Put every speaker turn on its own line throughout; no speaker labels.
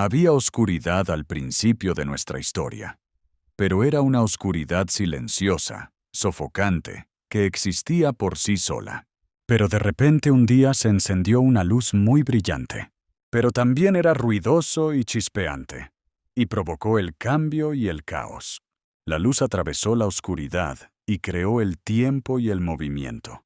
Había oscuridad al principio de nuestra historia, pero era una oscuridad silenciosa, sofocante, que existía por sí sola. Pero de repente un día se encendió una luz muy brillante, pero también era ruidoso y chispeante, y provocó el cambio y el caos. La luz atravesó la oscuridad y creó el tiempo y el movimiento,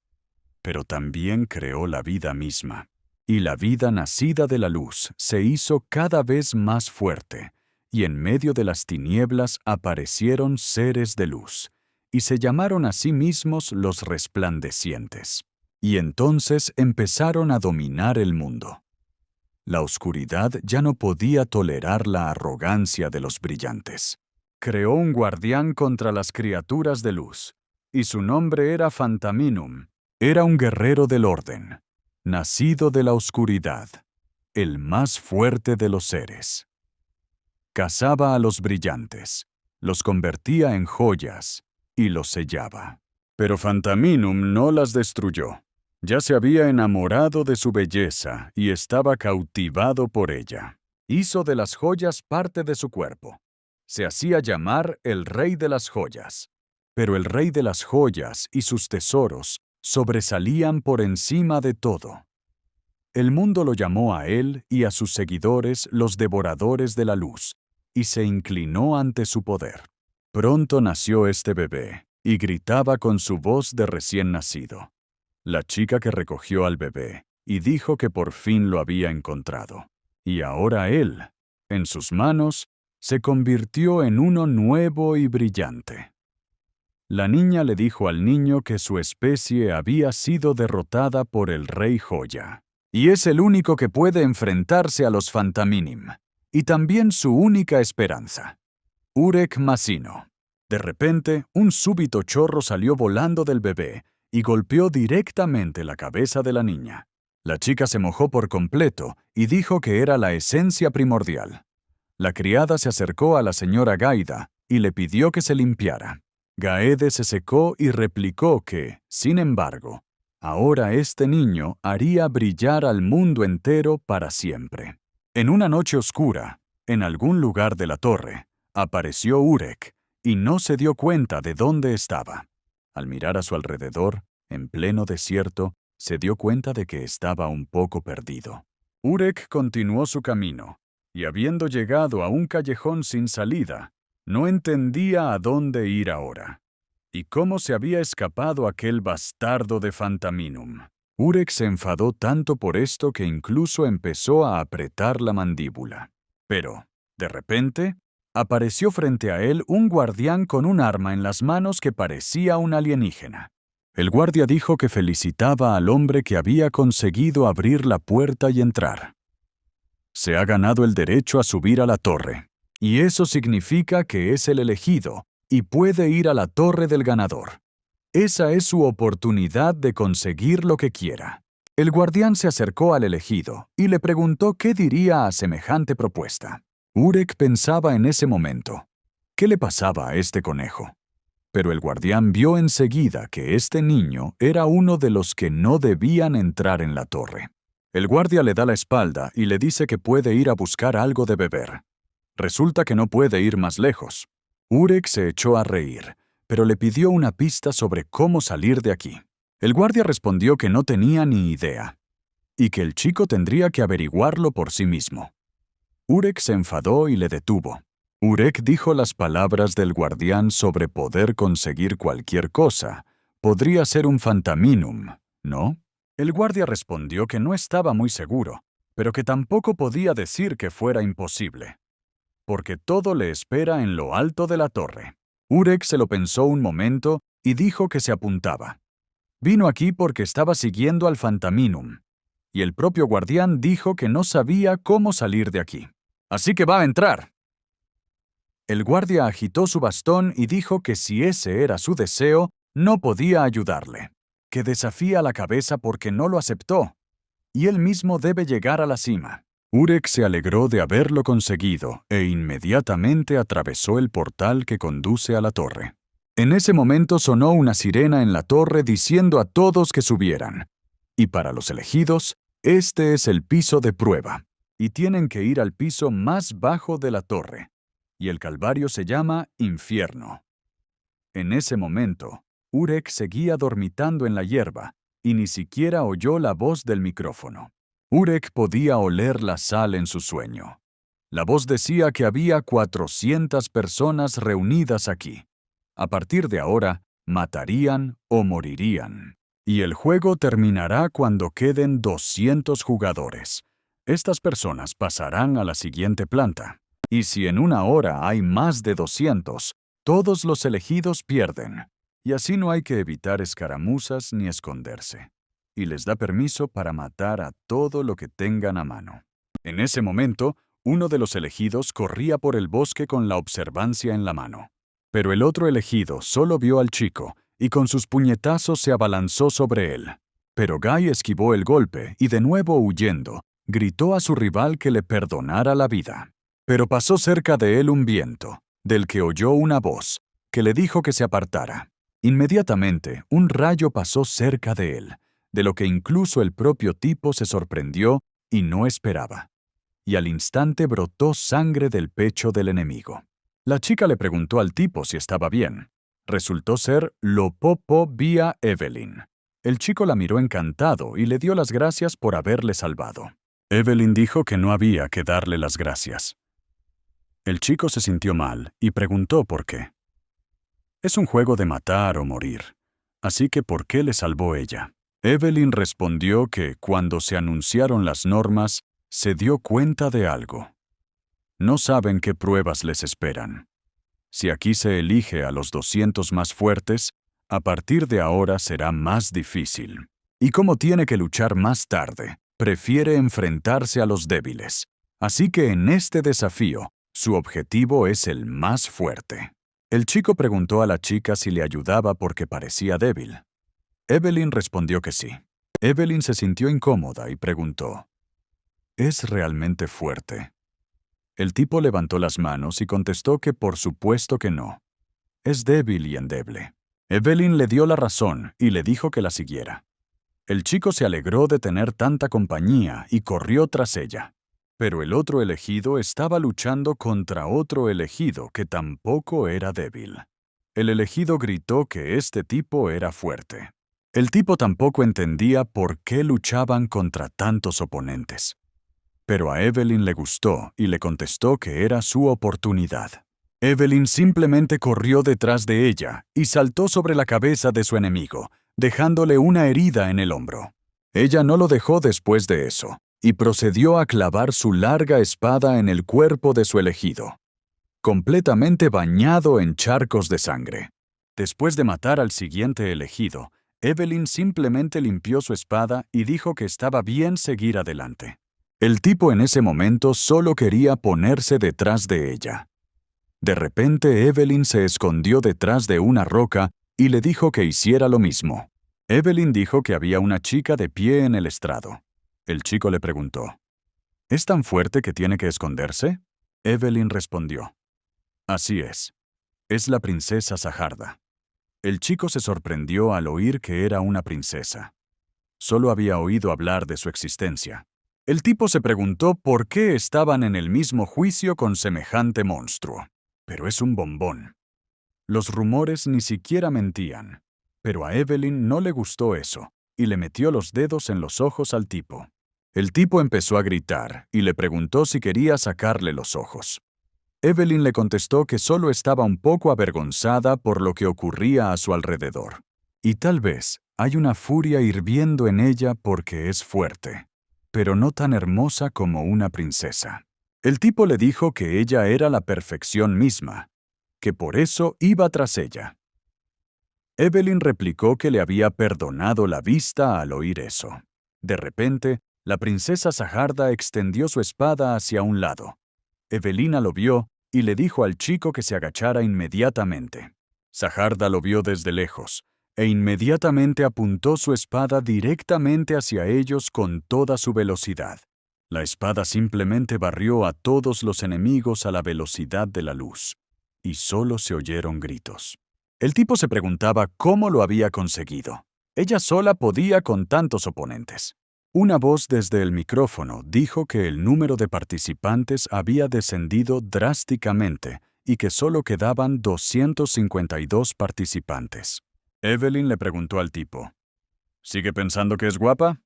pero también creó la vida misma. Y la vida nacida de la luz se hizo cada vez más fuerte, y en medio de las tinieblas aparecieron seres de luz, y se llamaron a sí mismos los resplandecientes. Y entonces empezaron a dominar el mundo. La oscuridad ya no podía tolerar la arrogancia de los brillantes. Creó un guardián contra las criaturas de luz, y su nombre era Fantaminum. Era un guerrero del orden, nacido de la oscuridad, el más fuerte de los seres. Cazaba a los brillantes, los convertía en joyas y los sellaba. Pero Fantaminum no las destruyó. Ya se había enamorado de su belleza y estaba cautivado por ella. Hizo de las joyas parte de su cuerpo. Se hacía llamar el Rey de las Joyas. Pero el Rey de las Joyas y sus tesoros sobresalían por encima de todo. El mundo lo llamó a él y a sus seguidores los devoradores de la luz, y se inclinó ante su poder. Pronto nació este bebé, y gritaba con su voz de recién nacido. La chica que recogió al bebé, y dijo que por fin lo había encontrado. Y ahora él, en sus manos, se convirtió en uno nuevo y brillante. La niña le dijo al niño que su especie había sido derrotada por el Rey Joya, y es el único que puede enfrentarse a los Fantaminim, y también su única esperanza. Urek Masino. De repente, un súbito chorro salió volando del bebé y golpeó directamente la cabeza de la niña. La chica se mojó por completo y dijo que era la esencia primordial. La criada se acercó a la señora Gaida y le pidió que se limpiara. Gaede se secó y replicó que, sin embargo, ahora este niño haría brillar al mundo entero para siempre. En una noche oscura, en algún lugar de la torre, apareció Urek y no se dio cuenta de dónde estaba. Al mirar a su alrededor, en pleno desierto, se dio cuenta de que estaba un poco perdido. Urek continuó su camino, y habiendo llegado a un callejón sin salida, no entendía a dónde ir ahora, y cómo se había escapado aquel bastardo de Fantaminum. Urek se enfadó tanto por esto que incluso empezó a apretar la mandíbula. Pero, de repente, apareció frente a él un guardián con un arma en las manos que parecía un alienígena. El guardia dijo que felicitaba al hombre que había conseguido abrir la puerta y entrar. Se ha ganado el derecho a subir a la torre. Y eso significa que es el elegido y puede ir a la torre del ganador. Esa es su oportunidad de conseguir lo que quiera. El guardián se acercó al elegido y le preguntó qué diría a semejante propuesta. Urek pensaba en ese momento, ¿qué le pasaba a este conejo? Pero el guardián vio enseguida que este niño era uno de los que no debían entrar en la torre. El guardia le da la espalda y le dice que puede ir a buscar algo de beber. Resulta que no puede ir más lejos. Urek se echó a reír, pero le pidió una pista sobre cómo salir de aquí. El guardia respondió que no tenía ni idea, y que el chico tendría que averiguarlo por sí mismo. Urek se enfadó y le detuvo. Urek dijo las palabras del guardián sobre poder conseguir cualquier cosa. Podría ser un Fantaminum, ¿no? El guardia respondió que no estaba muy seguro, pero que tampoco podía decir que fuera imposible, porque todo le espera en lo alto de la torre. Urek se lo pensó un momento y dijo que se apuntaba. Vino aquí porque estaba siguiendo al Fantaminum, y el propio guardián dijo que no sabía cómo salir de aquí. Así que va a entrar. El guardia agitó su bastón y dijo que si ese era su deseo, no podía ayudarle, que desafía la cabeza porque no lo aceptó, y él mismo debe llegar a la cima. Urek se alegró de haberlo conseguido e inmediatamente atravesó el portal que conduce a la torre. En ese momento sonó una sirena en la torre diciendo a todos que subieran. Y para los elegidos, este es el piso de prueba. y tienen que ir al piso más bajo de la torre, y el calvario se llama infierno. En ese momento, Urek seguía dormitando en la hierba, y ni siquiera oyó la voz del micrófono. Urek podía oler la sal en su sueño. La voz decía que había 400 personas reunidas aquí. A partir de ahora, matarían o morirían. Y el juego terminará cuando queden 200 jugadores. Estas personas pasarán a la siguiente planta. Y si en una hora hay más de 200, todos los elegidos pierden. Y así no hay que evitar escaramuzas ni esconderse. Y les da permiso para matar a todo lo que tengan a mano. En ese momento, uno de los elegidos corría por el bosque con la observancia en la mano. Pero el otro elegido solo vio al chico y con sus puñetazos se abalanzó sobre él. Pero Guy esquivó el golpe y de nuevo huyendo, gritó a su rival que le perdonara la vida. Pero pasó cerca de él un viento, del que oyó una voz, que le dijo que se apartara. Inmediatamente, un rayo pasó cerca de él, de lo que incluso el propio tipo se sorprendió y no esperaba. Y al instante brotó sangre del pecho del enemigo. La chica le preguntó al tipo si estaba bien. Resultó ser Lopopo vía Evelyn. El chico la miró encantado y le dio las gracias por haberle salvado. Evelyn dijo que no había que darle las gracias. El chico se sintió mal y preguntó por qué. Es un juego de matar o morir, así que ¿por qué le salvó ella? Evelyn respondió que cuando se anunciaron las normas, se dio cuenta de algo. No saben qué pruebas les esperan. Si aquí se elige a los 200 más fuertes, a partir de ahora será más difícil. Y como tiene que luchar más tarde, prefiere enfrentarse a los débiles. Así que en este desafío, su objetivo es el más fuerte. El chico preguntó a la chica si le ayudaba porque parecía débil. Evelyn respondió que sí. Evelyn se sintió incómoda y preguntó, ¿es realmente fuerte? El tipo levantó las manos y contestó que por supuesto que no. Es débil y endeble. Evelyn le dio la razón y le dijo que la siguiera. El chico se alegró de tener tanta compañía y corrió tras ella. Pero el otro elegido estaba luchando contra otro elegido que tampoco era débil. El elegido gritó que este tipo era fuerte. El tipo tampoco entendía por qué luchaban contra tantos oponentes. Pero a Evelyn le gustó y le contestó que era su oportunidad. Evelyn simplemente corrió detrás de ella y saltó sobre la cabeza de su enemigo, dejándole una herida en el hombro. Ella no lo dejó después de eso, y procedió a clavar su larga espada en el cuerpo de su elegido, completamente bañado en charcos de sangre. Después de matar al siguiente elegido, Evelyn simplemente limpió su espada y dijo que estaba bien seguir adelante. El tipo en ese momento solo quería ponerse detrás de ella. De repente Evelyn se escondió detrás de una roca y le dijo que hiciera lo mismo. Evelyn dijo que había una chica de pie en el estrado. El chico le preguntó, ¿es tan fuerte que tiene que esconderse? Evelyn respondió, así es. Es la princesa Sajarda. El chico se sorprendió al oír que era una princesa. Solo había oído hablar de su existencia. El tipo se preguntó por qué estaban en el mismo juicio con semejante monstruo. Pero es un bombón. Los rumores ni siquiera mentían. Pero a Evelyn no le gustó eso, y le metió los dedos en los ojos al tipo. El tipo empezó a gritar y le preguntó si quería sacarle los ojos. Evelyn le contestó que solo estaba un poco avergonzada por lo que ocurría a su alrededor. Y tal vez hay una furia hirviendo en ella porque es fuerte, pero no tan hermosa como una princesa. El tipo le dijo que ella era la perfección misma, que por eso iba tras ella. Evelyn replicó que le había perdonado la vista al oír eso. De repente, la princesa Sajarda extendió su espada hacia un lado. Evelina lo vio y le dijo al chico que se agachara inmediatamente. Sajarda lo vio desde lejos, e inmediatamente apuntó su espada directamente hacia ellos con toda su velocidad. La espada simplemente barrió a todos los enemigos a la velocidad de la luz, y solo se oyeron gritos. El tipo se preguntaba cómo lo había conseguido. Ella sola podía con tantos oponentes. Una voz desde el micrófono dijo que el número de participantes había descendido drásticamente y que solo quedaban 252 participantes. Evelyn le preguntó al tipo, ¿sigue pensando que es guapa?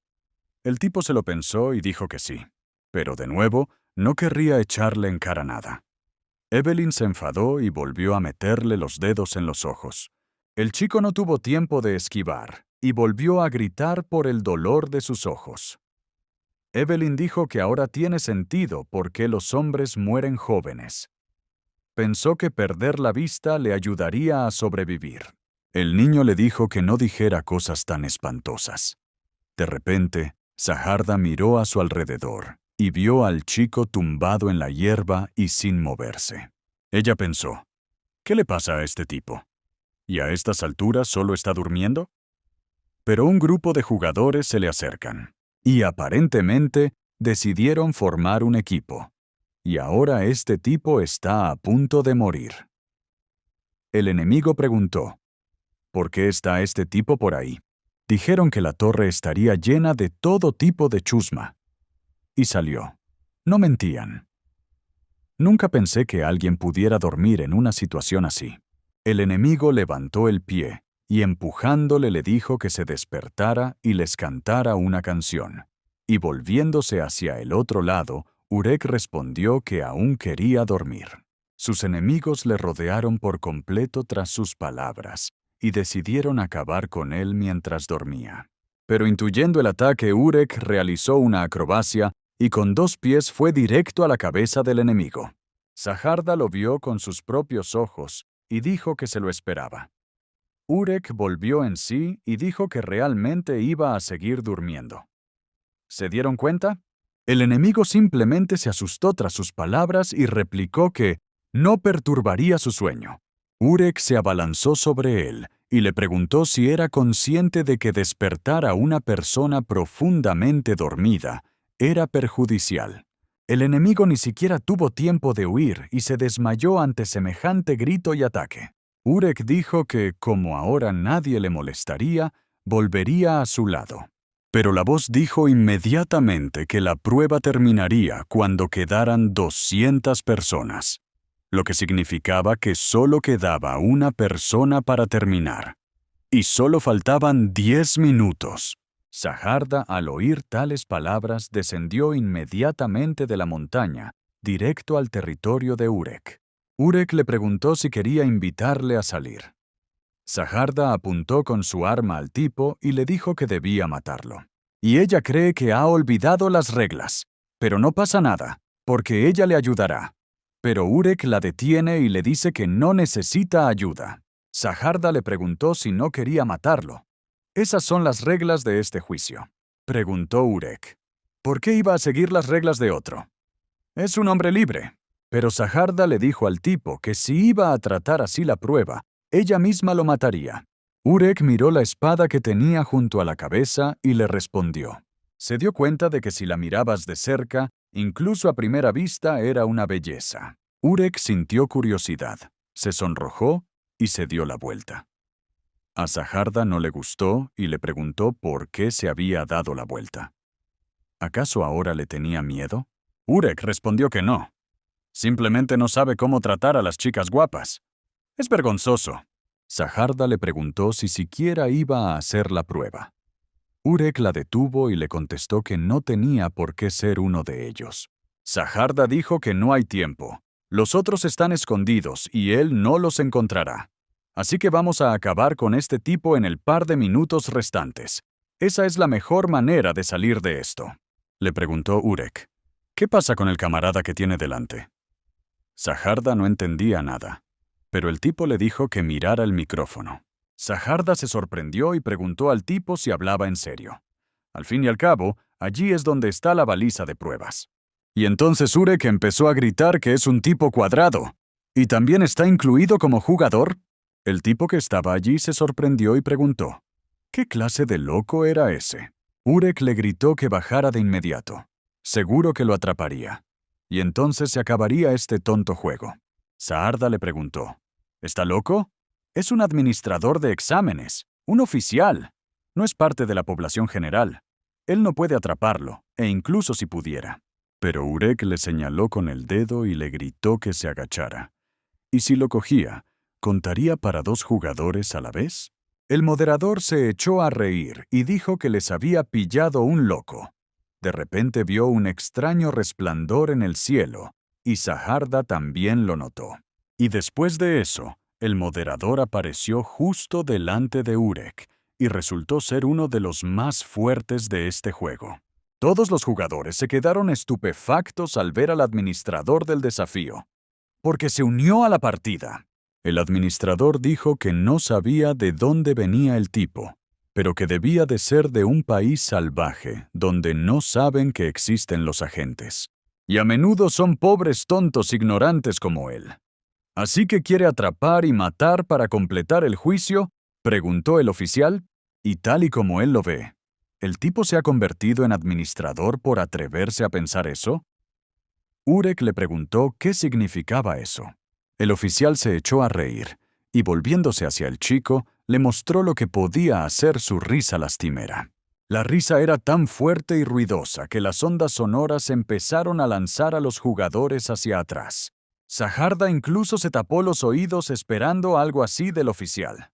El tipo se lo pensó y dijo que sí, pero de nuevo no querría echarle en cara nada. Evelyn se enfadó y volvió a meterle los dedos en los ojos. El chico no tuvo tiempo de esquivar y volvió a gritar por el dolor de sus ojos. Evelyn dijo que ahora tiene sentido por qué los hombres mueren jóvenes. Pensó que perder la vista le ayudaría a sobrevivir. El niño le dijo que no dijera cosas tan espantosas. De repente, Sajarda miró a su alrededor y vio al chico tumbado en la hierba y sin moverse. Ella pensó, ¿qué le pasa a este tipo? ¿Y a estas alturas solo está durmiendo? Pero un grupo de jugadores se le acercan, y aparentemente decidieron formar un equipo. Y ahora este tipo está a punto de morir. El enemigo preguntó, ¿por qué está este tipo por ahí? Dijeron que la torre estaría llena de todo tipo de chusma. Y salió. No mentían. Nunca pensé que alguien pudiera dormir en una situación así. El enemigo levantó el pie y empujándole le dijo que se despertara y les cantara una canción. Y volviéndose hacia el otro lado, Urek respondió que aún quería dormir. Sus enemigos le rodearon por completo tras sus palabras y decidieron acabar con él mientras dormía. Pero intuyendo el ataque, Urek realizó una acrobacia y con 2 pies fue directo a la cabeza del enemigo. Sajarda lo vio con sus propios ojos y dijo que se lo esperaba. Urek volvió en sí y dijo que realmente iba a seguir durmiendo. ¿Se dieron cuenta? El enemigo simplemente se asustó tras sus palabras y replicó que no perturbaría su sueño. Urek se abalanzó sobre él y le preguntó si era consciente de que despertar a una persona profundamente dormida era perjudicial. El enemigo ni siquiera tuvo tiempo de huir y se desmayó ante semejante grito y ataque. Urek dijo que, como ahora nadie le molestaría, volvería a su lado. Pero la voz dijo inmediatamente que la prueba terminaría cuando quedaran 200 personas, lo que significaba que solo quedaba una persona para terminar. Y solo faltaban 10 minutos. Sajarda, al oír tales palabras, descendió inmediatamente de la montaña, directo al territorio de Urek. Urek le preguntó si quería invitarle a salir. Sajarda apuntó con su arma al tipo y le dijo que debía matarlo. Y ella cree que ha olvidado las reglas, pero no pasa nada, porque ella le ayudará. Pero Urek la detiene y le dice que no necesita ayuda. Sajarda le preguntó si no quería matarlo. «Esas son las reglas de este juicio», preguntó Urek. «¿Por qué iba a seguir las reglas de otro? Es un hombre libre». Pero Sajarda le dijo al tipo que si iba a tratar así la prueba, ella misma lo mataría. Urek miró la espada que tenía junto a la cabeza y le respondió. Se dio cuenta de que si la mirabas de cerca, incluso a primera vista era una belleza. Urek sintió curiosidad, se sonrojó y se dio la vuelta. A Sajarda no le gustó y le preguntó por qué se había dado la vuelta. ¿Acaso ahora le tenía miedo? Urek respondió que no. Simplemente no sabe cómo tratar a las chicas guapas. Es vergonzoso. Sajarda le preguntó si siquiera iba a hacer la prueba. Urek la detuvo y le contestó que no tenía por qué ser uno de ellos. Sajarda dijo que no hay tiempo. Los otros están escondidos y él no los encontrará. Así que vamos a acabar con este tipo en el par de minutos restantes. Esa es la mejor manera de salir de esto. Le preguntó Urek. ¿Qué pasa con el camarada que tiene delante? Sajarda no entendía nada, pero el tipo le dijo que mirara el micrófono. Sajarda se sorprendió y preguntó al tipo si hablaba en serio. Al fin y al cabo, allí es donde está la baliza de pruebas. Y entonces Urek empezó a gritar que es un tipo cuadrado. ¿Y también está incluido como jugador? El tipo que estaba allí se sorprendió y preguntó, ¿qué clase de loco era ese? Urek le gritó que bajara de inmediato. Seguro que lo atraparía. Y entonces se acabaría este tonto juego. Sajarda le preguntó, ¿está loco? Es un administrador de exámenes, un oficial. No es parte de la población general. Él no puede atraparlo, e incluso si pudiera. Pero Urek le señaló con el dedo y le gritó que se agachara. ¿Y si lo cogía, contaría para 2 jugadores a la vez? El moderador se echó a reír y dijo que les había pillado un loco. De repente vio un extraño resplandor en el cielo, y Saharda también lo notó. Y después de eso, el moderador apareció justo delante de Urek, y resultó ser uno de los más fuertes de este juego. Todos los jugadores se quedaron estupefactos al ver al administrador del desafío, porque se unió a la partida. El administrador dijo que no sabía de dónde venía el tipo, pero que debía de ser de un país salvaje, donde no saben que existen los agentes. Y a menudo son pobres tontos ignorantes como él. ¿Así que quiere atrapar y matar para completar el juicio?, preguntó el oficial, y tal y como él lo ve, ¿el tipo se ha convertido en administrador por atreverse a pensar eso? Urek le preguntó qué significaba eso. El oficial se echó a reír, y volviéndose hacia el chico, le mostró lo que podía hacer su risa lastimera. La risa era tan fuerte y ruidosa que las ondas sonoras empezaron a lanzar a los jugadores hacia atrás. Saharda incluso se tapó los oídos esperando algo así del oficial.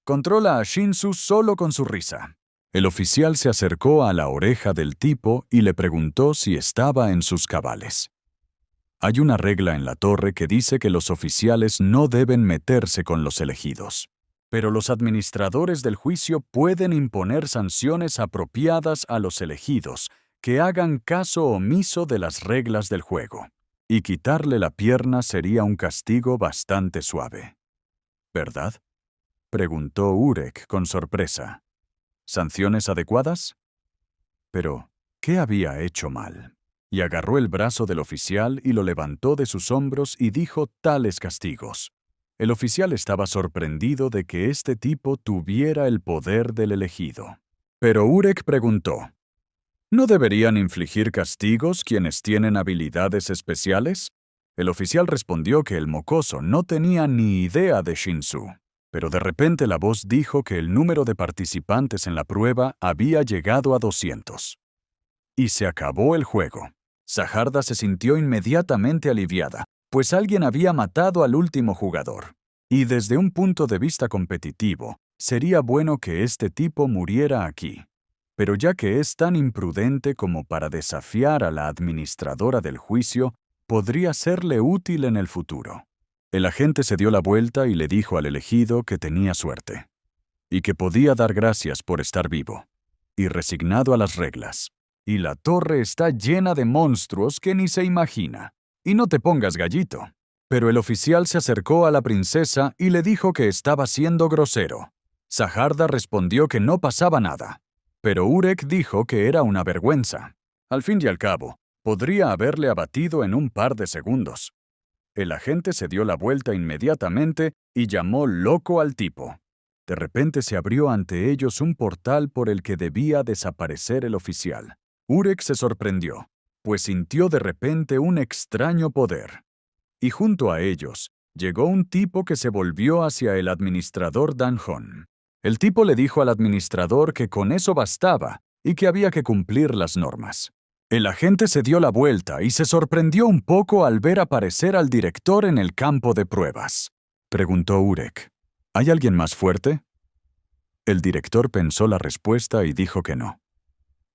Controla a Shinsu solo con su risa. El oficial se acercó a la oreja del tipo y le preguntó si estaba en sus cabales. Hay una regla en la torre que dice que los oficiales no deben meterse con los elegidos. Pero los administradores del juicio pueden imponer sanciones apropiadas a los elegidos que hagan caso omiso de las reglas del juego. Y quitarle la pierna sería un castigo bastante suave. ¿Verdad?, preguntó Urek con sorpresa. ¿Sanciones adecuadas? Pero, ¿qué había hecho mal? Y agarró el brazo del oficial y lo levantó de sus hombros y dijo tales castigos. El oficial estaba sorprendido de que este tipo tuviera el poder del elegido. Pero Urek preguntó, ¿no deberían infligir castigos quienes tienen habilidades especiales? El oficial respondió que el mocoso no tenía ni idea de Shinsu. Pero de repente la voz dijo que el número de participantes en la prueba había llegado a 200. Y se acabó el juego. Saharda se sintió inmediatamente aliviada, pues alguien había matado al último jugador. Y desde un punto de vista competitivo, sería bueno que este tipo muriera aquí. Pero ya que es tan imprudente como para desafiar a la administradora del juicio, podría serle útil en el futuro. El agente se dio la vuelta y le dijo al elegido que tenía suerte, y que podía dar gracias por estar vivo, y resignado a las reglas. Y la torre está llena de monstruos que ni se imagina. Y no te pongas gallito. Pero el oficial se acercó a la princesa y le dijo que estaba siendo grosero. Saharda respondió que no pasaba nada. Pero Urek dijo que era una vergüenza. Al fin y al cabo, podría haberle abatido en un par de segundos. El agente se dio la vuelta inmediatamente y llamó loco al tipo. De repente se abrió ante ellos un portal por el que debía desaparecer el oficial. Urek se sorprendió, pues sintió de repente un extraño poder. Y junto a ellos, llegó un tipo que se volvió hacia el administrador Danjon. El tipo le dijo al administrador que con eso bastaba y que había que cumplir las normas. El agente se dio la vuelta y se sorprendió un poco al ver aparecer al director en el campo de pruebas. Preguntó Urek, ¿hay alguien más fuerte? El director pensó la respuesta y dijo que no.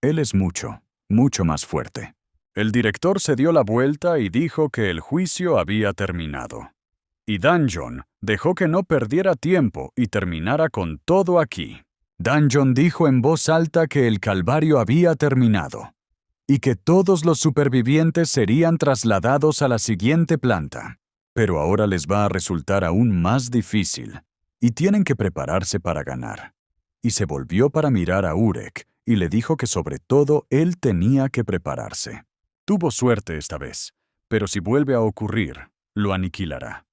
Él es mucho, mucho más fuerte. El director se dio la vuelta y dijo que el juicio había terminado. Y Danjon dejó que no perdiera tiempo y terminara con todo aquí. Danjon dijo en voz alta que el calvario había terminado y que todos los supervivientes serían trasladados a la siguiente planta. Pero ahora les va a resultar aún más difícil y tienen que prepararse para ganar. Y se volvió para mirar a Urek y le dijo que sobre todo él tenía que prepararse. Tuvo suerte esta vez, pero si vuelve a ocurrir, lo aniquilará.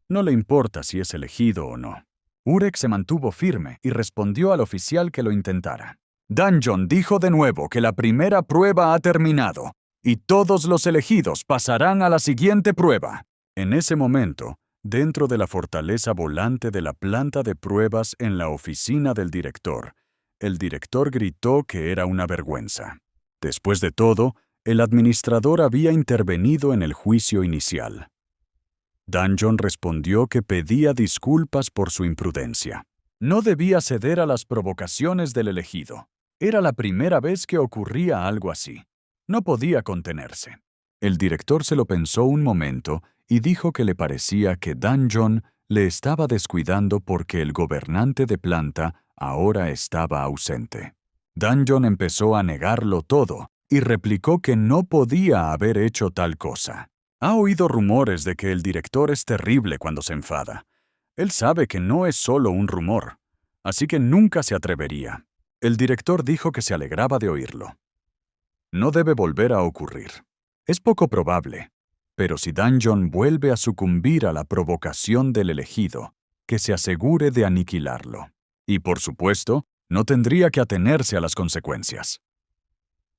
No le importa si es elegido o no. Urek se mantuvo firme y respondió al oficial que lo intentara. Danjon dijo de nuevo que la primera prueba ha terminado y todos los elegidos pasarán a la siguiente prueba. En ese momento, dentro de la fortaleza volante de la planta de pruebas en la oficina del director, el director gritó que era una vergüenza. Después de todo, el administrador había intervenido en el juicio inicial. Dungeon respondió que pedía disculpas por su imprudencia. No debía ceder a las provocaciones del elegido. Era la primera vez que ocurría algo así. No podía contenerse. El director se lo pensó un momento y dijo que le parecía que Dungeon le estaba descuidando porque el gobernante de planta ahora estaba ausente. Dungeon empezó a negarlo todo y replicó que no podía haber hecho tal cosa. Ha oído rumores de que el director es terrible cuando se enfada. Él sabe que no es solo un rumor, así que nunca se atrevería. El director dijo que se alegraba de oírlo. No debe volver a ocurrir. Es poco probable, pero si Dungeon vuelve a sucumbir a la provocación del elegido, que se asegure de aniquilarlo. Y por supuesto, no tendría que atenerse a las consecuencias.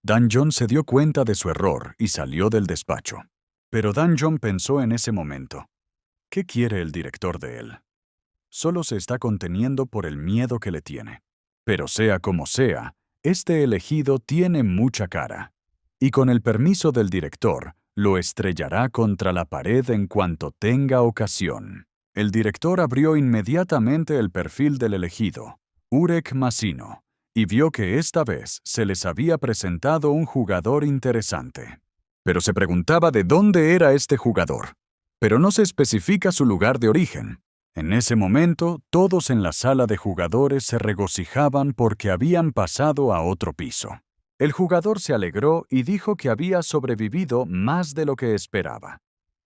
Dungeon se dio cuenta de su error y salió del despacho. Pero Dungeon pensó en ese momento: ¿qué quiere el director de él? Solo se está conteniendo por el miedo que le tiene. Pero sea como sea, este elegido tiene mucha cara. Y con el permiso del director, lo estrellará contra la pared en cuanto tenga ocasión. El director abrió inmediatamente el perfil del elegido, Urek Masino, y vio que esta vez se les había presentado un jugador interesante. Pero se preguntaba de dónde era este jugador. Pero no se especifica su lugar de origen. En ese momento, todos en la sala de jugadores se regocijaban porque habían pasado a otro piso. El jugador se alegró y dijo que había sobrevivido más de lo que esperaba.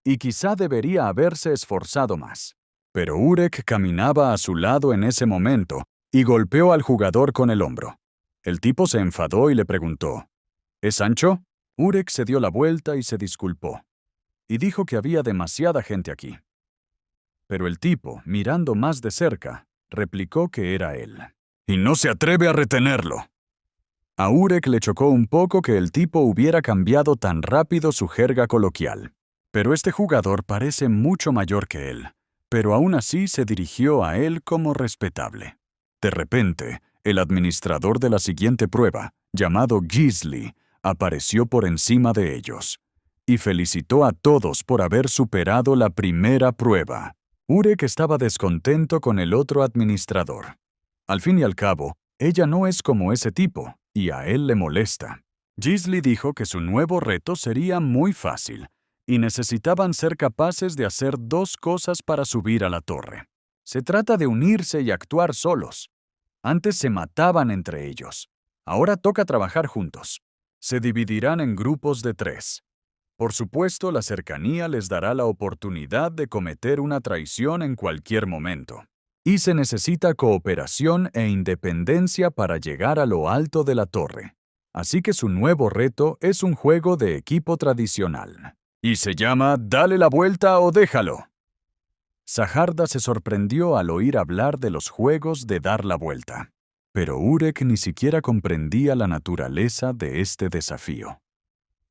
Y quizá debería haberse esforzado más. Pero Urek caminaba a su lado en ese momento y golpeó al jugador con el hombro. El tipo se enfadó y le preguntó: ¿Es Sancho? Urek se dio la vuelta y se disculpó. Y dijo que había demasiada gente aquí. Pero el tipo, mirando más de cerca, replicó que era él. Y no se atreve a retenerlo. A Urek le chocó un poco que el tipo hubiera cambiado tan rápido su jerga coloquial. Pero este jugador parece mucho mayor que él, pero aún así se dirigió a él como respetable. De repente, el administrador de la siguiente prueba, llamado Gisli, apareció por encima de ellos y felicitó a todos por haber superado la primera prueba. Urek estaba descontento con el otro administrador. Al fin y al cabo, ella no es como ese tipo, y a él le molesta. Gisli dijo que su nuevo reto sería muy fácil, y necesitaban ser capaces de hacer dos cosas para subir a la torre. Se trata de unirse y actuar solos. Antes se mataban entre ellos. Ahora toca trabajar juntos. Se dividirán en grupos de 3. Por supuesto, la cercanía les dará la oportunidad de cometer una traición en cualquier momento. Y se necesita cooperación e independencia para llegar a lo alto de la torre. Así que su nuevo reto es un juego de equipo tradicional. Y se llama Dale la vuelta o déjalo. Sajarda se sorprendió al oír hablar de los juegos de dar la vuelta. Pero Urek ni siquiera comprendía la naturaleza de este desafío.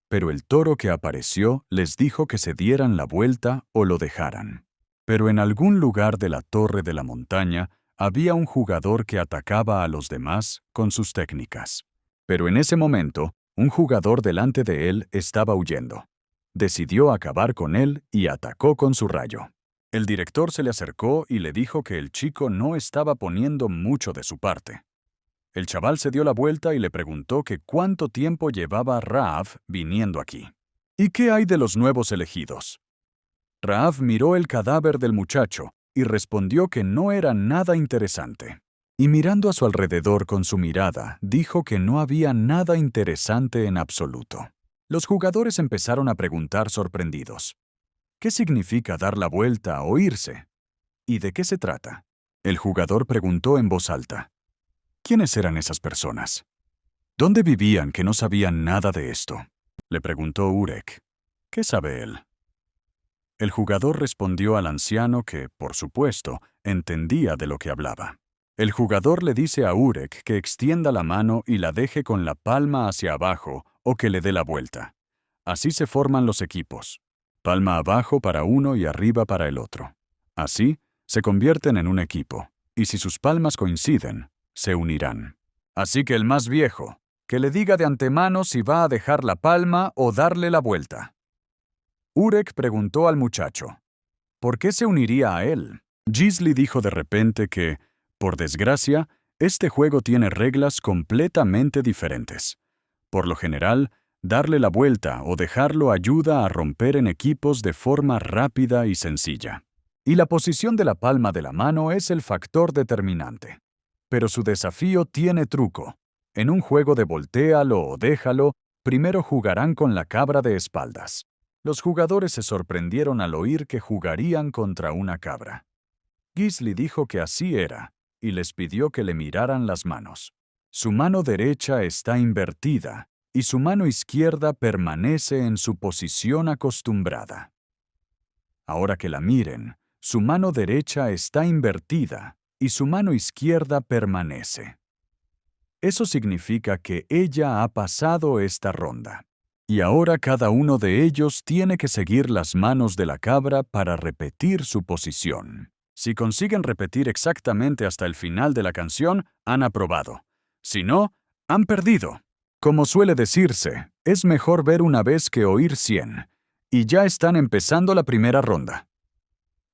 Pero el toro que apareció les dijo que se dieran la vuelta o lo dejaran. Pero en algún lugar de la torre de la montaña había un jugador que atacaba a los demás con sus técnicas. Pero en ese momento, un jugador delante de él estaba huyendo. Decidió acabar con él y atacó con su rayo. El director se le acercó y le dijo que el chico no estaba poniendo mucho de su parte. El chaval se dio la vuelta y le preguntó que cuánto tiempo llevaba Raaf viniendo aquí. ¿Y qué hay de los nuevos elegidos? Raaf miró el cadáver del muchacho y respondió que no era nada interesante. Y mirando a su alrededor con su mirada, dijo que no había nada interesante en absoluto. Los jugadores empezaron a preguntar sorprendidos: ¿qué significa dar la vuelta o irse? ¿Y de qué se trata? El jugador preguntó en voz alta: ¿quiénes eran esas personas? ¿Dónde vivían que no sabían nada de esto? Le preguntó Urek. ¿Qué sabe él? El jugador respondió al anciano que, por supuesto, entendía de lo que hablaba. El jugador le dice a Urek que extienda la mano y la deje con la palma hacia abajo o que le dé la vuelta. Así se forman los equipos. Palma abajo para uno y arriba para el otro. Así, se convierten en un equipo, y si sus palmas coinciden, se unirán. Así que el más viejo, que le diga de antemano si va a dejar la palma o darle la vuelta. Urek preguntó al muchacho, ¿por qué se uniría a él? Gisli dijo de repente que, por desgracia, este juego tiene reglas completamente diferentes. Por lo general, darle la vuelta o dejarlo ayuda a romper en equipos de forma rápida y sencilla. Y la posición de la palma de la mano es el factor determinante. Pero su desafío tiene truco. En un juego de voltéalo o déjalo, primero jugarán con la cabra de espaldas. Los jugadores se sorprendieron al oír que jugarían contra una cabra. Gisli dijo que así era, y les pidió que le miraran las manos. Su mano derecha está invertida, y su mano izquierda permanece en su posición acostumbrada. Ahora que la miren, su mano derecha está invertida, y su mano izquierda permanece. Eso significa que ella ha pasado esta ronda. Y ahora cada uno de ellos tiene que seguir las manos de la cabra para repetir su posición. Si consiguen repetir exactamente hasta el final de la canción, han aprobado. Si no, han perdido. Como suele decirse, es mejor ver una vez que oír 100. Y ya están empezando la primera ronda.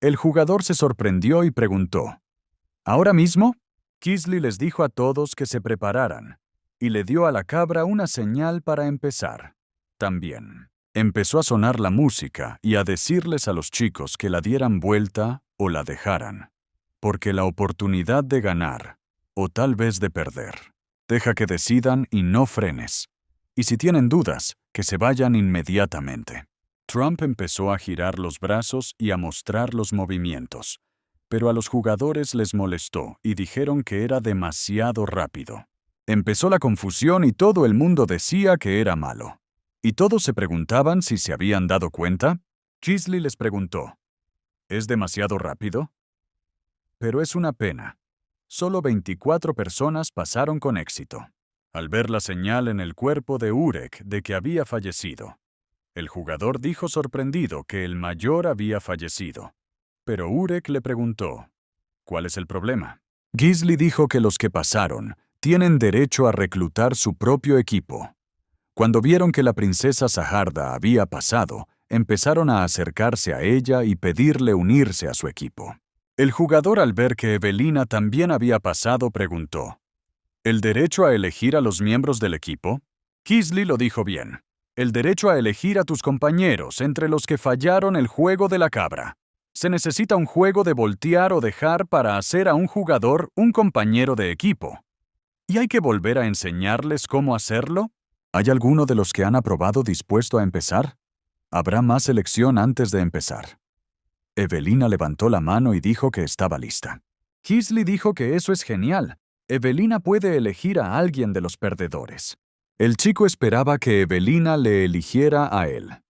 El jugador se sorprendió y preguntó, ¿ahora mismo? Gisli les dijo a todos que se prepararan, y le dio a la cabra una señal para empezar. También empezó a sonar la música y a decirles a los chicos que la dieran vuelta o la dejaran, porque la oportunidad de ganar, o tal vez de perder, deja que decidan y no frenes. Y si tienen dudas, que se vayan inmediatamente. Trump empezó a girar los brazos y a mostrar los movimientos, pero a los jugadores les molestó y dijeron que era demasiado rápido. Empezó la confusión y todo el mundo decía que era malo. Y todos se preguntaban si se habían dado cuenta. Gisli les preguntó, ¿es demasiado rápido? Pero es una pena. Solo 24 personas pasaron con éxito. Al ver la señal en el cuerpo de Urek de que había fallecido, el jugador dijo sorprendido que el mayor había fallecido. Pero Urek le preguntó, ¿cuál es el problema? Gisli dijo que los que pasaron tienen derecho a reclutar su propio equipo. Cuando vieron que la princesa Saharda había pasado, empezaron a acercarse a ella y pedirle unirse a su equipo. El jugador, al ver que Evelina también había pasado, preguntó, ¿el derecho a elegir a los miembros del equipo? Gisli lo dijo bien. El derecho a elegir a tus compañeros entre los que fallaron el juego de la cabra. Se necesita un juego de voltear o dejar para hacer a un jugador un compañero de equipo. ¿Y hay que volver a enseñarles cómo hacerlo? ¿Hay alguno de los que han aprobado dispuesto a empezar? Habrá más selección antes de empezar. Evelina levantó la mano y dijo que estaba lista. Gisli dijo que eso es genial. Evelina puede elegir a alguien de los perdedores. El chico esperaba que Evelina le eligiera a él.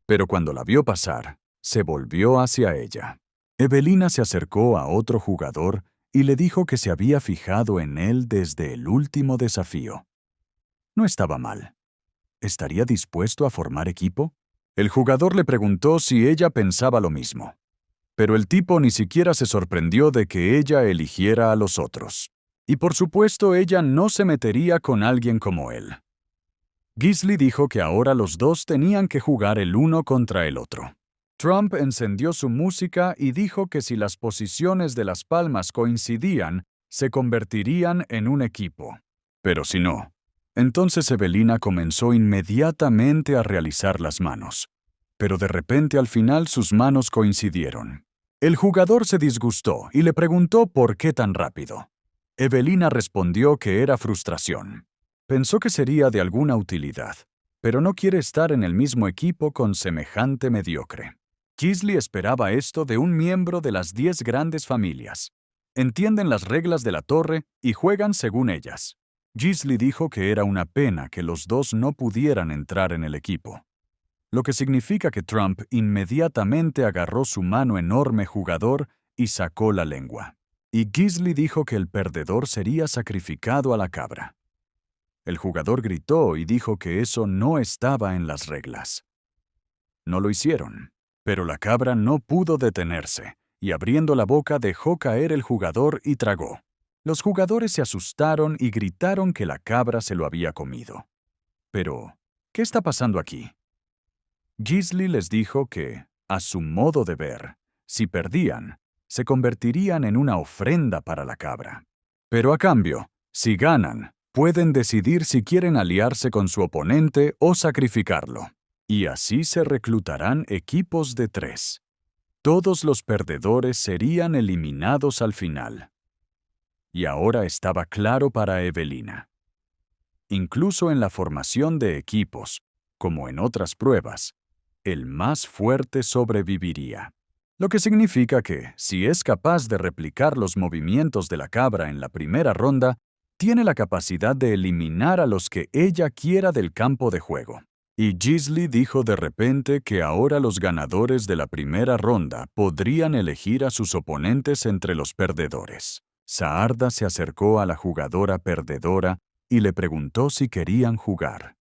Pero cuando la vio pasar, se volvió hacia ella. Evelina se acercó a otro jugador y le dijo que se había fijado en él desde el último desafío. No estaba mal. ¿Estaría dispuesto a formar equipo? El jugador le preguntó si ella pensaba lo mismo. Pero el tipo ni siquiera se sorprendió de que ella eligiera a los otros. Y por supuesto ella no se metería con alguien como él. Gisli dijo que ahora los dos tenían que jugar el uno contra el otro. Trump encendió su música y dijo que si las posiciones de las palmas coincidían, se convertirían en un equipo. Pero si no, entonces Evelina comenzó inmediatamente a realizar las manos. Pero de repente al final sus manos coincidieron. El jugador se disgustó y le preguntó por qué tan rápido. Evelina respondió que era frustración. Pensó que sería de alguna utilidad, pero no quiere estar en el mismo equipo con semejante mediocre. Gisli esperaba esto de un miembro de las 10 grandes familias. Entienden las reglas de la torre y juegan según ellas. Gisli dijo que era una pena que los dos no pudieran entrar en el equipo. Lo que significa que Trump inmediatamente agarró su mano enorme jugador y sacó la lengua. Y Gisli dijo que el perdedor sería sacrificado a la cabra. El jugador gritó y dijo que eso no estaba en las reglas. No lo hicieron, pero la cabra no pudo detenerse, y abriendo la boca dejó caer el jugador y tragó. Los jugadores se asustaron y gritaron que la cabra se lo había comido. Pero, ¿qué está pasando aquí? Gisli les dijo que, a su modo de ver, si perdían, se convertirían en una ofrenda para la cabra. Pero a cambio, si ganan, pueden decidir si quieren aliarse con su oponente o sacrificarlo. Y así se reclutarán equipos de 3. Todos los perdedores serían eliminados al final. Y ahora estaba claro para Evelina. Incluso en la formación de equipos, como en otras pruebas, el más fuerte sobreviviría. Lo que significa que, si es capaz de replicar los movimientos de la cabra en la primera ronda, tiene la capacidad de eliminar a los que ella quiera del campo de juego. Y Gisli dijo de repente que ahora los ganadores de la primera ronda podrían elegir a sus oponentes entre los perdedores. Saarda se acercó a la jugadora perdedora y le preguntó si querían jugar.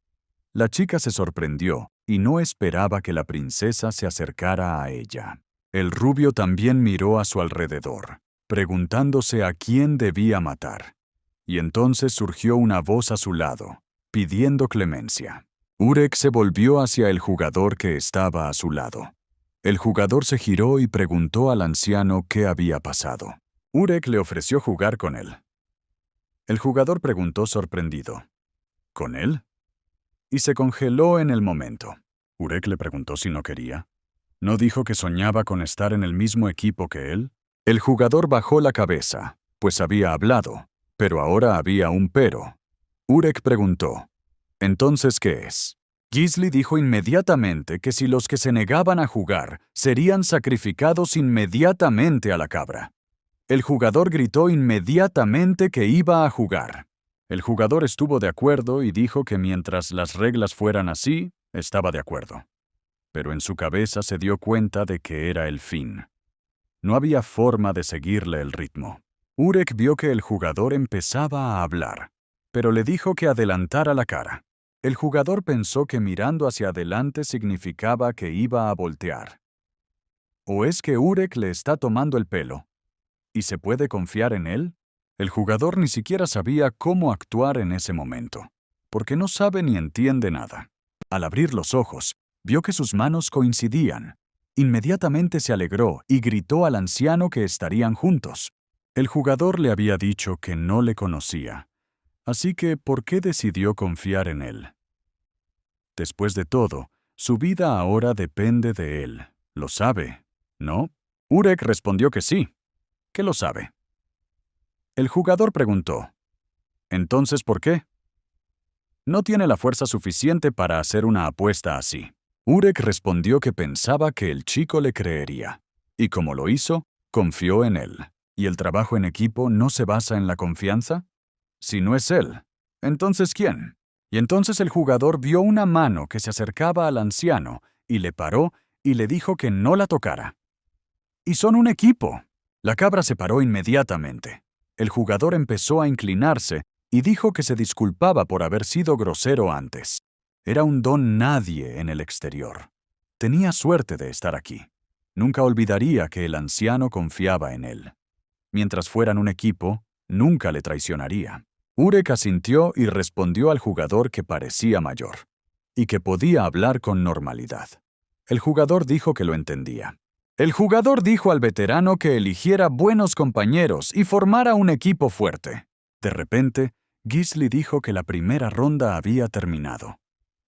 La chica se sorprendió y no esperaba que la princesa se acercara a ella. El rubio también miró a su alrededor, preguntándose a quién debía matar. Y entonces surgió una voz a su lado, pidiendo clemencia. Urek se volvió hacia el jugador que estaba a su lado. El jugador se giró y preguntó al anciano qué había pasado. Urek le ofreció jugar con él. El jugador preguntó sorprendido, ¿con él? Y se congeló en el momento. Urek le preguntó si no quería. ¿No dijo que soñaba con estar en el mismo equipo que él? El jugador bajó la cabeza, pues había hablado, pero ahora había un pero. Urek preguntó, ¿entonces qué es? Gisli dijo inmediatamente que si los que se negaban a jugar serían sacrificados inmediatamente a la cabra. El jugador gritó inmediatamente que iba a jugar. El jugador estuvo de acuerdo y dijo que mientras las reglas fueran así, estaba de acuerdo. Pero en su cabeza se dio cuenta de que era el fin. No había forma de seguirle el ritmo. Urek vio que el jugador empezaba a hablar, pero le dijo que adelantara la cara. El jugador pensó que mirando hacia adelante significaba que iba a voltear. ¿O es que Urek le está tomando el pelo? ¿Y se puede confiar en él? El jugador ni siquiera sabía cómo actuar en ese momento, porque no sabe ni entiende nada. Al abrir los ojos, vio que sus manos coincidían. Inmediatamente se alegró y gritó al anciano que estarían juntos. El jugador le había dicho que no le conocía, así que ¿por qué decidió confiar en él? Después de todo, su vida ahora depende de él. ¿Lo sabe, no? Urek respondió que sí, que lo sabe. El jugador preguntó, ¿entonces por qué? No tiene la fuerza suficiente para hacer una apuesta así. Urek respondió que pensaba que el chico le creería. Y como lo hizo, confió en él. ¿Y el trabajo en equipo no se basa en la confianza? Si no es él, ¿entonces quién? Y entonces el jugador vio una mano que se acercaba al anciano y le paró y le dijo que no la tocara. Y son un equipo. La cabra se paró inmediatamente. El jugador empezó a inclinarse y dijo que se disculpaba por haber sido grosero antes. Era un don nadie en el exterior. Tenía suerte de estar aquí. Nunca olvidaría que el anciano confiaba en él. Mientras fueran un equipo, nunca le traicionaría. Urek asintió y respondió al jugador que parecía mayor, y que podía hablar con normalidad. El jugador dijo que lo entendía. El jugador dijo al veterano que eligiera buenos compañeros y formara un equipo fuerte. De repente, Gisli dijo que la primera ronda había terminado.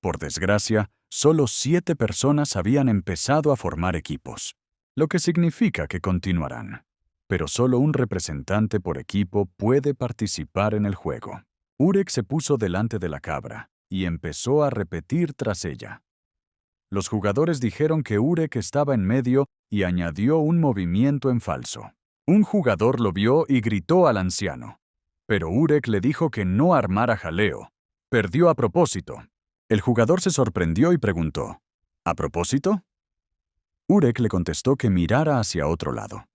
Por desgracia, solo 7 personas habían empezado a formar equipos, lo que significa que continuarán. Pero solo un representante por equipo puede participar en el juego. Urek se puso delante de la cabra y empezó a repetir tras ella. Los jugadores dijeron que Urek estaba en medio y añadió un movimiento en falso. Un jugador lo vio y gritó al anciano. Pero Urek le dijo que no armara jaleo. Perdió a propósito. El jugador se sorprendió y preguntó, ¿a propósito? Urek le contestó que mirara hacia otro lado.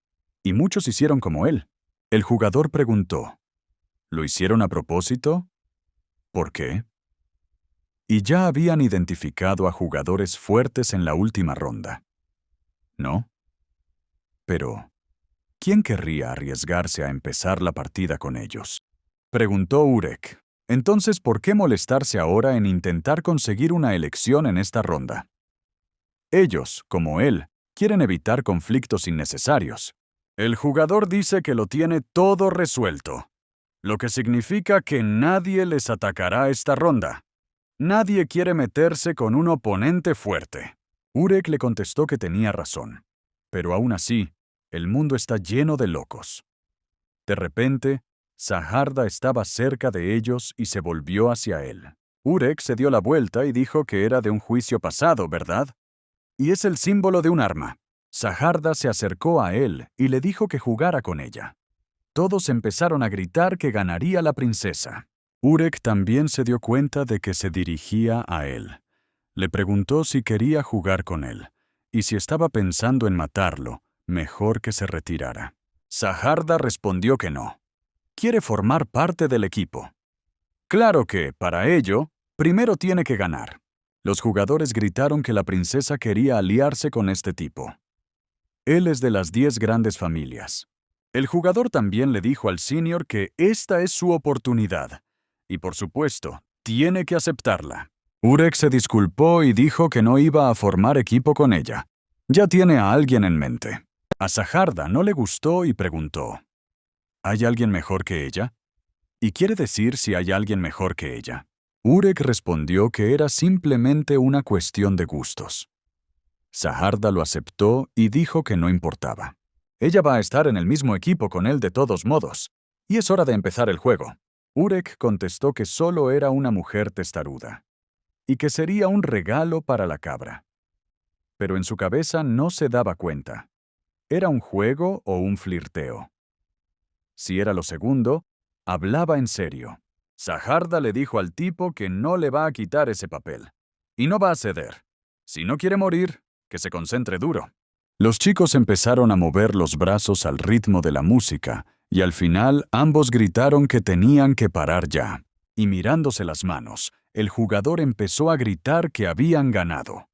Y muchos hicieron como él. El jugador preguntó, ¿lo hicieron a propósito? ¿Por qué? Y ya habían identificado a jugadores fuertes en la última ronda. ¿No? Pero, ¿Quién querría arriesgarse a empezar la partida con ellos? Preguntó Urek. Entonces, ¿por qué molestarse ahora en intentar conseguir una elección en esta ronda? Ellos, como él, quieren evitar conflictos innecesarios. El jugador dice que lo tiene todo resuelto, lo que significa que nadie les atacará esta ronda. Nadie quiere meterse con un oponente fuerte. Urek le contestó que tenía razón. Pero aún así, el mundo está lleno de locos. De repente, Saharda estaba cerca de ellos y se volvió hacia él. Urek se dio la vuelta y dijo que era de un juicio pasado, ¿verdad? Y es el símbolo de un arma. Saharda se acercó a él y le dijo que jugara con ella. Todos empezaron a gritar que ganaría la princesa. Urek también se dio cuenta de que se dirigía a él. Le preguntó si quería jugar con él, y si estaba pensando en matarlo, mejor que se retirara. Saharda respondió que no. Quiere formar parte del equipo. Claro que, para ello, primero tiene que ganar. Los jugadores gritaron que la princesa quería aliarse con este tipo. Él es de las 10 grandes familias. El jugador también le dijo al senior que esta es su oportunidad. Y por supuesto, tiene que aceptarla. Urek se disculpó y dijo que no iba a formar equipo con ella. Ya tiene a alguien en mente. A Saharda no le gustó y preguntó, ¿hay alguien mejor que ella? ¿Y quiere decir si hay alguien mejor que ella? Urek respondió que era simplemente una cuestión de gustos. Saharda lo aceptó y dijo que no importaba. Ella va a estar en el mismo equipo con él de todos modos, y es hora de empezar el juego. Urek contestó que solo era una mujer testaruda, y que sería un regalo para la cabra. Pero en su cabeza no se daba cuenta. ¿Era un juego o un flirteo? Si era lo segundo, hablaba en serio. Saharda le dijo al tipo que no le va a quitar ese papel. Y no va a ceder. Si no quiere morir, que se concentre duro. Los chicos empezaron a mover los brazos al ritmo de la música, y al final ambos gritaron que tenían que parar ya. Y mirándose las manos, el jugador empezó a gritar que habían ganado.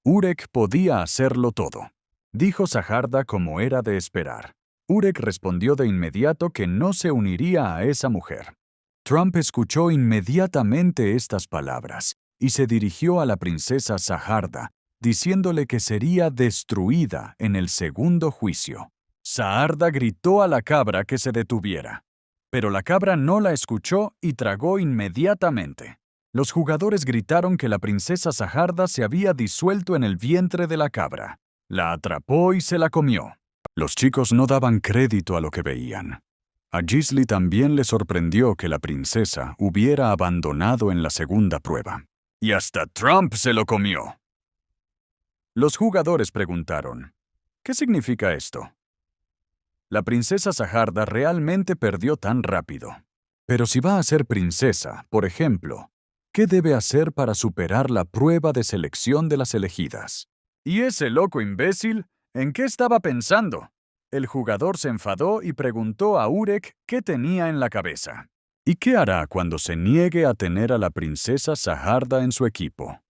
Urek podía hacerlo todo, dijo Saharda como era de esperar. Urek respondió de inmediato que no se uniría a esa mujer. Trump escuchó inmediatamente estas palabras y se dirigió a la princesa Saharda, diciéndole que sería destruida en el segundo juicio. Saharda gritó a la cabra que se detuviera, pero la cabra no la escuchó y tragó inmediatamente. Los jugadores gritaron que la princesa Saharda se había disuelto en el vientre de la cabra. La atrapó y se la comió. Los chicos no daban crédito a lo que veían. A Gisli también le sorprendió que la princesa hubiera abandonado en la segunda prueba. Y hasta Trump se lo comió. Los jugadores preguntaron, ¿qué significa esto? La princesa Saharda realmente perdió tan rápido. Pero si va a ser princesa, por ejemplo, ¿qué debe hacer para superar la prueba de selección de las elegidas? ¿Y ese loco imbécil? ¿En qué estaba pensando? El jugador se enfadó y preguntó a Urek qué tenía en la cabeza. ¿Y qué hará cuando se niegue a tener a la princesa Saharda en su equipo?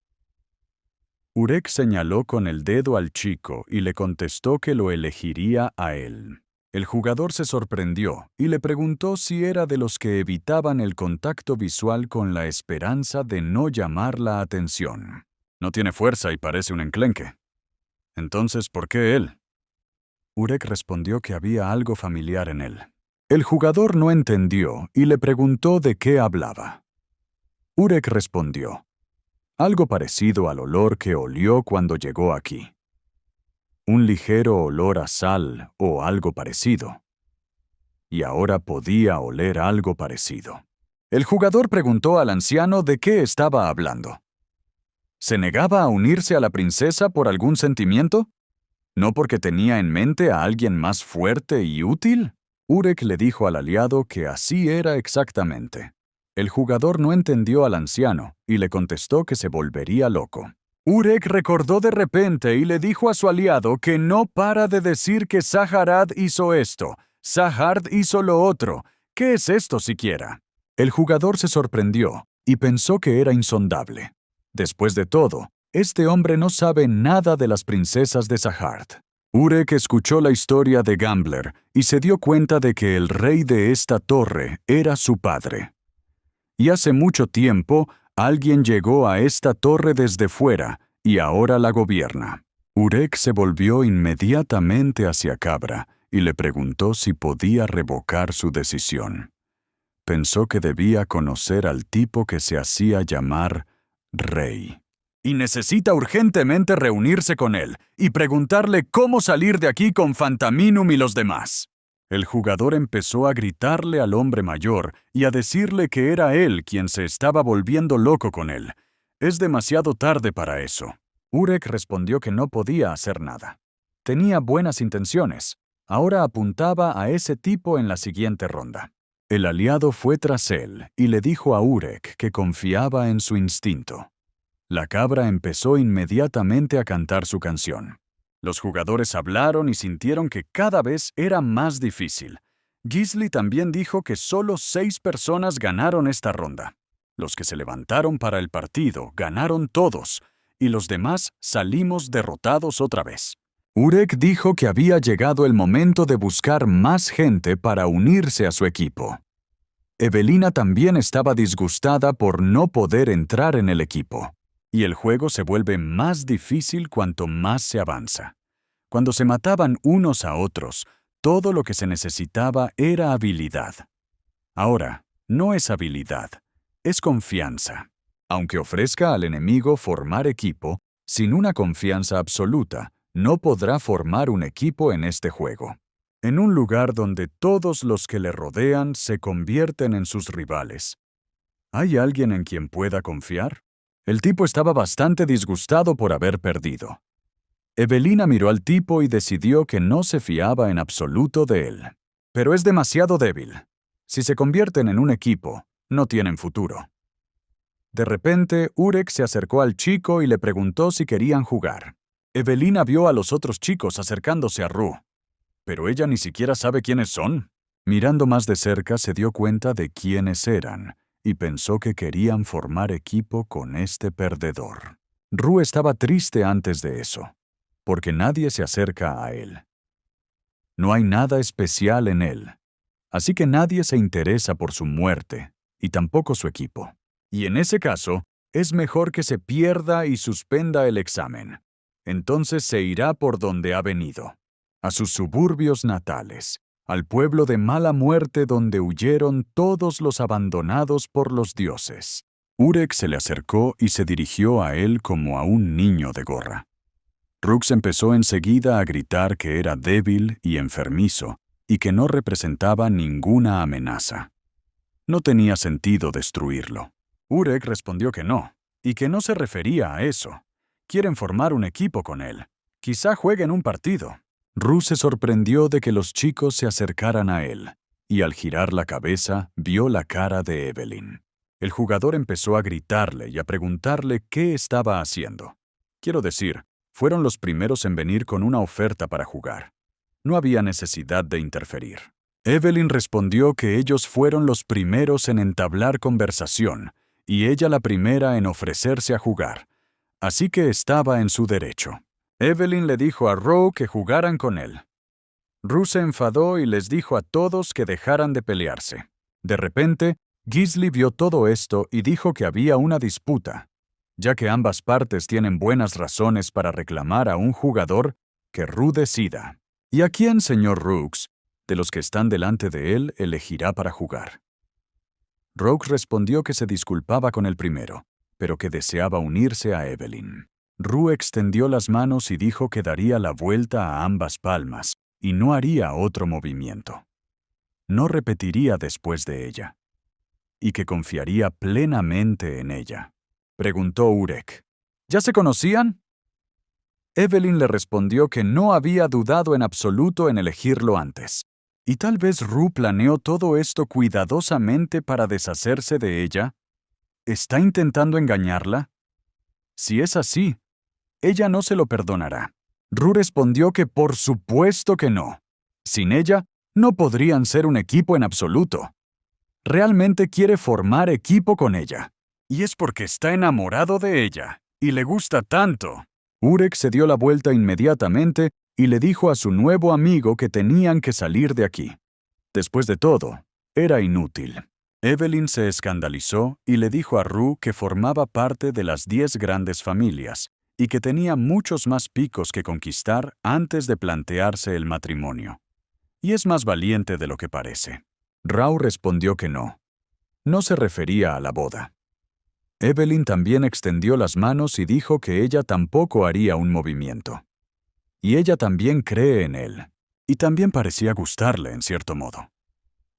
Urek señaló con el dedo al chico y le contestó que lo elegiría a él. El jugador se sorprendió y le preguntó si era de los que evitaban el contacto visual con la esperanza de no llamar la atención. No tiene fuerza y parece un enclenque. Entonces, ¿por qué él? Urek respondió que había algo familiar en él. El jugador no entendió y le preguntó de qué hablaba. Urek respondió, algo parecido al olor que olió cuando llegó aquí. Un ligero olor a sal o algo parecido. Y ahora podía oler algo parecido. El jugador preguntó al anciano de qué estaba hablando. ¿Se negaba a unirse a la princesa por algún sentimiento? ¿No porque tenía en mente a alguien más fuerte y útil? Urek le dijo al aliado que así era exactamente. El jugador no entendió al anciano y le contestó que se volvería loco. Urek recordó de repente y le dijo a su aliado que no para de decir que Saharad hizo esto, Sahard hizo lo otro. ¿Qué es esto siquiera? El jugador se sorprendió y pensó que era insondable. Después de todo, este hombre no sabe nada de las princesas de Sahard. Urek escuchó la historia de Gambler y se dio cuenta de que el rey de esta torre era su padre. Y hace mucho tiempo, alguien llegó a esta torre desde fuera y ahora la gobierna. Urek se volvió inmediatamente hacia Cabra y le preguntó si podía revocar su decisión. Pensó que debía conocer al tipo que se hacía llamar Rey. Y necesita urgentemente reunirse con él y preguntarle cómo salir de aquí con Fantaminum y los demás. El jugador empezó a gritarle al hombre mayor y a decirle que era él quien se estaba volviendo loco con él. Es demasiado tarde para eso. Urek respondió que no podía hacer nada. Tenía buenas intenciones. Ahora apuntaba a ese tipo en la siguiente ronda. El aliado fue tras él y le dijo a Urek que confiaba en su instinto. La cabra empezó inmediatamente a cantar su canción. Los jugadores hablaron y sintieron que cada vez era más difícil. Gisli también dijo que solo 6 personas ganaron esta ronda. Los que se levantaron para el partido ganaron todos, y los demás salimos derrotados otra vez. Urek dijo que había llegado el momento de buscar más gente para unirse a su equipo. Evelina también estaba disgustada por no poder entrar en el equipo. Y el juego se vuelve más difícil cuanto más se avanza. Cuando se mataban unos a otros, todo lo que se necesitaba era habilidad. Ahora, no es habilidad, es confianza. Aunque ofrezca al enemigo formar equipo, sin una confianza absoluta, no podrá formar un equipo en este juego. En un lugar donde todos los que le rodean se convierten en sus rivales. ¿Hay alguien en quien pueda confiar? El tipo estaba bastante disgustado por haber perdido. Evelina miró al tipo y decidió que no se fiaba en absoluto de él. Pero es demasiado débil. Si se convierten en un equipo, no tienen futuro. De repente, Urek se acercó al chico y le preguntó si querían jugar. Evelina vio a los otros chicos acercándose a Ru. ¿Pero ella ni siquiera sabe quiénes son? Mirando más de cerca se dio cuenta de quiénes eran y pensó que querían formar equipo con este perdedor. Ru estaba triste antes de eso, porque nadie se acerca a él. No hay nada especial en él, así que nadie se interesa por su muerte, y tampoco su equipo. Y en ese caso, es mejor que se pierda y suspenda el examen. Entonces se irá por donde ha venido, a sus suburbios natales, al pueblo de mala muerte donde huyeron todos los abandonados por los dioses. Urek se le acercó y se dirigió a él como a un niño de gorra. Rux empezó enseguida a gritar que era débil y enfermizo y que no representaba ninguna amenaza. No tenía sentido destruirlo. Urek respondió que no, y que no se refería a eso. Quieren formar un equipo con él. Quizá jueguen un partido. Ru se sorprendió de que los chicos se acercaran a él, y al girar la cabeza vio la cara de Evelyn. El jugador empezó a gritarle y a preguntarle qué estaba haciendo. Quiero decir, fueron los primeros en venir con una oferta para jugar. No había necesidad de interferir. Evelyn respondió que ellos fueron los primeros en entablar conversación, y ella la primera en ofrecerse a jugar, así que estaba en su derecho. Evelyn le dijo a Ru que jugaran con él. Ru se enfadó y les dijo a todos que dejaran de pelearse. De repente, Gisli vio todo esto y dijo que había una disputa, ya que ambas partes tienen buenas razones para reclamar a un jugador, que Ru decida. ¿Y a quién, señor Rux, de los que están delante de él, elegirá para jugar? Rux respondió que se disculpaba con el primero, pero que deseaba unirse a Evelyn. Ru extendió las manos y dijo que daría la vuelta a ambas palmas y no haría otro movimiento. No repetiría después de ella. Y que confiaría plenamente en ella. Preguntó Urek. ¿Ya se conocían? Evelyn le respondió que no había dudado en absoluto en elegirlo antes. ¿Y tal vez Ru planeó todo esto cuidadosamente para deshacerse de ella? ¿Está intentando engañarla? Si es así, ella no se lo perdonará. Ru respondió que por supuesto que no. Sin ella, no podrían ser un equipo en absoluto. Realmente quiere formar equipo con ella. Y es porque está enamorado de ella, y le gusta tanto. Urek se dio la vuelta inmediatamente y le dijo a su nuevo amigo que tenían que salir de aquí. Después de todo, era inútil. Evelyn se escandalizó y le dijo a Rue que formaba parte de las 10 grandes familias y que tenía muchos más picos que conquistar antes de plantearse el matrimonio. Y es más valiente de lo que parece. Rue respondió que no. No se refería a la boda. Evelyn también extendió las manos y dijo que ella tampoco haría un movimiento. Y ella también cree en él. Y también parecía gustarle en cierto modo.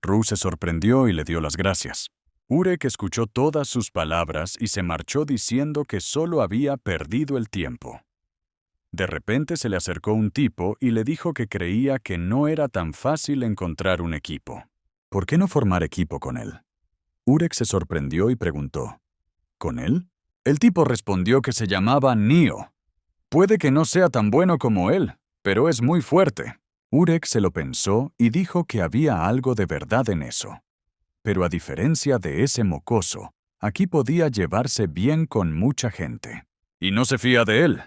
Rue se sorprendió y le dio las gracias. Urek escuchó todas sus palabras y se marchó diciendo que solo había perdido el tiempo. De repente se le acercó un tipo y le dijo que creía que no era tan fácil encontrar un equipo. ¿Por qué no formar equipo con él? Urek se sorprendió y preguntó, ¿con él? El tipo respondió que se llamaba Neo. Puede que no sea tan bueno como él, pero es muy fuerte. Urek se lo pensó y dijo que había algo de verdad en eso. Pero a diferencia de ese mocoso, aquí podía llevarse bien con mucha gente. Y no se fía de él.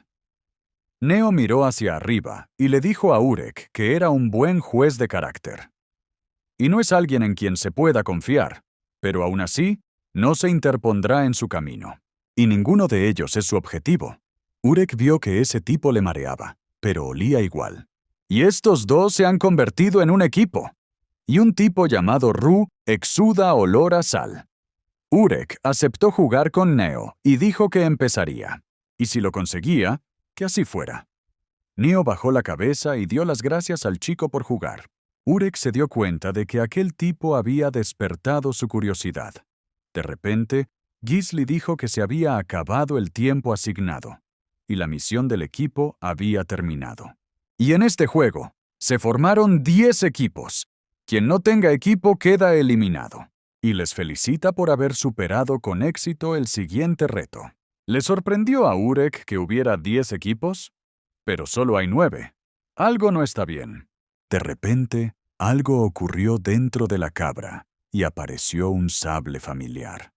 Neo miró hacia arriba y le dijo a Urek que era un buen juez de carácter. Y no es alguien en quien se pueda confiar, pero aún así, no se interpondrá en su camino. Y ninguno de ellos es su objetivo. Urek vio que ese tipo le mareaba, pero olía igual. Y estos dos se han convertido en un equipo. Y un tipo llamado Rue exuda olor a sal. Urek aceptó jugar con Neo y dijo que empezaría. Y si lo conseguía, que así fuera. Neo bajó la cabeza y dio las gracias al chico por jugar. Urek se dio cuenta de que aquel tipo había despertado su curiosidad. De repente, Gisli dijo que se había acabado el tiempo asignado, y la misión del equipo había terminado. Y en este juego, se formaron 10 equipos. Quien no tenga equipo queda eliminado. Y les felicita por haber superado con éxito el siguiente reto. ¿Le sorprendió a Urek que hubiera 10 equipos? Pero solo hay 9. Algo no está bien. De repente, algo ocurrió dentro de la cabra y apareció un sable familiar.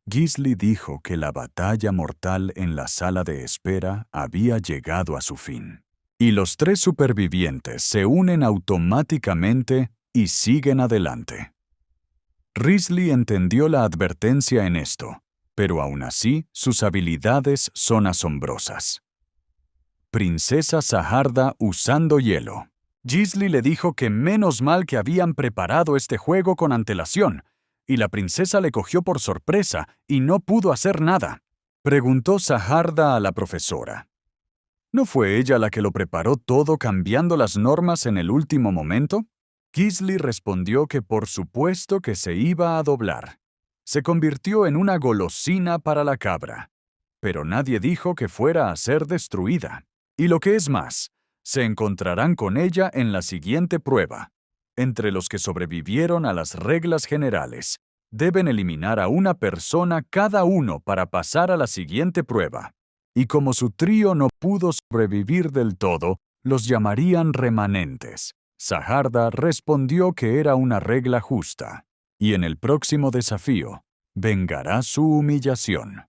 Gisli dijo que la batalla mortal en la sala de espera había llegado a su fin. Y los 3 supervivientes se unen automáticamente y siguen adelante. Risley entendió la advertencia en esto, pero aún así sus habilidades son asombrosas. Princesa Saharda usando hielo. Gisli le dijo que menos mal que habían preparado este juego con antelación, y la princesa le cogió por sorpresa y no pudo hacer nada. Preguntó Saharda a la profesora. ¿No fue ella la que lo preparó todo cambiando las normas en el último momento? Gisli respondió que por supuesto que se iba a doblar. Se convirtió en una golosina para la cabra. Pero nadie dijo que fuera a ser destruida. Y lo que es más, se encontrarán con ella en la siguiente prueba. Entre los que sobrevivieron a las reglas generales, deben eliminar a una persona cada uno para pasar a la siguiente prueba. Y como su trío no pudo sobrevivir del todo, los llamarían remanentes. Saharda respondió que era una regla justa, y en el próximo desafío, vengará su humillación.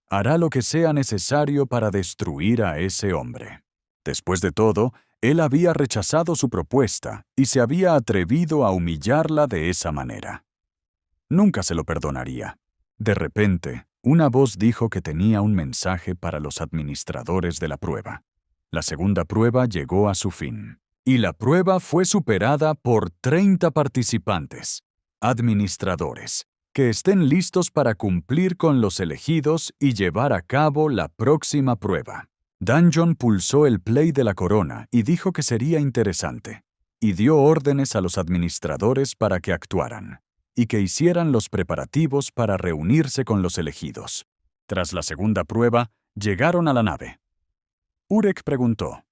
Hará lo que sea necesario para destruir a ese hombre. Después de todo, él había rechazado su propuesta y se había atrevido a humillarla de esa manera. Nunca se lo perdonaría. De repente, una voz dijo que tenía un mensaje para los administradores de la prueba. La segunda prueba llegó a su fin. Y la prueba fue superada por 30 participantes, administradores, que estén listos para cumplir con los elegidos y llevar a cabo la próxima prueba. Dungeon pulsó el play de la corona y dijo que sería interesante, y dio órdenes a los administradores para que actuaran, y que hicieran los preparativos para reunirse con los elegidos. Tras la segunda prueba, llegaron a la nave. Urek preguntó,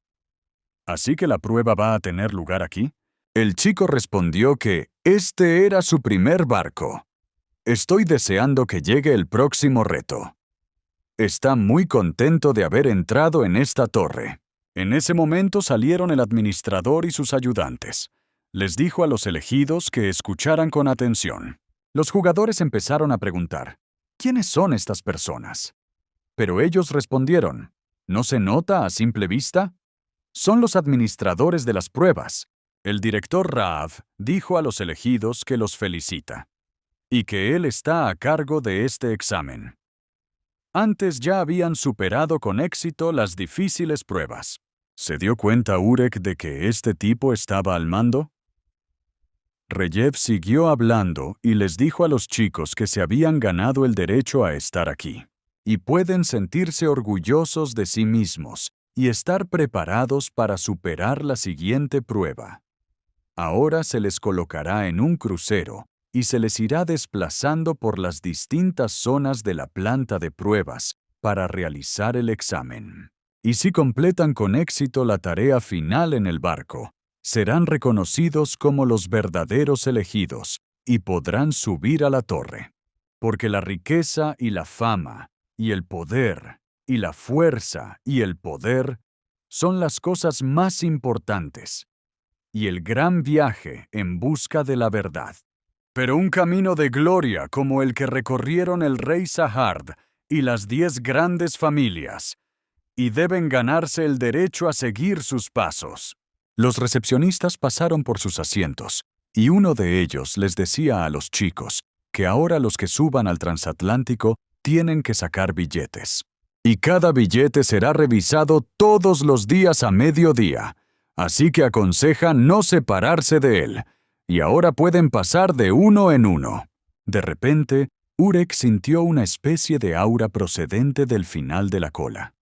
¿así que la prueba va a tener lugar aquí? El chico respondió que este era su primer barco. Estoy deseando que llegue el próximo reto. Está muy contento de haber entrado en esta torre. En ese momento salieron el administrador y sus ayudantes. Les dijo a los elegidos que escucharan con atención. Los jugadores empezaron a preguntar, ¿quiénes son estas personas? Pero ellos respondieron, ¿no se nota a simple vista? Son los administradores de las pruebas. El director Raav dijo a los elegidos que los felicita y que él está a cargo de este examen. Antes ya habían superado con éxito las difíciles pruebas. ¿Se dio cuenta Urek de que este tipo estaba al mando? Reyev siguió hablando y les dijo a los chicos que se habían ganado el derecho a estar aquí, y pueden sentirse orgullosos de sí mismos y estar preparados para superar la siguiente prueba. Ahora se les colocará en un crucero y se les irá desplazando por las distintas zonas de la planta de pruebas para realizar el examen. Y si completan con éxito la tarea final en el barco, serán reconocidos como los verdaderos elegidos y podrán subir a la torre. Porque la riqueza y la fama, y el poder, y la fuerza y el poder son las cosas más importantes, y el gran viaje en busca de la verdad. Pero un camino de gloria como el que recorrieron el rey Sahard y las 10 grandes familias, y deben ganarse el derecho a seguir sus pasos. Los recepcionistas pasaron por sus asientos, y uno de ellos les decía a los chicos que ahora los que suban al transatlántico tienen que sacar billetes. Y cada billete será revisado todos los días a mediodía, así que aconseja no separarse de él, y ahora pueden pasar de uno en uno. De repente, Urek sintió una especie de aura procedente del final de la cola.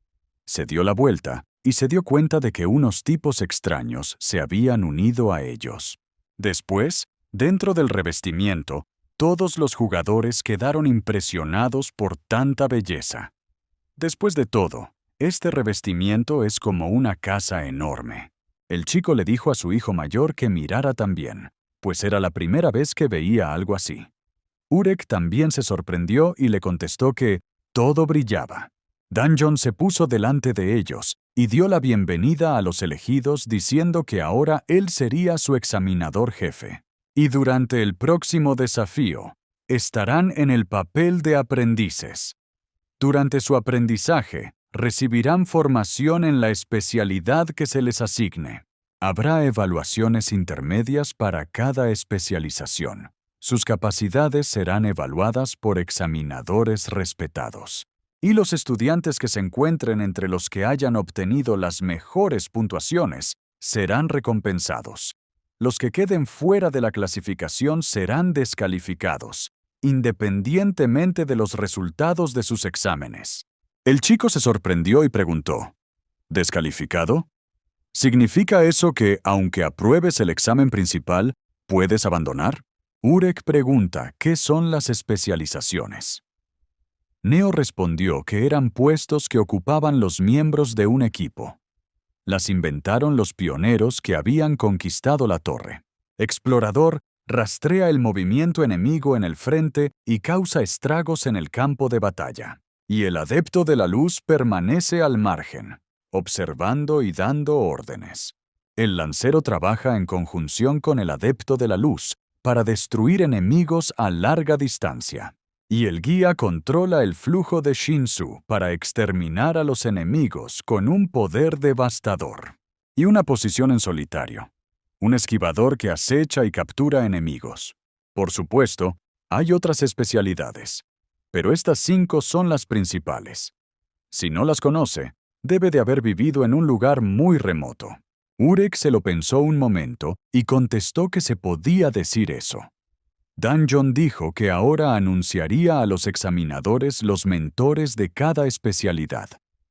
Se dio la vuelta y se dio cuenta de que unos tipos extraños se habían unido a ellos. Después, dentro del revestimiento, todos los jugadores quedaron impresionados por tanta belleza. Después de todo, este revestimiento es como una casa enorme. El chico le dijo a su hijo mayor que mirara también, pues era la primera vez que veía algo así. Urek también se sorprendió y le contestó que todo brillaba. Danjon se puso delante de ellos y dio la bienvenida a los elegidos diciendo que ahora él sería su examinador jefe. Y durante el próximo desafío, estarán en el papel de aprendices. Durante su aprendizaje, recibirán formación en la especialidad que se les asigne. Habrá evaluaciones intermedias para cada especialización. Sus capacidades serán evaluadas por examinadores respetados. Y los estudiantes que se encuentren entre los que hayan obtenido las mejores puntuaciones serán recompensados. Los que queden fuera de la clasificación serán descalificados, independientemente de los resultados de sus exámenes. El chico se sorprendió y preguntó, ¿descalificado? ¿Significa eso que, aunque apruebes el examen principal, puedes abandonar? Urek pregunta qué son las especializaciones. Neo respondió que eran puestos que ocupaban los miembros de un equipo. Las inventaron los pioneros que habían conquistado la torre. Explorador rastrea el movimiento enemigo en el frente y causa estragos en el campo de batalla. Y el adepto de la luz permanece al margen, observando y dando órdenes. El lancero trabaja en conjunción con el adepto de la luz para destruir enemigos a larga distancia. Y el guía controla el flujo de Shinsu para exterminar a los enemigos con un poder devastador. Y una posición en solitario. Un esquivador que acecha y captura enemigos. Por supuesto, hay otras especialidades, pero estas 5 son las principales. Si no las conoce, debe de haber vivido en un lugar muy remoto. Urek se lo pensó un momento y contestó que se podía decir eso. Danjon dijo que ahora anunciaría a los examinadores los mentores de cada especialidad,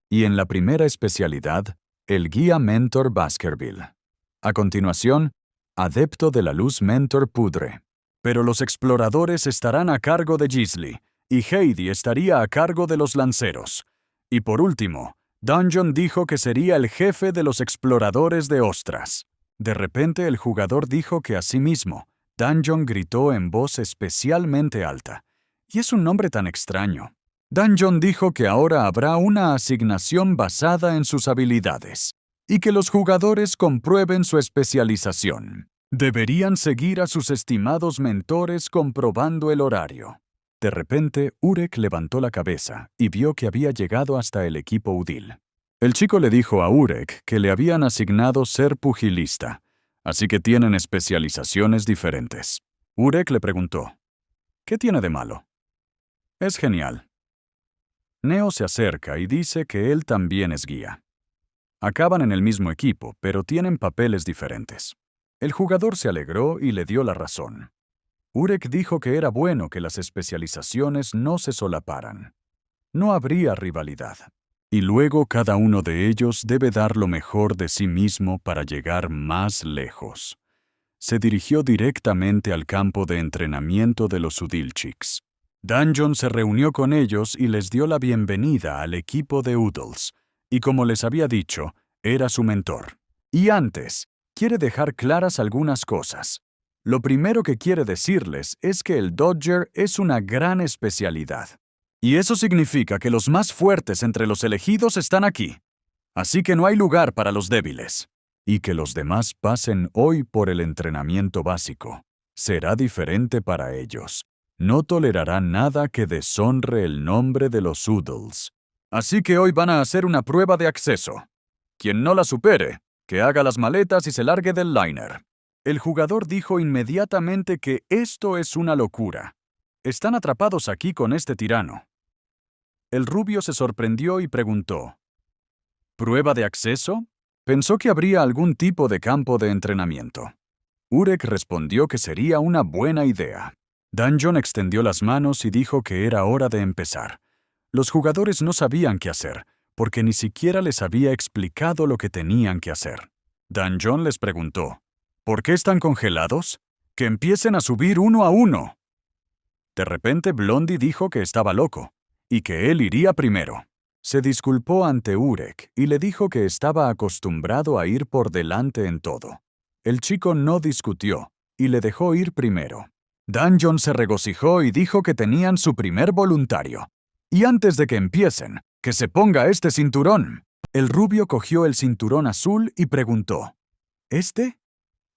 y en la primera especialidad, el guía mentor Baskerville. A continuación, adepto de la luz mentor Pudre. Pero los exploradores estarán a cargo de Gisli, y Heidi estaría a cargo de los lanceros. Y por último, Danjon dijo que sería el jefe de los exploradores de Ostras. De repente el jugador dijo que asimismo, Danjon gritó en voz especialmente alta. Y es un nombre tan extraño. Danjon dijo que ahora habrá una asignación basada en sus habilidades, y que los jugadores comprueben su especialización. Deberían seguir a sus estimados mentores comprobando el horario. De repente, Urek levantó la cabeza y vio que había llegado hasta el equipo Udil. El chico le dijo a Urek que le habían asignado ser pugilista, así que tienen especializaciones diferentes. Urek le preguntó, ¿qué tiene de malo? Es genial. Neo se acerca y dice que él también es guía. Acaban en el mismo equipo, pero tienen papeles diferentes. El jugador se alegró y le dio la razón. Urek dijo que era bueno que las especializaciones no se solaparan. No habría rivalidad. Y luego cada uno de ellos debe dar lo mejor de sí mismo para llegar más lejos. Se dirigió directamente al campo de entrenamiento de los Udilchiks. Dungeon se reunió con ellos y les dio la bienvenida al equipo de Udels, y como les había dicho, era su mentor. Y antes, quiere dejar claras algunas cosas. Lo primero que quiere decirles es que el Dodger es una gran especialidad. Y eso significa que los más fuertes entre los elegidos están aquí. Así que no hay lugar para los débiles. Y que los demás pasen hoy por el entrenamiento básico. Será diferente para ellos. No tolerarán nada que deshonre el nombre de los Udels. Así que hoy van a hacer una prueba de acceso. Quien no la supere, que haga las maletas y se largue del liner. El jugador dijo inmediatamente que esto es una locura. Están atrapados aquí con este tirano. El rubio se sorprendió y preguntó, ¿prueba de acceso? Pensó que habría algún tipo de campo de entrenamiento. Urek respondió que sería una buena idea. Dungeon extendió las manos y dijo que era hora de empezar. Los jugadores no sabían qué hacer, porque ni siquiera les había explicado lo que tenían que hacer. Dungeon les preguntó, ¿por qué están congelados? ¡Que empiecen a subir uno a uno! De repente Blondie dijo que estaba loco, y que él iría primero. Se disculpó ante Urek y le dijo que estaba acostumbrado a ir por delante en todo. El chico no discutió, y le dejó ir primero. Dungeon se regocijó y dijo que tenían su primer voluntario. Y antes de que empiecen, que se ponga este cinturón. El rubio cogió el cinturón azul y preguntó, ¿este?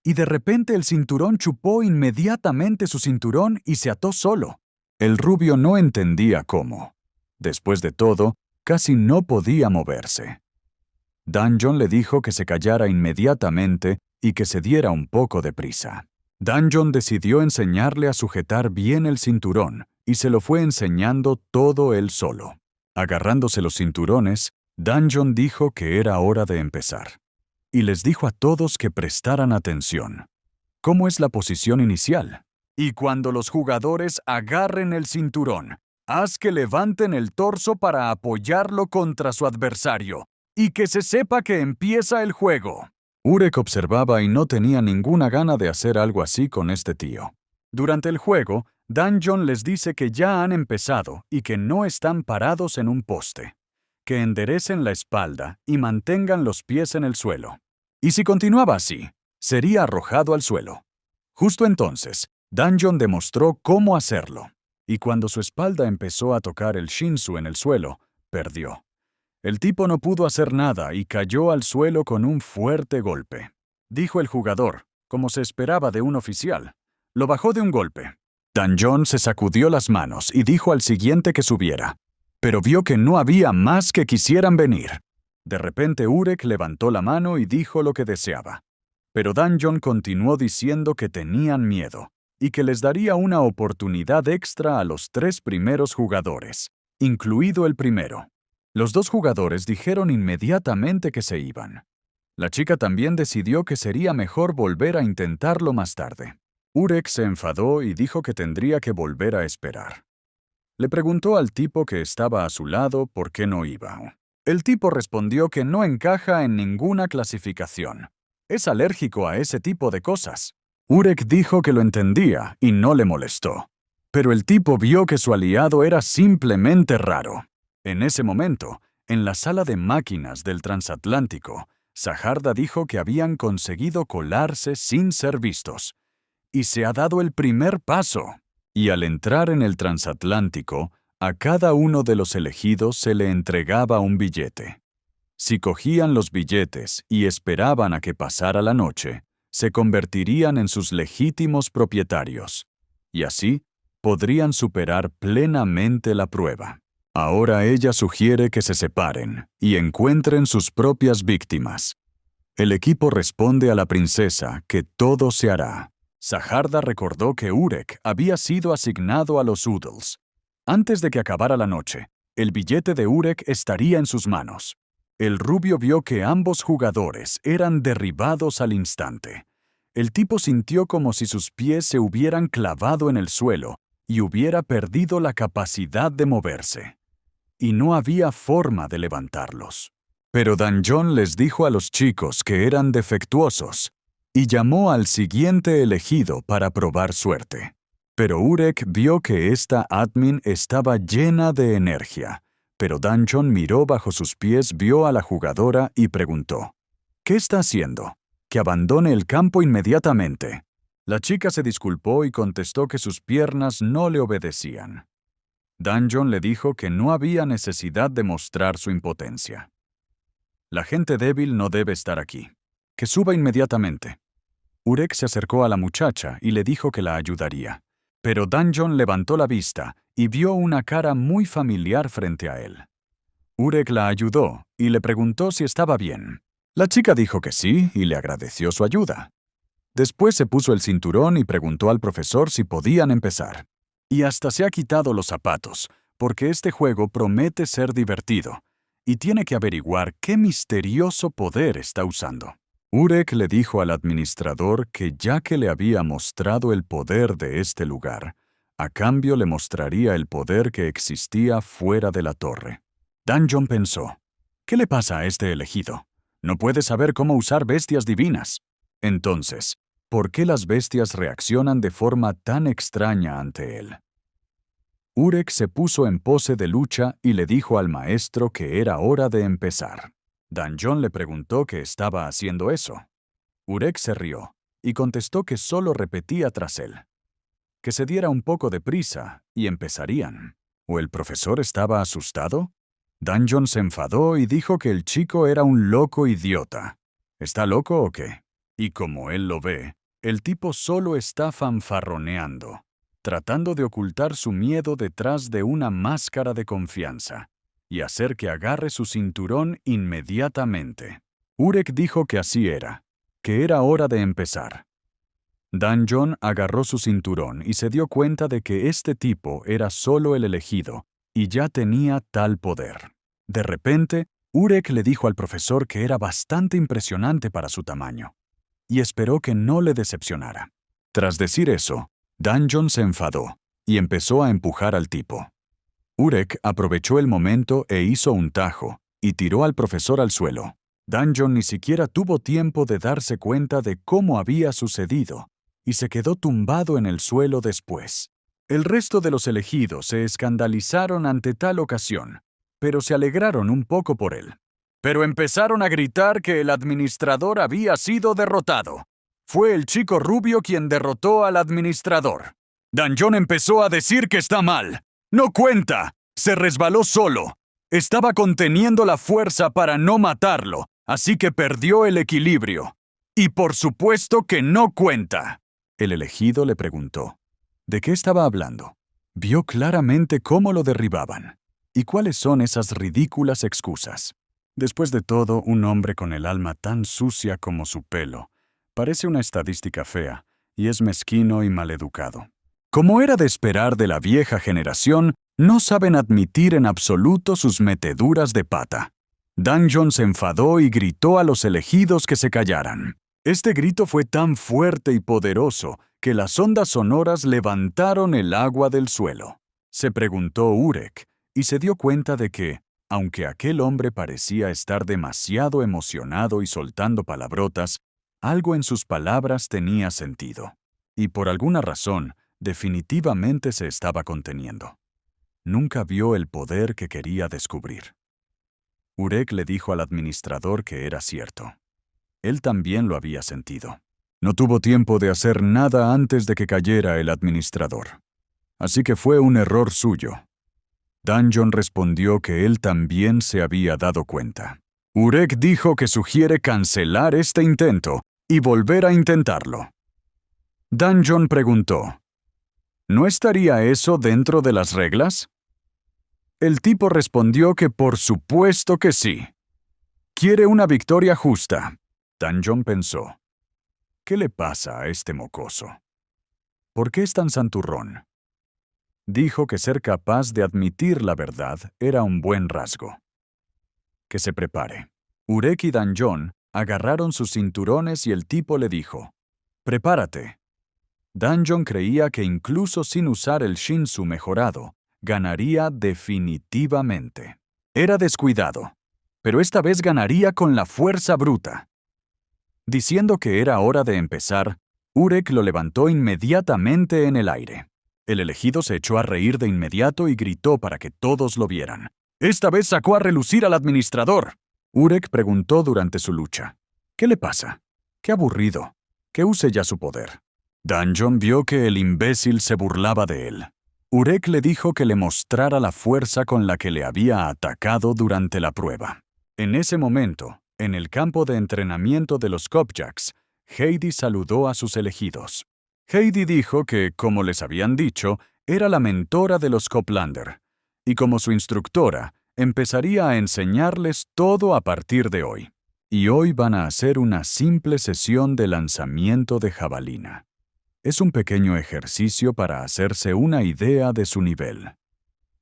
Y de repente el cinturón chupó inmediatamente su cinturón y se ató solo. El rubio no entendía cómo. Después de todo, casi no podía moverse. Dungeon le dijo que se callara inmediatamente y que se diera un poco de prisa. Dungeon decidió enseñarle a sujetar bien el cinturón y se lo fue enseñando todo él solo. Agarrándose los cinturones, Dungeon dijo que era hora de empezar. Y les dijo a todos que prestaran atención. ¿Cómo es la posición inicial? Y cuando los jugadores agarren el cinturón, haz que levanten el torso para apoyarlo contra su adversario, y que se sepa que empieza el juego. Urek observaba y no tenía ninguna gana de hacer algo así con este tío. Durante el juego, Dungeon les dice que ya han empezado y que no están parados en un poste. Que enderecen la espalda y mantengan los pies en el suelo. Y si continuaba así, sería arrojado al suelo. Justo entonces, Dungeon demostró cómo hacerlo. Y cuando su espalda empezó a tocar el shinsu en el suelo, perdió. El tipo no pudo hacer nada y cayó al suelo con un fuerte golpe. Dijo el jugador, como se esperaba de un oficial. Lo bajó de un golpe. Dungeon se sacudió las manos y dijo al siguiente que subiera. Pero vio que no había más que quisieran venir. De repente Urek levantó la mano y dijo lo que deseaba. Pero Dungeon continuó diciendo que tenían miedo y que les daría una oportunidad extra a los 3 primeros jugadores, incluido el primero. Los 2 jugadores dijeron inmediatamente que se iban. La chica también decidió que sería mejor volver a intentarlo más tarde. Urek se enfadó y dijo que tendría que volver a esperar. Le preguntó al tipo que estaba a su lado por qué no iba. El tipo respondió que no encaja en ninguna clasificación. Es alérgico a ese tipo de cosas. Urek dijo que lo entendía y no le molestó. Pero el tipo vio que su aliado era simplemente raro. En ese momento, en la sala de máquinas del transatlántico, Sajarda dijo que habían conseguido colarse sin ser vistos. Y se ha dado el primer paso. Y al entrar en el transatlántico, a cada uno de los elegidos se le entregaba un billete. Si cogían los billetes y esperaban a que pasara la noche, se convertirían en sus legítimos propietarios. Y así, podrían superar plenamente la prueba. Ahora ella sugiere que se separen y encuentren sus propias víctimas. El equipo responde a la princesa que todo se hará. Sajarda recordó que Urek había sido asignado a los Oodles. Antes de que acabara la noche, el billete de Urek estaría en sus manos. El rubio vio que ambos jugadores eran derribados al instante. El tipo sintió como si sus pies se hubieran clavado en el suelo y hubiera perdido la capacidad de moverse. Y no había forma de levantarlos. Pero Dan John les dijo a los chicos que eran defectuosos y llamó al siguiente elegido para probar suerte. Pero Urek vio que esta admin estaba llena de energía. Pero Dan John miró bajo sus pies, vio a la jugadora y preguntó: «¿Qué está haciendo? Que abandone el campo inmediatamente». La chica se disculpó y contestó que sus piernas no le obedecían. Dan John le dijo que no había necesidad de mostrar su impotencia. «La gente débil no debe estar aquí. Que suba inmediatamente». Urek se acercó a la muchacha y le dijo que la ayudaría. Pero Dan John levantó la vista y vio una cara muy familiar frente a él. Urek la ayudó y le preguntó si estaba bien. La chica dijo que sí y le agradeció su ayuda. Después se puso el cinturón y preguntó al profesor si podían empezar. Y hasta se ha quitado los zapatos, porque este juego promete ser divertido, y tiene que averiguar qué misterioso poder está usando. Urek le dijo al administrador que ya que le había mostrado el poder de este lugar, a cambio le mostraría el poder que existía fuera de la torre. Dan John pensó: ¿qué le pasa a este elegido? No puede saber cómo usar bestias divinas. Entonces, ¿por qué las bestias reaccionan de forma tan extraña ante él? Urek se puso en pose de lucha y le dijo al maestro que era hora de empezar. Dan John le preguntó qué estaba haciendo eso. Urek se rió y contestó que solo repetía tras él. Que se diera un poco de prisa y empezarían. ¿O el profesor estaba asustado? Dan John se enfadó y dijo que el chico era un loco idiota. ¿Está loco o qué? Y como él lo ve, el tipo solo está fanfarroneando, tratando de ocultar su miedo detrás de una máscara de confianza y hacer que agarre su cinturón inmediatamente. Urek dijo que así era, que era hora de empezar. Dan John agarró su cinturón y se dio cuenta de que este tipo era solo el elegido y ya tenía tal poder. De repente, Urek le dijo al profesor que era bastante impresionante para su tamaño, y esperó que no le decepcionara. Tras decir eso, Dan John se enfadó y empezó a empujar al tipo. Urek aprovechó el momento e hizo un tajo y tiró al profesor al suelo. Dan John ni siquiera tuvo tiempo de darse cuenta de cómo había sucedido y se quedó tumbado en el suelo después. El resto de los elegidos se escandalizaron ante tal ocasión, pero se alegraron un poco por él. Pero empezaron a gritar que el administrador había sido derrotado. Fue el chico rubio quien derrotó al administrador. Dan John empezó a decir que está mal. ¡No cuenta! Se resbaló solo. Estaba conteniendo la fuerza para no matarlo, así que perdió el equilibrio. Y por supuesto que no cuenta. El elegido le preguntó: ¿de qué estaba hablando? Vio claramente cómo lo derribaban. ¿Y cuáles son esas ridículas excusas? Después de todo, un hombre con el alma tan sucia como su pelo parece una estadística fea y es mezquino y maleducado. Como era de esperar de la vieja generación, no saben admitir en absoluto sus meteduras de pata. Dan John se enfadó y gritó a los elegidos que se callaran. Este grito fue tan fuerte y poderoso que las ondas sonoras levantaron el agua del suelo. Se preguntó Urek y se dio cuenta de que, aunque aquel hombre parecía estar demasiado emocionado y soltando palabrotas, algo en sus palabras tenía sentido. Y por alguna razón, definitivamente se estaba conteniendo. Nunca vio el poder que quería descubrir. Urek le dijo al administrador que era cierto. Él también lo había sentido. No tuvo tiempo de hacer nada antes de que cayera el administrador. Así que fue un error suyo. Dan John respondió que él también se había dado cuenta. Urek dijo que sugiere cancelar este intento y volver a intentarlo. Dan John preguntó: ¿no estaría eso dentro de las reglas? El tipo respondió que por supuesto que sí. Quiere una victoria justa. Danjon pensó. ¿Qué le pasa a este mocoso? ¿Por qué es tan santurrón? Dijo que ser capaz de admitir la verdad era un buen rasgo. Que se prepare. Urek y Danjon agarraron sus cinturones y el tipo le dijo, «Prepárate». Danjon creía que incluso sin usar el Shinsu mejorado, ganaría definitivamente. Era descuidado, pero esta vez ganaría con la fuerza bruta. Diciendo que era hora de empezar, Urek lo levantó inmediatamente en el aire. El elegido se echó a reír de inmediato y gritó para que todos lo vieran. «Esta vez sacó a relucir al administrador». Urek preguntó durante su lucha. «¿Qué le pasa? Qué aburrido. Que use ya su poder». Danjon vio que el imbécil se burlaba de él. Urek le dijo que le mostrara la fuerza con la que le había atacado durante la prueba. En ese momento, en el campo de entrenamiento de los Kopjaks, Heidi saludó a sus elegidos. Heidi dijo que, como les habían dicho, era la mentora de los Coplander, y como su instructora, empezaría a enseñarles todo a partir de hoy. Y hoy van a hacer una simple sesión de lanzamiento de jabalina. Es un pequeño ejercicio para hacerse una idea de su nivel.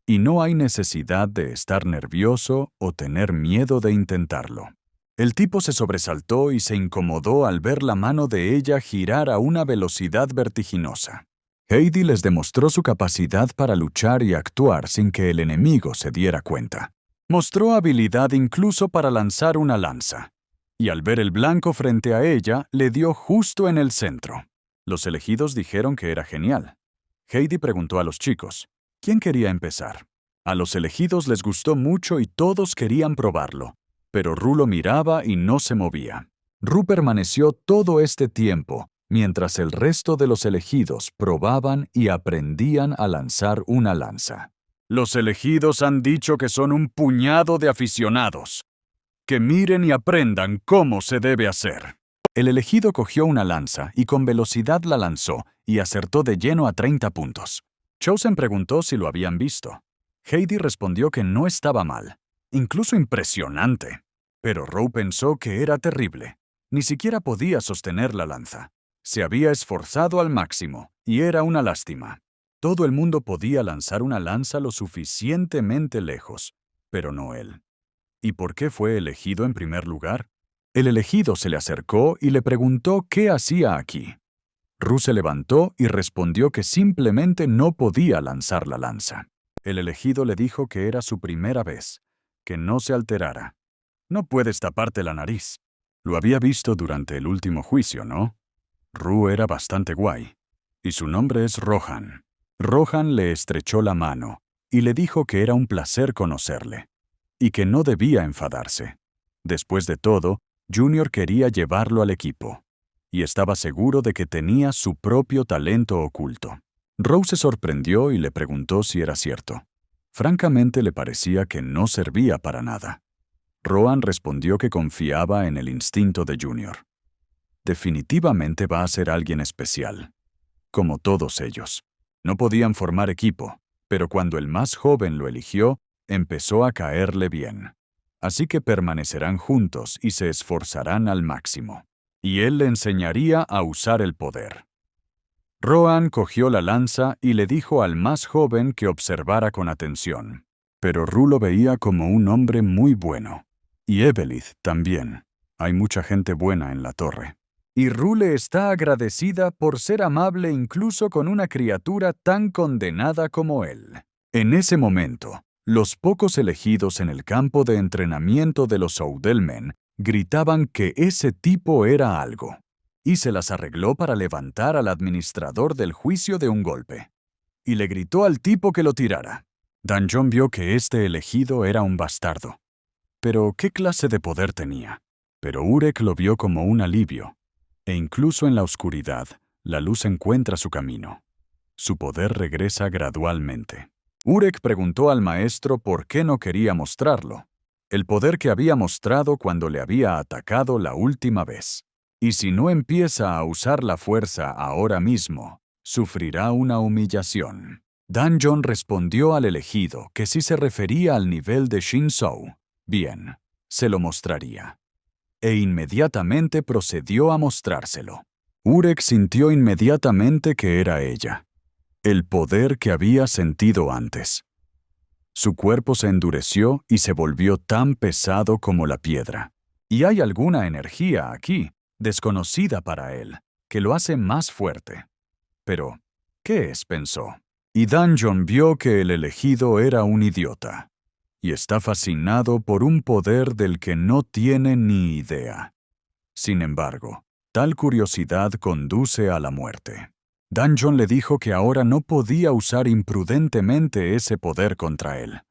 Y no hay necesidad de estar nervioso o tener miedo de intentarlo. El tipo se sobresaltó y se incomodó al ver la mano de ella girar a una velocidad vertiginosa. Heidi les demostró su capacidad para luchar y actuar sin que el enemigo se diera cuenta. Mostró habilidad incluso para lanzar una lanza. Y al ver el blanco frente a ella, le dio justo en el centro. Los elegidos dijeron que era genial. Heidi preguntó a los chicos, ¿quién quería empezar? A los elegidos les gustó mucho y todos querían probarlo, pero Ru lo miraba y no se movía. Ru permaneció todo este tiempo, mientras el resto de los elegidos probaban y aprendían a lanzar una lanza. Los elegidos han dicho que son un puñado de aficionados. Que miren y aprendan cómo se debe hacer. El elegido cogió una lanza y con velocidad la lanzó y acertó de lleno a 30 puntos. Chosen preguntó si lo habían visto. Heidi respondió que no estaba mal, incluso impresionante. Pero Ru pensó que era terrible. Ni siquiera podía sostener la lanza. Se había esforzado al máximo, y era una lástima. Todo el mundo podía lanzar una lanza lo suficientemente lejos, pero no él. ¿Y por qué fue elegido en primer lugar? El elegido se le acercó y le preguntó qué hacía aquí. Ru se levantó y respondió que simplemente no podía lanzar la lanza. El elegido le dijo que era su primera vez, que no se alterara. No puedes taparte la nariz. Lo había visto durante el último juicio, ¿no? Ru era bastante guay. Y su nombre es Rohan. Rohan le estrechó la mano y le dijo que era un placer conocerle, y que no debía enfadarse. Después de todo, Junior quería llevarlo al equipo, y estaba seguro de que tenía su propio talento oculto. Rose se sorprendió y le preguntó si era cierto. Francamente le parecía que no servía para nada. Rohan respondió que confiaba en el instinto de Junior. Definitivamente va a ser alguien especial, como todos ellos. No podían formar equipo, pero cuando el más joven lo eligió, empezó a caerle bien. Así que permanecerán juntos y se esforzarán al máximo. Y él le enseñaría a usar el poder. Rohan cogió la lanza y le dijo al más joven que observara con atención. Pero Ru lo veía como un hombre muy bueno. Y Evelith también. Hay mucha gente buena en la torre. Y Ru le está agradecida por ser amable incluso con una criatura tan condenada como él. En ese momento, los pocos elegidos en el campo de entrenamiento de los Oudelmen gritaban que ese tipo era algo, y se las arregló para levantar al administrador del juicio de un golpe. Y le gritó al tipo que lo tirara. Danjon vio que este elegido era un bastardo. Pero ¿qué clase de poder tenía? Pero Urek lo vio como un alivio, e incluso en la oscuridad, la luz encuentra su camino. Su poder regresa gradualmente. Urek preguntó al maestro por qué no quería mostrarlo, el poder que había mostrado cuando le había atacado la última vez. Y si no empieza a usar la fuerza ahora mismo, sufrirá una humillación. Danjon respondió al elegido que si se refería al nivel de Shinzou, bien, se lo mostraría. E inmediatamente procedió a mostrárselo. Urek sintió inmediatamente que era ella, el poder que había sentido antes. Su cuerpo se endureció y se volvió tan pesado como la piedra. Y hay alguna energía aquí, desconocida para él, que lo hace más fuerte. Pero, ¿qué es?, pensó. Y Danjon vio que el elegido era un idiota, y está fascinado por un poder del que no tiene ni idea. Sin embargo, tal curiosidad conduce a la muerte. Danjon le dijo que ahora no podía usar imprudentemente ese poder contra él.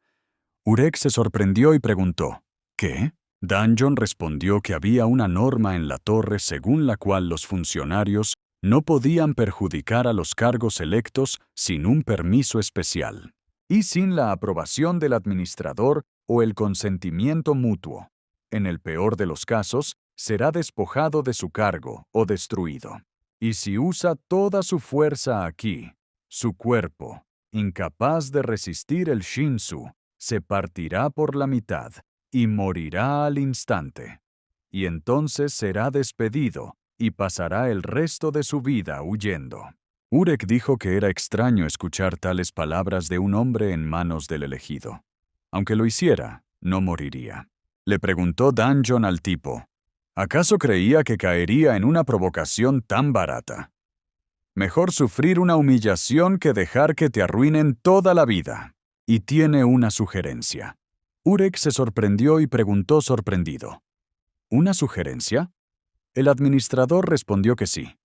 Urek se sorprendió y preguntó, ¿qué? Danjon respondió que había una norma en la torre según la cual los funcionarios no podían perjudicar a los cargos electos sin un permiso especial y sin la aprobación del administrador o el consentimiento mutuo. En el peor de los casos, será despojado de su cargo o destruido. Y si usa toda su fuerza aquí, su cuerpo, incapaz de resistir el Shinsu, se partirá por la mitad y morirá al instante. Y entonces será despedido y pasará el resto de su vida huyendo. Urek dijo que era extraño escuchar tales palabras de un hombre en manos del elegido. Aunque lo hiciera, no moriría. Le preguntó Danjon al tipo, ¿acaso creía que caería en una provocación tan barata? Mejor sufrir una humillación que dejar que te arruinen toda la vida. Y tiene una sugerencia. Urek se sorprendió y preguntó sorprendido, ¿una sugerencia? El administrador respondió que sí,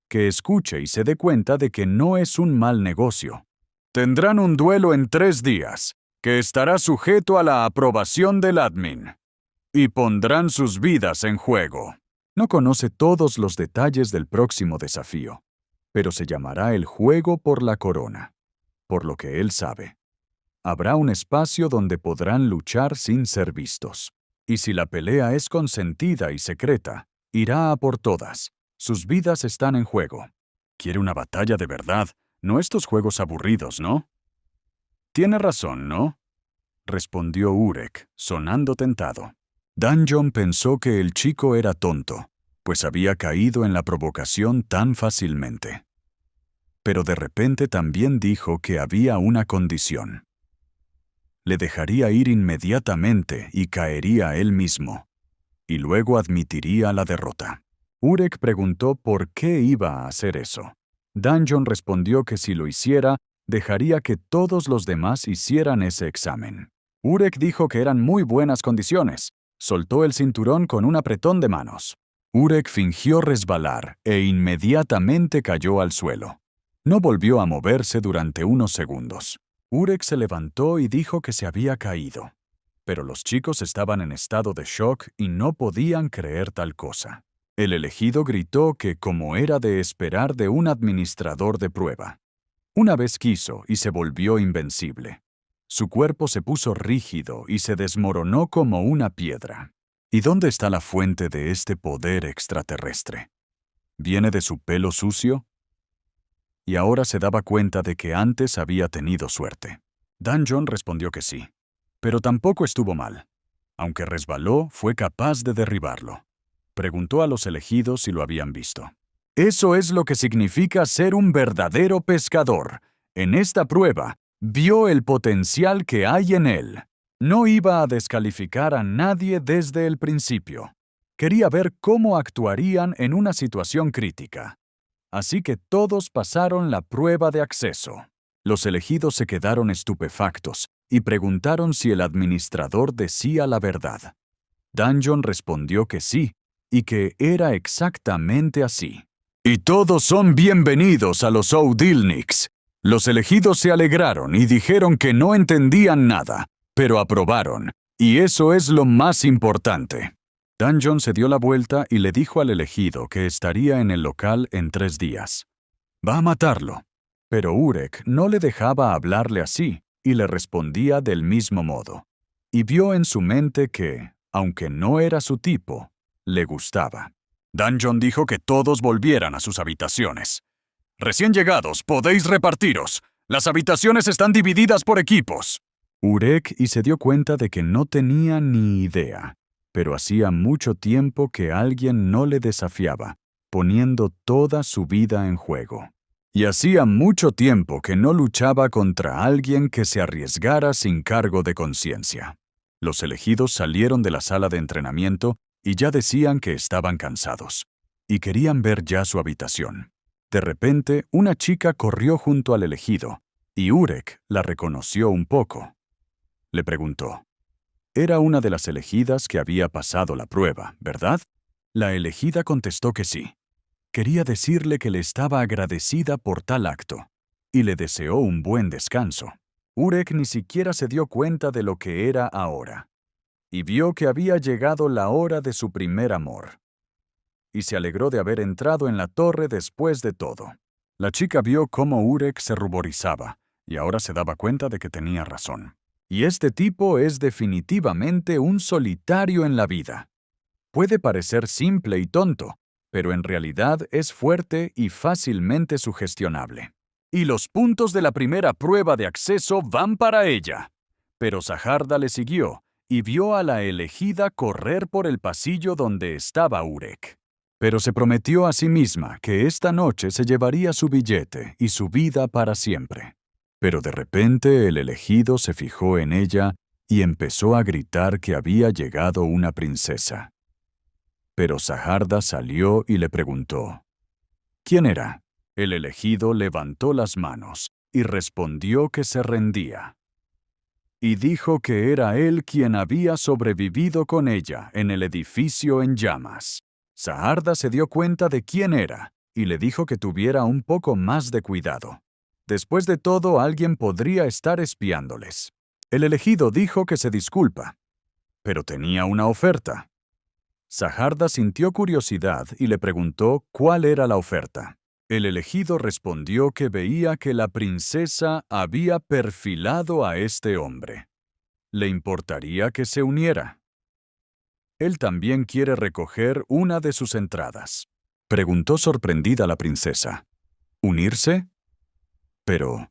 que escuche y se dé cuenta de que no es un mal negocio. Tendrán un duelo en 3 días, que estará sujeto a la aprobación del admin. Y pondrán sus vidas en juego. No conoce todos los detalles del próximo desafío, pero se llamará el juego por la corona. Por lo que él sabe, habrá un espacio donde podrán luchar sin ser vistos. Y si la pelea es consentida y secreta, irá a por todas. Sus vidas están en juego. Quiere una batalla de verdad, no estos juegos aburridos, ¿no? Tiene razón, ¿no? Respondió Urek, sonando tentado. Danjon pensó que el chico era tonto, pues había caído en la provocación tan fácilmente. Pero de repente también dijo que había una condición. Le dejaría ir inmediatamente y caería él mismo, y luego admitiría la derrota. Urek preguntó por qué iba a hacer eso. Danjon respondió que si lo hiciera, dejaría que todos los demás hicieran ese examen. Urek dijo que eran muy buenas condiciones. Soltó el cinturón con un apretón de manos. Urek fingió resbalar e inmediatamente cayó al suelo. No volvió a moverse durante unos segundos. Urek se levantó y dijo que se había caído. Pero los chicos estaban en estado de shock y no podían creer tal cosa. El elegido gritó que como era de esperar de un administrador de prueba. Una vez quiso y se volvió invencible. Su cuerpo se puso rígido y se desmoronó como una piedra. ¿Y dónde está la fuente de este poder extraterrestre? ¿Viene de su pelo sucio? Y ahora se daba cuenta de que antes había tenido suerte. Danjon respondió que sí, pero tampoco estuvo mal. Aunque resbaló, fue capaz de derribarlo. Preguntó a los elegidos si lo habían visto. Eso es lo que significa ser un verdadero pescador. En esta prueba, vio el potencial que hay en él. No iba a descalificar a nadie desde el principio. Quería ver cómo actuarían en una situación crítica. Así que todos pasaron la prueba de acceso. Los elegidos se quedaron estupefactos y preguntaron si el administrador decía la verdad. Danjon respondió que sí, y que era exactamente así. Y todos son bienvenidos a los Oudilniks. Los elegidos se alegraron y dijeron que no entendían nada, pero aprobaron, y eso es lo más importante. Danjon se dio la vuelta y le dijo al elegido que estaría en el local en 3 días. Va a matarlo. Pero Urek no le dejaba hablarle así, y le respondía del mismo modo. Y vio en su mente que, aunque no era su tipo, le gustaba. Danjon dijo que todos volvieran a sus habitaciones. Recién llegados, podéis repartiros. Las habitaciones están divididas por equipos. Urek y se dio cuenta de que no tenía ni idea, pero hacía mucho tiempo que alguien no le desafiaba, poniendo toda su vida en juego. Y hacía mucho tiempo que no luchaba contra alguien que se arriesgara sin cargo de conciencia. Los elegidos salieron de la sala de entrenamiento y ya decían que estaban cansados, y querían ver ya su habitación. De repente, una chica corrió junto al elegido, y Urek la reconoció un poco. Le preguntó. Era una de las elegidas que había pasado la prueba, ¿verdad? La elegida contestó que sí. Quería decirle que le estaba agradecida por tal acto, y le deseó un buen descanso. Urek ni siquiera se dio cuenta de lo que era ahora, y vio que había llegado la hora de su primer amor. Y se alegró de haber entrado en la torre después de todo. La chica vio cómo Urek se ruborizaba, y ahora se daba cuenta de que tenía razón. Y este tipo es definitivamente un solitario en la vida. Puede parecer simple y tonto, pero en realidad es fuerte y fácilmente sugestionable. Y los puntos de la primera prueba de acceso van para ella. Pero Saharda le siguió y vio a la elegida correr por el pasillo donde estaba Urek. Pero se prometió a sí misma que esta noche se llevaría su billete y su vida para siempre. Pero de repente el elegido se fijó en ella y empezó a gritar que había llegado una princesa. Pero Saharda salió y le preguntó, ¿quién era? El elegido levantó las manos y respondió que se rendía. Y dijo que era él quien había sobrevivido con ella en el edificio en llamas. Saharda se dio cuenta de quién era y le dijo que tuviera un poco más de cuidado. Después de todo, alguien podría estar espiándoles. El elegido dijo que se disculpa, pero tenía una oferta. Saharda sintió curiosidad y le preguntó cuál era la oferta. El elegido respondió que veía que la princesa había perfilado a este hombre. ¿Le importaría que se uniera? Él también quiere recoger una de sus entradas. Preguntó sorprendida la princesa. ¿Unirse? Pero,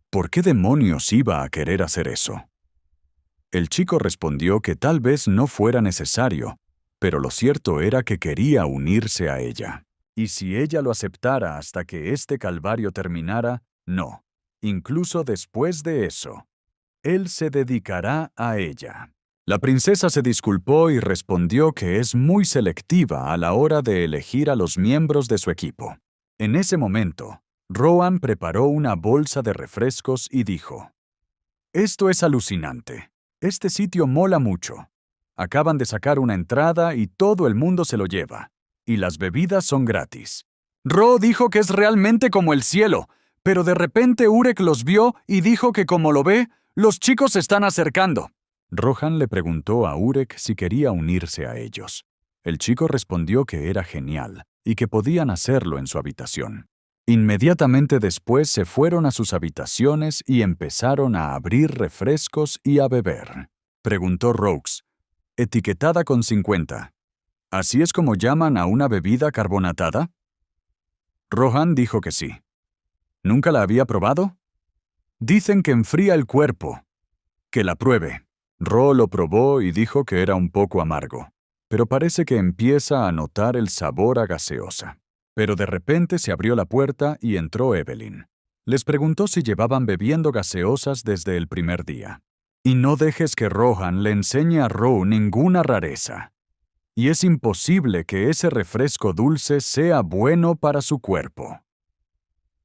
¿por qué demonios iba a querer hacer eso? El chico respondió que tal vez no fuera necesario, pero lo cierto era que quería unirse a ella. Y si ella lo aceptara hasta que este calvario terminara, no. Incluso después de eso, él se dedicará a ella. La princesa se disculpó y respondió que es muy selectiva a la hora de elegir a los miembros de su equipo. En ese momento, Rohan preparó una bolsa de refrescos y dijo, «Esto es alucinante. Este sitio mola mucho. Acaban de sacar una entrada y todo el mundo se lo lleva. Y las bebidas son gratis. Ro dijo que es realmente como el cielo, pero de repente Urek los vio y dijo que como lo ve, los chicos se están acercando». Rohan le preguntó a Urek si quería unirse a ellos. El chico respondió que era genial y que podían hacerlo en su habitación. Inmediatamente después se fueron a sus habitaciones y empezaron a abrir refrescos y a beber. Preguntó Rox, etiquetada con 50. ¿Así es como llaman a una bebida carbonatada? Rohan dijo que sí. ¿Nunca la había probado? Dicen que enfría el cuerpo. Que la pruebe. Ro lo probó y dijo que era un poco amargo, pero parece que empieza a notar el sabor a gaseosa. Pero de repente se abrió la puerta y entró Evelyn. Les preguntó si llevaban bebiendo gaseosas desde el primer día. Y no dejes que Rohan le enseñe a Ro ninguna rareza. Y es imposible que ese refresco dulce sea bueno para su cuerpo.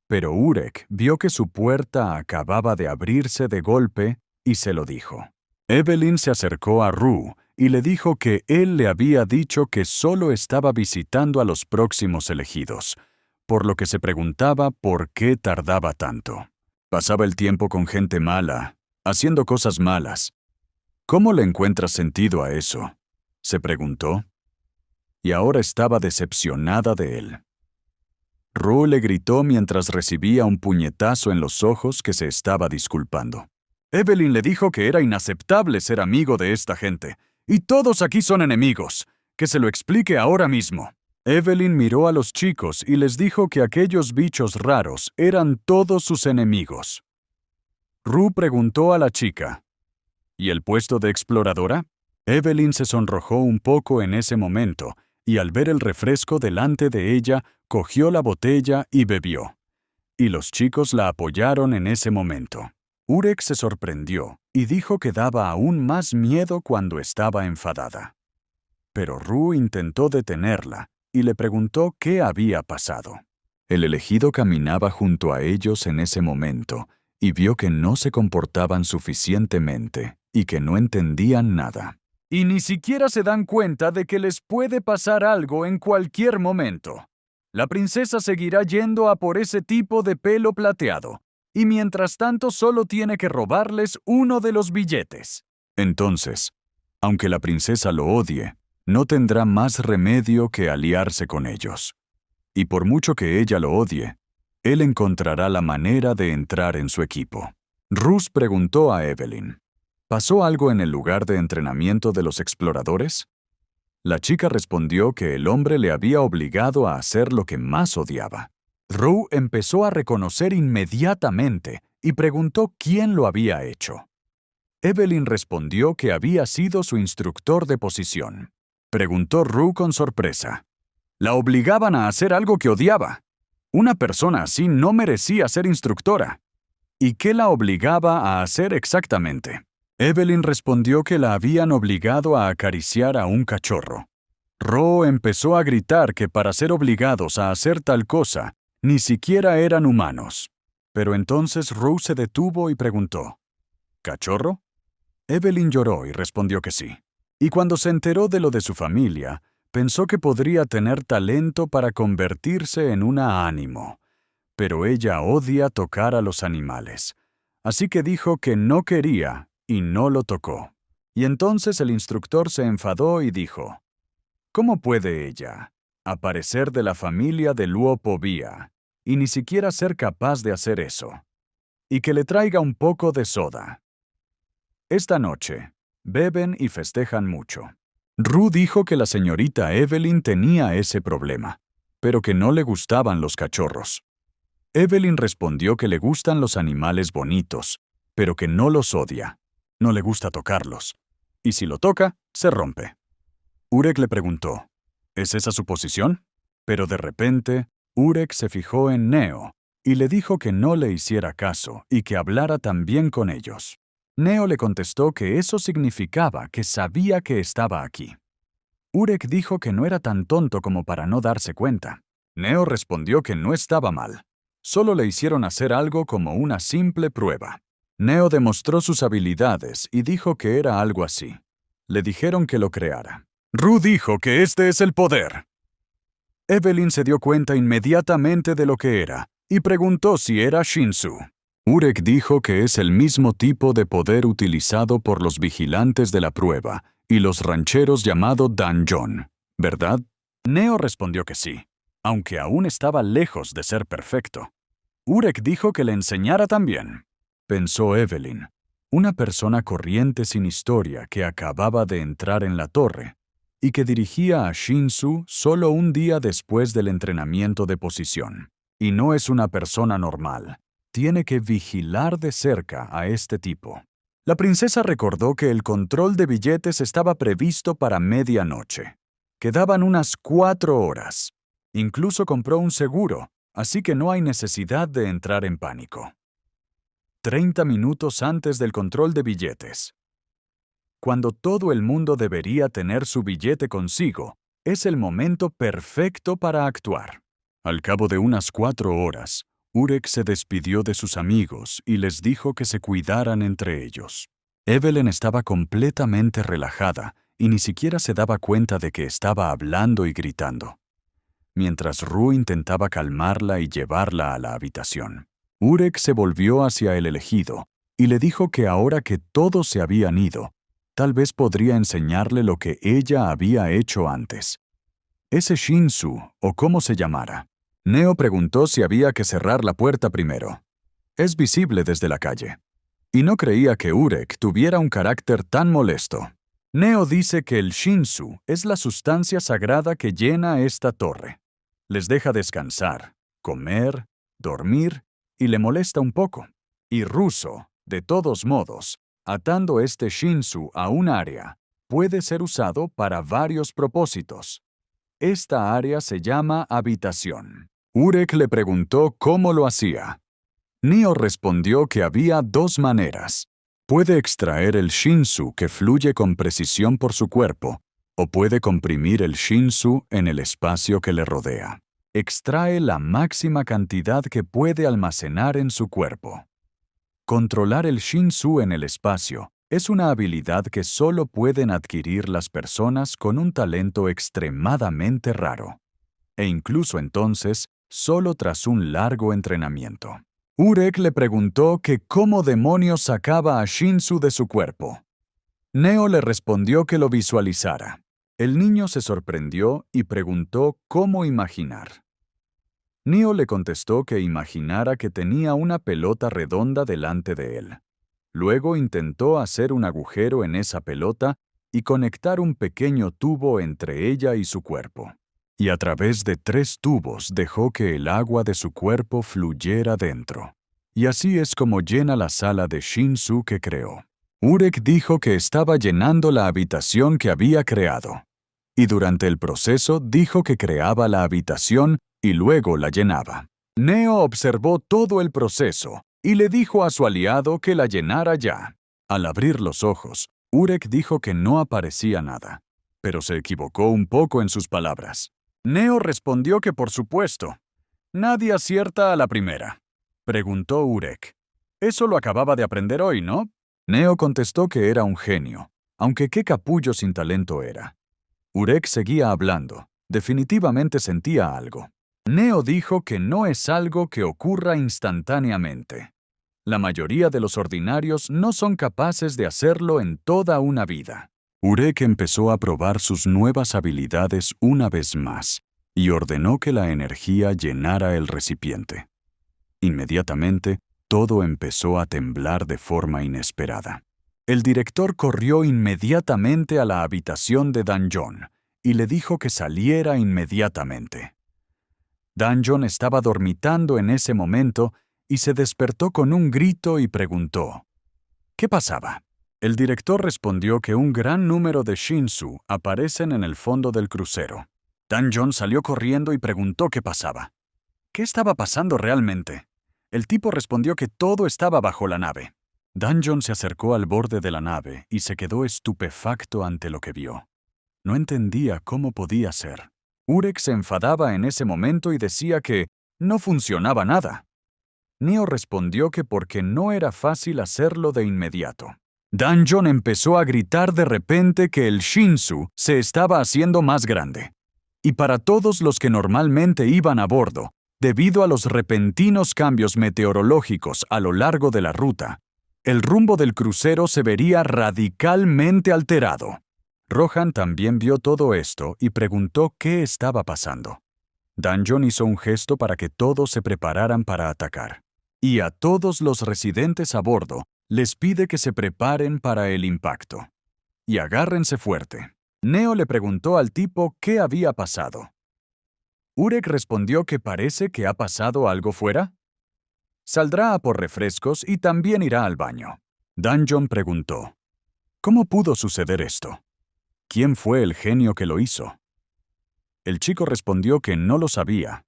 Pero Urek vio que su puerta acababa de abrirse de golpe y se lo dijo. Evelyn se acercó a Ru y le dijo que él le había dicho que solo estaba visitando a los próximos elegidos, por lo que se preguntaba por qué tardaba tanto. Pasaba el tiempo con gente mala, haciendo cosas malas. ¿Cómo le encuentras sentido a eso?, se preguntó. Y ahora estaba decepcionada de él. Ru le gritó mientras recibía un puñetazo en los ojos que se estaba disculpando. Evelyn le dijo que era inaceptable ser amigo de esta gente, y todos aquí son enemigos. Que se lo explique ahora mismo. Evelyn miró a los chicos y les dijo que aquellos bichos raros eran todos sus enemigos. Rue preguntó a la chica. ¿Y el puesto de exploradora? Evelyn se sonrojó un poco en ese momento, y al ver el refresco delante de ella, cogió la botella y bebió. Y los chicos la apoyaron en ese momento. Urek se sorprendió y dijo que daba aún más miedo cuando estaba enfadada. Pero Rue intentó detenerla y le preguntó qué había pasado. El elegido caminaba junto a ellos en ese momento y vio que no se comportaban suficientemente y que no entendían nada. Y ni siquiera se dan cuenta de que les puede pasar algo en cualquier momento. La princesa seguirá yendo a por ese tipo de pelo plateado, y mientras tanto solo tiene que robarles uno de los billetes. Entonces, aunque la princesa lo odie, no tendrá más remedio que aliarse con ellos. Y por mucho que ella lo odie, él encontrará la manera de entrar en su equipo. Rus preguntó a Evelyn, ¿pasó algo en el lugar de entrenamiento de los exploradores? La chica respondió que el hombre le había obligado a hacer lo que más odiaba. Rue empezó a reconocer inmediatamente y preguntó quién lo había hecho. Evelyn respondió que había sido su instructor de posición. Preguntó Rue con sorpresa. La obligaban a hacer algo que odiaba. Una persona así no merecía ser instructora. ¿Y qué la obligaba a hacer exactamente? Evelyn respondió que la habían obligado a acariciar a un cachorro. Rue empezó a gritar que para ser obligados a hacer tal cosa, ni siquiera eran humanos. Pero entonces Rue se detuvo y preguntó, ¿cachorro? Evelyn lloró y respondió que sí. Y cuando se enteró de lo de su familia, pensó que podría tener talento para convertirse en una ánimo. Pero ella odia tocar a los animales. Así que dijo que no quería y no lo tocó. Y entonces el instructor se enfadó y dijo, ¿cómo puede ella aparecer de la familia de Luopovia y ni siquiera ser capaz de hacer eso? Y que le traiga un poco de soda. Esta noche, beben y festejan mucho. Rue dijo que la señorita Evelyn tenía ese problema, pero que no le gustaban los cachorros. Evelyn respondió que le gustan los animales bonitos, pero que no los odia. No le gusta tocarlos. Y si lo toca, se rompe. Urek le preguntó, ¿es esa su posición? Pero de repente, Urek se fijó en Neo y le dijo que no le hiciera caso y que hablara también con ellos. Neo le contestó que eso significaba que sabía que estaba aquí. Urek dijo que no era tan tonto como para no darse cuenta. Neo respondió que no estaba mal. Solo le hicieron hacer algo como una simple prueba. Neo demostró sus habilidades y dijo que era algo así. Le dijeron que lo creara. Rue dijo que este es el poder. Evelyn se dio cuenta inmediatamente de lo que era y preguntó si era Shinsu. Urek dijo que es el mismo tipo de poder utilizado por los vigilantes de la prueba y los rancheros llamado Danjon, ¿verdad? Neo respondió que sí, aunque aún estaba lejos de ser perfecto. Urek dijo que le enseñara también. Pensó Evelyn, una persona corriente sin historia que acababa de entrar en la torre y que dirigía a Shinsu solo un día después del entrenamiento de posición. Y no es una persona normal. Tiene que vigilar de cerca a este tipo. La princesa recordó que el control de billetes estaba previsto para medianoche. Quedaban unas 4 horas. Incluso compró un seguro, así que no hay necesidad de entrar en pánico. 30 minutos antes del control de billetes. Cuando todo el mundo debería tener su billete consigo, es el momento perfecto para actuar. Al cabo de unas 4 horas, Urek se despidió de sus amigos y les dijo que se cuidaran entre ellos. Evelyn estaba completamente relajada y ni siquiera se daba cuenta de que estaba hablando y gritando. Mientras Rue intentaba calmarla y llevarla a la habitación, Urek se volvió hacia el elegido y le dijo que ahora que todos se habían ido, tal vez podría enseñarle lo que ella había hecho antes. Ese Shinsu, o como se llamara. Neo preguntó si había que cerrar la puerta primero. Es visible desde la calle. Y no creía que Urek tuviera un carácter tan molesto. Neo dice que el Shinsu es la sustancia sagrada que llena esta torre. Les deja descansar, comer, dormir y le molesta un poco. Y Russo De todos modos, atando este Shinsu a un área, puede ser usado para varios propósitos. Esta área se llama habitación. Urek le preguntó cómo lo hacía. Neo respondió que había dos maneras. Puede extraer el Shinsu que fluye con precisión por su cuerpo, o puede comprimir el Shinsu en el espacio que le rodea. Extrae la máxima cantidad que puede almacenar en su cuerpo. Controlar el Shinsu en el espacio es una habilidad que solo pueden adquirir las personas con un talento extremadamente raro. E incluso entonces, solo tras un largo entrenamiento. Urek le preguntó que cómo demonios sacaba a Shinsu de su cuerpo. Neo le respondió que lo visualizara. El niño se sorprendió y preguntó cómo imaginar. Neo le contestó que imaginara que tenía una pelota redonda delante de él. Luego intentó hacer un agujero en esa pelota y conectar un pequeño tubo entre ella y su cuerpo. Y a través de 3 tubos dejó que el agua de su cuerpo fluyera dentro. Y así es como llena la sala de Shinsu que creó. Urek dijo que estaba llenando la habitación que había creado. Y durante el proceso dijo que creaba la habitación y luego la llenaba. Neo observó todo el proceso y le dijo a su aliado que la llenara ya. Al abrir los ojos, Urek dijo que no aparecía nada, pero se equivocó un poco en sus palabras. Neo respondió que por supuesto. Nadie acierta a la primera. Preguntó Urek. Eso lo acababa de aprender hoy, ¿no? Neo contestó que era un genio, aunque qué capullo sin talento era. Urek seguía hablando. Definitivamente sentía algo. Neo dijo que no es algo que ocurra instantáneamente. La mayoría de los ordinarios no son capaces de hacerlo en toda una vida. Urek empezó a probar sus nuevas habilidades una vez más y ordenó que la energía llenara el recipiente. Inmediatamente, todo empezó a temblar de forma inesperada. El director corrió inmediatamente a la habitación de Danjon y le dijo que saliera inmediatamente. Danjon estaba dormitando en ese momento y se despertó con un grito y preguntó, ¿qué pasaba? El director respondió que un gran número de Shinsu aparecen en el fondo del crucero. Danjon salió corriendo y preguntó qué pasaba. ¿Qué estaba pasando realmente? El tipo respondió que todo estaba bajo la nave. Danjon se acercó al borde de la nave y se quedó estupefacto ante lo que vio. No entendía cómo podía ser. Urek se enfadaba en ese momento y decía que no funcionaba nada. Neo respondió que porque no era fácil hacerlo de inmediato. Danjon empezó a gritar de repente que el Shinsu se estaba haciendo más grande. Y para todos los que normalmente iban a bordo, debido a los repentinos cambios meteorológicos a lo largo de la ruta, el rumbo del crucero se vería radicalmente alterado. Rohan también vio todo esto y preguntó qué estaba pasando. Danjon hizo un gesto para que todos se prepararan para atacar. Y a todos los residentes a bordo les pide que se preparen para el impacto. Y agárrense fuerte. Neo le preguntó al tipo qué había pasado. Urek respondió que parece que ha pasado algo fuera. Saldrá a por refrescos y también irá al baño. Danjon preguntó, ¿cómo pudo suceder esto? ¿Quién fue el genio que lo hizo? El chico respondió que no lo sabía,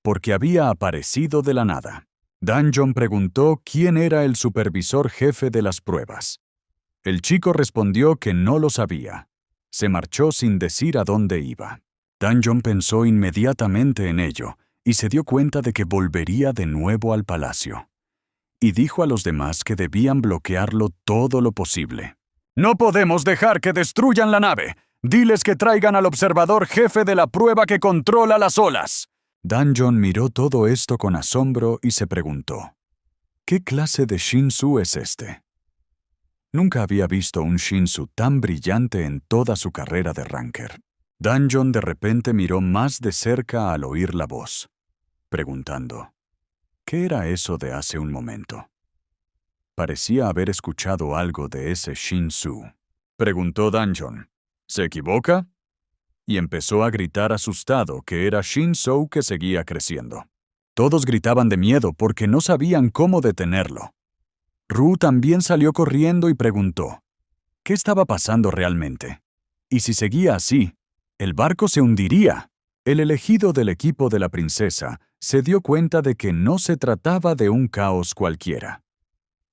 porque había aparecido de la nada. Danjon preguntó quién era el supervisor jefe de las pruebas. El chico respondió que no lo sabía. Se marchó sin decir a dónde iba. Danjon pensó inmediatamente en ello y se dio cuenta de que volvería de nuevo al palacio. Y dijo a los demás que debían bloquearlo todo lo posible. «No podemos dejar que destruyan la nave. Diles que traigan al observador jefe de la prueba que controla las olas». Danjon miró todo esto con asombro y se preguntó, ¿qué clase de Shinsu es este? Nunca había visto un Shinsu tan brillante en toda su carrera de ranker. Danjon de repente miró más de cerca al oír la voz, preguntando, ¿qué era eso de hace un momento? Parecía haber escuchado algo de ese Shinsu. Preguntó Danjon, ¿se equivoca? Y empezó a gritar asustado que era Shinsu que seguía creciendo. Todos gritaban de miedo porque no sabían cómo detenerlo. Rue también salió corriendo y preguntó, ¿qué estaba pasando realmente? Y si seguía así, el barco se hundiría. El elegido del equipo de la princesa se dio cuenta de que no se trataba de un caos cualquiera.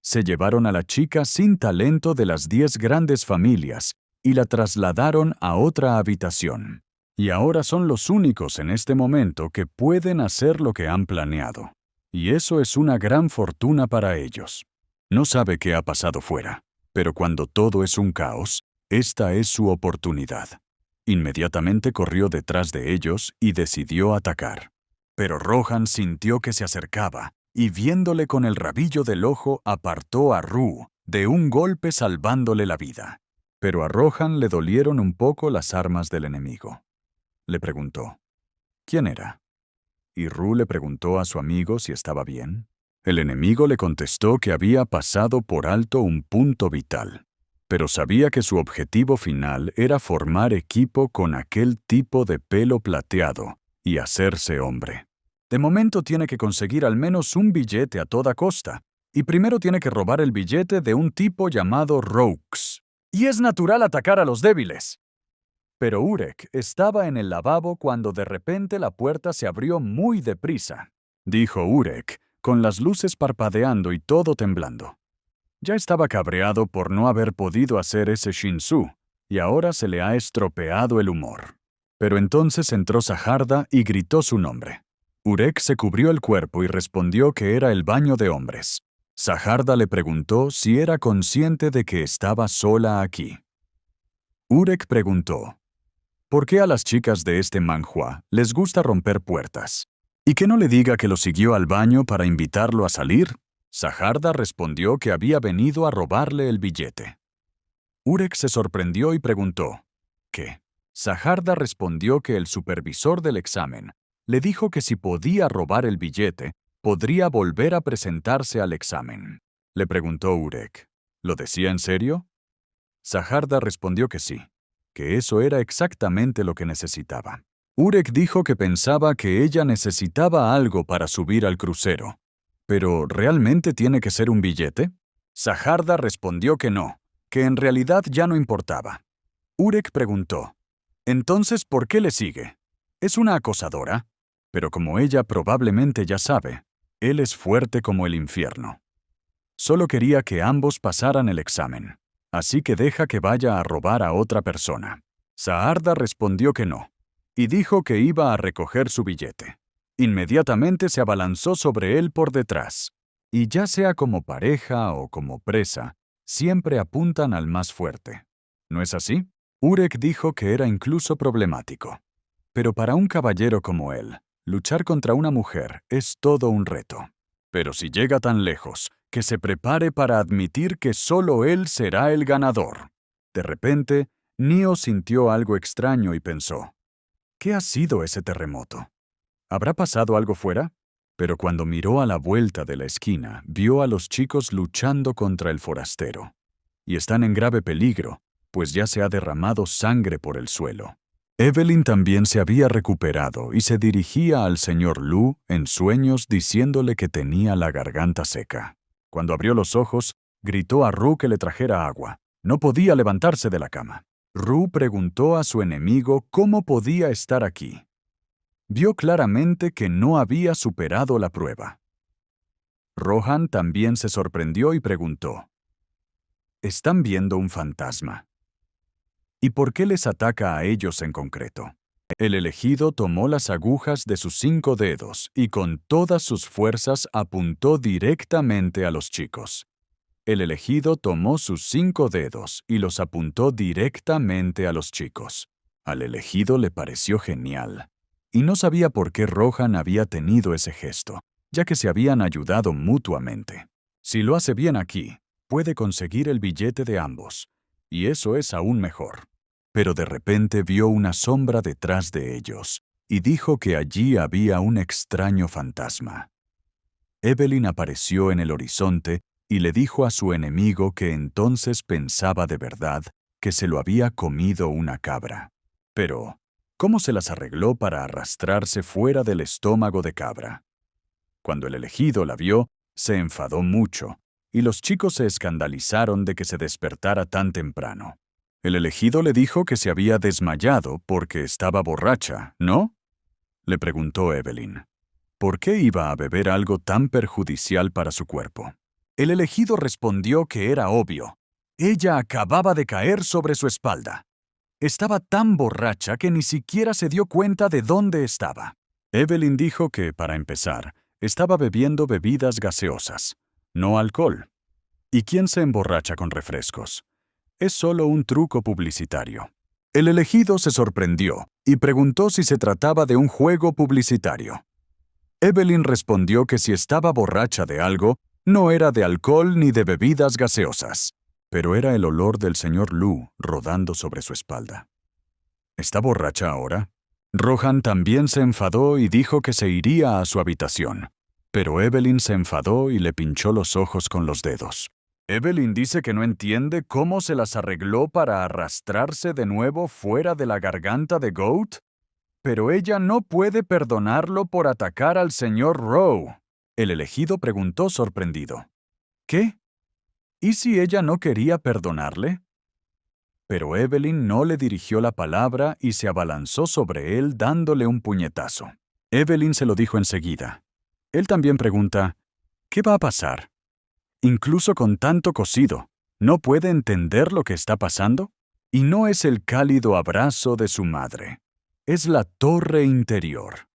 Se llevaron a la chica sin talento de las 10 grandes familias y la trasladaron a otra habitación. Y ahora son los únicos en este momento que pueden hacer lo que han planeado. Y eso es una gran fortuna para ellos. No sabe qué ha pasado fuera, pero cuando todo es un caos, esta es su oportunidad. Inmediatamente corrió detrás de ellos y decidió atacar. Pero Rohan sintió que se acercaba y viéndole con el rabillo del ojo apartó a Rue de un golpe salvándole la vida. Pero a Rohan le dolieron un poco las armas del enemigo. Le preguntó, ¿quién era? Y Rue le preguntó a su amigo si estaba bien. El enemigo le contestó que había pasado por alto un punto vital, pero sabía que su objetivo final era formar equipo con aquel tipo de pelo plateado y hacerse hombre. De momento tiene que conseguir al menos un billete a toda costa, y primero tiene que robar el billete de un tipo llamado Roux. Y es natural atacar a los débiles. Pero Urek estaba en el lavabo cuando de repente la puerta se abrió muy deprisa. Dijo Urek, con las luces parpadeando y todo temblando. Ya estaba cabreado por no haber podido hacer ese Shinsu, y ahora se le ha estropeado el humor. Pero entonces entró Sajarda y gritó su nombre. Urek se cubrió el cuerpo y respondió que era el baño de hombres. Sajarda le preguntó si era consciente de que estaba sola aquí. Urek preguntó, ¿por qué a las chicas de este manhua les gusta romper puertas? ¿Y que no le diga que lo siguió al baño para invitarlo a salir? Sajarda respondió que había venido a robarle el billete. Urek se sorprendió y preguntó, ¿qué? Sajarda respondió que el supervisor del examen le dijo que si podía robar el billete, podría volver a presentarse al examen. Le preguntó Urek, ¿lo decía en serio? Sajarda respondió que sí, que eso era exactamente lo que necesitaba. Urek dijo que pensaba que ella necesitaba algo para subir al crucero. ¿Pero realmente tiene que ser un billete? Sajarda respondió que no, que en realidad ya no importaba. Urek preguntó, ¿entonces por qué le sigue? ¿Es una acosadora? Pero como ella probablemente ya sabe, él es fuerte como el infierno. Solo quería que ambos pasaran el examen, así que deja que vaya a robar a otra persona. Sajarda respondió que no, y dijo que iba a recoger su billete. Inmediatamente se abalanzó sobre él por detrás. Y ya sea como pareja o como presa, siempre apuntan al más fuerte. ¿No es así? Urek dijo que era incluso problemático. Pero para un caballero como él, luchar contra una mujer es todo un reto. Pero si llega tan lejos, que se prepare para admitir que solo él será el ganador. De repente, Nio sintió algo extraño y pensó, ¿qué ha sido ese terremoto? ¿Habrá pasado algo fuera? Pero cuando miró a la vuelta de la esquina, vio a los chicos luchando contra el forastero. Y están en grave peligro, pues ya se ha derramado sangre por el suelo. Evelyn también se había recuperado y se dirigía al señor Lu en sueños diciéndole que tenía la garganta seca. Cuando abrió los ojos, gritó a Rue que le trajera agua. No podía levantarse de la cama. Rue preguntó a su enemigo cómo podía estar aquí. Vio claramente que no había superado la prueba. Rohan también se sorprendió y preguntó, ¿están viendo un fantasma? ¿Y por qué les ataca a ellos en concreto? El elegido tomó las agujas de sus 5 dedos y con todas sus fuerzas apuntó directamente a los chicos. El elegido tomó sus 5 dedos y los apuntó directamente a los chicos. Al elegido le pareció genial. Y no sabía por qué Rohan había tenido ese gesto, ya que se habían ayudado mutuamente. Si lo hace bien aquí, puede conseguir el billete de ambos, y eso es aún mejor. Pero de repente vio una sombra detrás de ellos, y dijo que allí había un extraño fantasma. Evelyn apareció en el horizonte y le dijo a su enemigo que entonces pensaba de verdad que se lo había comido una cabra. Pero ¿cómo se las arregló para arrastrarse fuera del estómago de cabra? Cuando el elegido la vio, se enfadó mucho y los chicos se escandalizaron de que se despertara tan temprano. El elegido le dijo que se había desmayado porque estaba borracha, ¿no? Le preguntó Evelyn. ¿Por qué iba a beber algo tan perjudicial para su cuerpo? El elegido respondió que era obvio. Ella acababa de caer sobre su espalda. Estaba tan borracha que ni siquiera se dio cuenta de dónde estaba. Evelyn dijo que, para empezar, estaba bebiendo bebidas gaseosas, no alcohol. ¿Y quién se emborracha con refrescos? Es solo un truco publicitario. El elegido se sorprendió y preguntó si se trataba de un juego publicitario. Evelyn respondió que si estaba borracha de algo, no era de alcohol ni de bebidas gaseosas, pero era el olor del señor Lu rodando sobre su espalda. ¿Está borracha ahora? Rohan también se enfadó y dijo que se iría a su habitación, pero Evelyn se enfadó y le pinchó los ojos con los dedos. Evelyn dice que no entiende cómo se las arregló para arrastrarse de nuevo fuera de la garganta de Goat, pero ella no puede perdonarlo por atacar al señor Rowe. El elegido preguntó sorprendido. ¿Qué? ¿Y si ella no quería perdonarle? Pero Evelyn no le dirigió la palabra y se abalanzó sobre él dándole un puñetazo. Evelyn se lo dijo enseguida. Él también pregunta, ¿qué va a pasar? Incluso con tanto cocido, ¿no puede entender lo que está pasando? Y no es el cálido abrazo de su madre. Es la torre interior.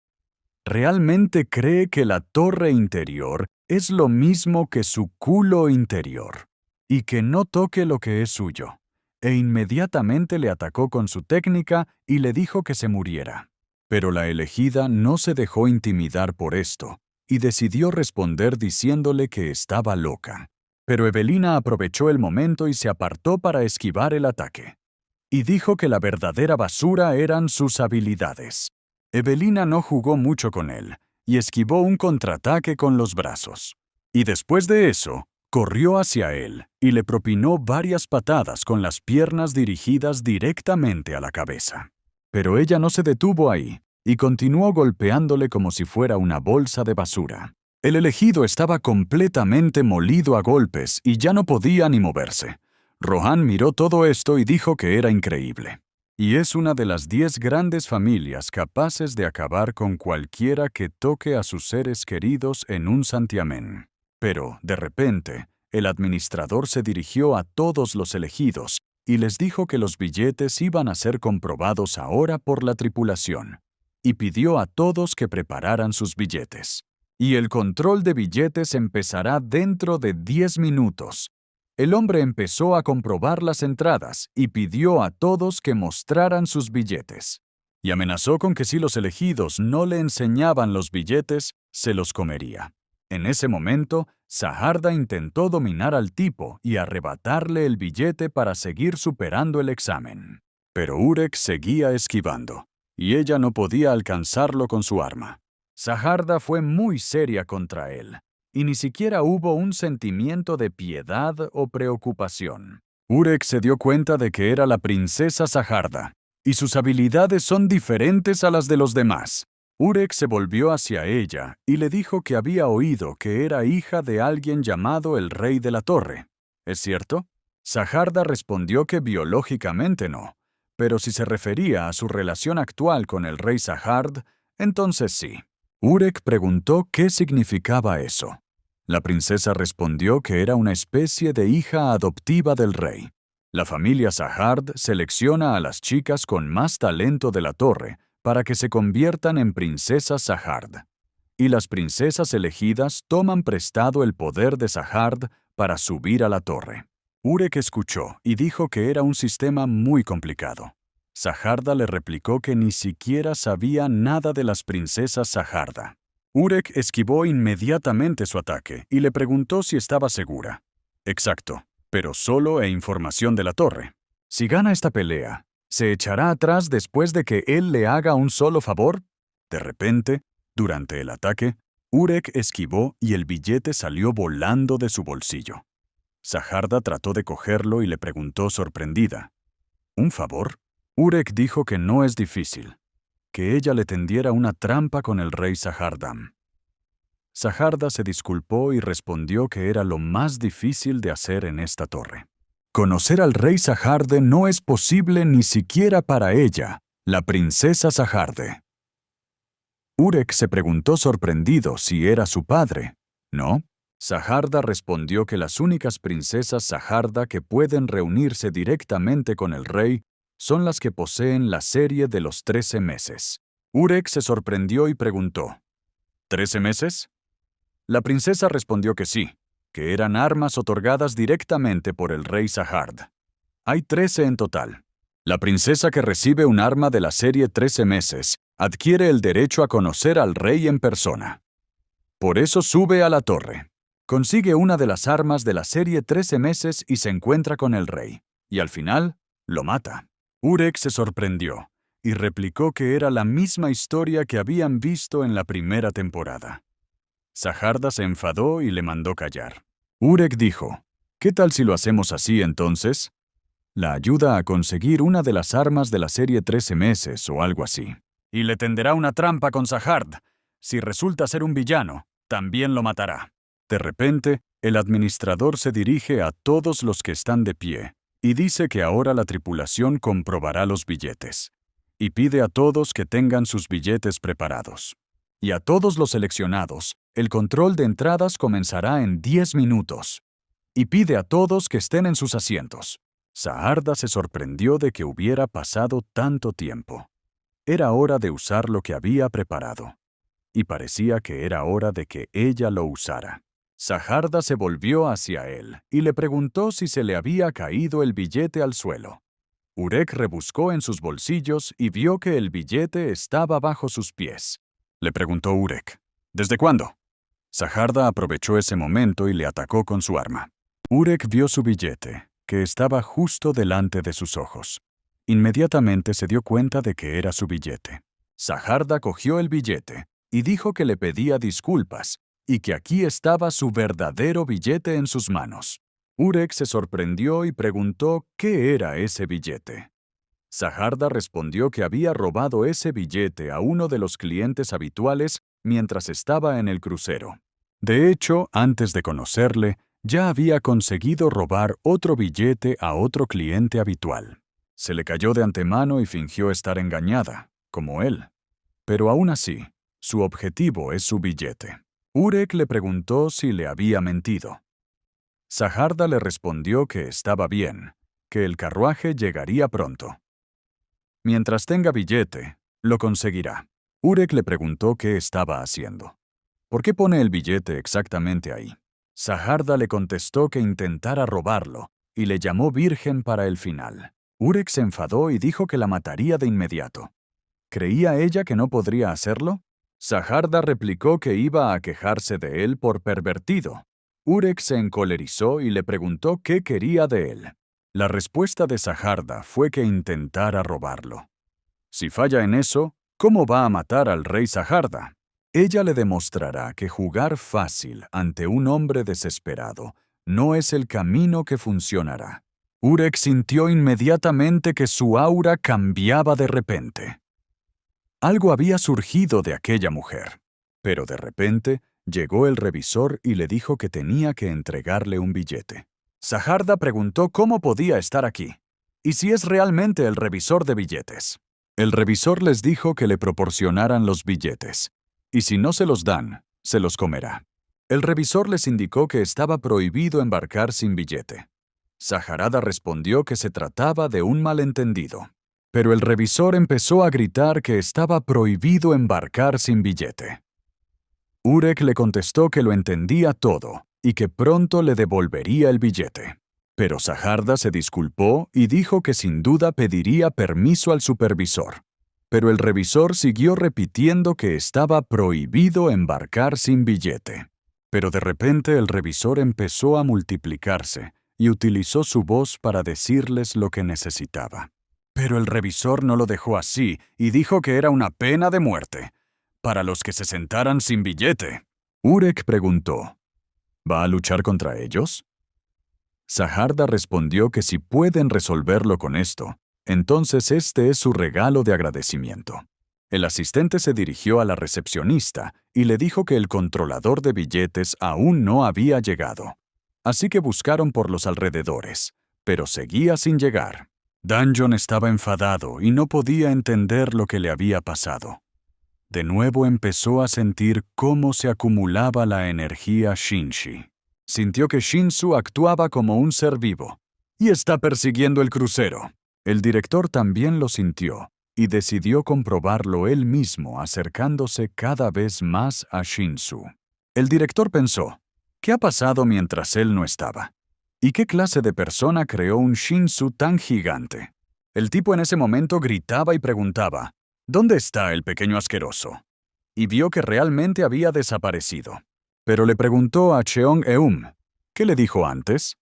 Realmente cree que la torre interior es lo mismo que su culo interior, y que no toque lo que es suyo. E inmediatamente le atacó con su técnica y le dijo que se muriera. Pero la elegida no se dejó intimidar por esto, y decidió responder diciéndole que estaba loca. Pero Evelina aprovechó el momento y se apartó para esquivar el ataque. Y dijo que la verdadera basura eran sus habilidades. Evelina no jugó mucho con él, y esquivó un contraataque con los brazos. Y después de eso, corrió hacia él y le propinó varias patadas con las piernas dirigidas directamente a la cabeza. Pero ella no se detuvo ahí, y continuó golpeándole como si fuera una bolsa de basura. El elegido estaba completamente molido a golpes y ya no podía ni moverse. Rohan miró todo esto y dijo que era increíble. Y es una de las 10 grandes familias capaces de acabar con cualquiera que toque a sus seres queridos en un santiamén. Pero, de repente, el administrador se dirigió a todos los elegidos y les dijo que los billetes iban a ser comprobados ahora por la tripulación, y pidió a todos que prepararan sus billetes. Y el control de billetes empezará dentro de 10 minutos. El hombre empezó a comprobar las entradas y pidió a todos que mostraran sus billetes. Y amenazó con que si los elegidos no le enseñaban los billetes, se los comería. En ese momento, Saharda intentó dominar al tipo y arrebatarle el billete para seguir superando el examen. Pero Urek seguía esquivando, y ella no podía alcanzarlo con su arma. Saharda fue muy seria contra él, y ni siquiera hubo un sentimiento de piedad o preocupación. Urek se dio cuenta de que era la princesa Saharda, y sus habilidades son diferentes a las de los demás. Urek se volvió hacia ella y le dijo que había oído que era hija de alguien llamado el Rey de la Torre. ¿Es cierto? Saharda respondió que biológicamente no, pero si se refería a su relación actual con el rey Sahard, entonces sí. Urek preguntó qué significaba eso. La princesa respondió que era una especie de hija adoptiva del rey. La familia Sahard selecciona a las chicas con más talento de la torre para que se conviertan en princesas Sahard. Y las princesas elegidas toman prestado el poder de Sahard para subir a la torre. Urek escuchó y dijo que era un sistema muy complicado. Saharda le replicó que ni siquiera sabía nada de las princesas Saharda. Urek esquivó inmediatamente su ataque y le preguntó si estaba segura. Exacto, pero solo información de la torre. Si gana esta pelea, ¿se echará atrás después de que él le haga un solo favor? De repente, durante el ataque, Urek esquivó y el billete salió volando de su bolsillo. Saharda trató de cogerlo y le preguntó sorprendida. ¿Un favor? Urek dijo que no es difícil, que ella le tendiera una trampa con el rey Sahardam. Sajarda se disculpó y respondió que era lo más difícil de hacer en esta torre. Conocer al rey Sajarde no es posible ni siquiera para ella, la princesa Sajarde. Urek se preguntó sorprendido si era su padre. ¿No? Sajarda respondió que las únicas princesas Sajarda que pueden reunirse directamente con el rey son las que poseen la serie de los 13 meses. Urek se sorprendió y preguntó, ¿13 meses? La princesa respondió que sí, que eran armas otorgadas directamente por el rey Sahard. Hay 13 en total. La princesa que recibe un arma de la serie 13 meses adquiere el derecho a conocer al rey en persona. Por eso sube a la torre. Consigue una de las armas de la serie 13 meses y se encuentra con el rey. Y al final, lo mata. Urek se sorprendió y replicó que era la misma historia que habían visto en la primera temporada. Sajarda se enfadó y le mandó callar. Urek dijo, ¿qué tal si lo hacemos así entonces? La ayuda a conseguir una de las armas de la serie 13 meses o algo así. Y le tenderá una trampa con Sahard. Si resulta ser un villano, también lo matará. De repente, el administrador se dirige a todos los que están de pie y dice que ahora la tripulación comprobará los billetes. Y pide a todos que tengan sus billetes preparados. Y a todos los seleccionados, el control de entradas comenzará en 10 minutos. Y pide a todos que estén en sus asientos. Sajarda se sorprendió de que hubiera pasado tanto tiempo. Era hora de usar lo que había preparado. Y parecía que era hora de que ella lo usara. Sajarda se volvió hacia él y le preguntó si se le había caído el billete al suelo. Urek rebuscó en sus bolsillos y vio que el billete estaba bajo sus pies. Le preguntó Urek, ¿desde cuándo? Sajarda aprovechó ese momento y le atacó con su arma. Urek vio su billete, que estaba justo delante de sus ojos. Inmediatamente se dio cuenta de que era su billete. Sajarda cogió el billete y dijo que le pedía disculpas y que aquí estaba su verdadero billete en sus manos. Urek se sorprendió y preguntó qué era ese billete. Sajarda respondió que había robado ese billete a uno de los clientes habituales mientras estaba en el crucero. De hecho, antes de conocerle, ya había conseguido robar otro billete a otro cliente habitual. Se le cayó de antemano y fingió estar engañada, como él. Pero aún así, su objetivo es su billete. Urek le preguntó si le había mentido. Sajarda le respondió que estaba bien, que el carruaje llegaría pronto. Mientras tenga billete, lo conseguirá. Urek le preguntó qué estaba haciendo. ¿Por qué pone el billete exactamente ahí? Sajarda le contestó que intentara robarlo y le llamó virgen para el final. Urek se enfadó y dijo que la mataría de inmediato. ¿Creía ella que no podría hacerlo? Sajarda replicó que iba a quejarse de él por pervertido. Urek se encolerizó y le preguntó qué quería de él. La respuesta de Sajarda fue que intentara robarlo. Si falla en eso, ¿cómo va a matar al rey Sajarda? Ella le demostrará que jugar fácil ante un hombre desesperado no es el camino que funcionará. Urek sintió inmediatamente que su aura cambiaba de repente. Algo había surgido de aquella mujer, pero de repente llegó el revisor y le dijo que tenía que entregarle un billete. Sajarda preguntó cómo podía estar aquí, y si es realmente el revisor de billetes. El revisor les dijo que le proporcionaran los billetes, y si no se los dan, se los comerá. El revisor les indicó que estaba prohibido embarcar sin billete. Sajarda respondió que se trataba de un malentendido. Pero el revisor empezó a gritar que estaba prohibido embarcar sin billete. Urek le contestó que lo entendía todo y que pronto le devolvería el billete. Pero Sajarda se disculpó y dijo que sin duda pediría permiso al supervisor. Pero el revisor siguió repitiendo que estaba prohibido embarcar sin billete. Pero de repente el revisor empezó a multiplicarse y utilizó su voz para decirles lo que necesitaba. Pero el revisor no lo dejó así y dijo que era una pena de muerte para los que se sentaran sin billete. Urek preguntó, ¿va a luchar contra ellos? Sajarda respondió que si pueden resolverlo con esto, entonces este es su regalo de agradecimiento. El asistente se dirigió a la recepcionista y le dijo que el controlador de billetes aún no había llegado. Así que buscaron por los alrededores, pero seguía sin llegar. Danjon estaba enfadado y no podía entender lo que le había pasado. De nuevo empezó a sentir cómo se acumulaba la energía Shinshi. Sintió que Shinsu actuaba como un ser vivo. Y está persiguiendo el crucero. El director también lo sintió y decidió comprobarlo él mismo acercándose cada vez más a Shinsu. El director pensó, ¿qué ha pasado mientras él no estaba? ¿Y qué clase de persona creó un Shinsu tan gigante? El tipo en ese momento gritaba y preguntaba, ¿dónde está el pequeño asqueroso? Y vio que realmente había desaparecido. Pero le preguntó a Cheong-eum, ¿qué le dijo antes?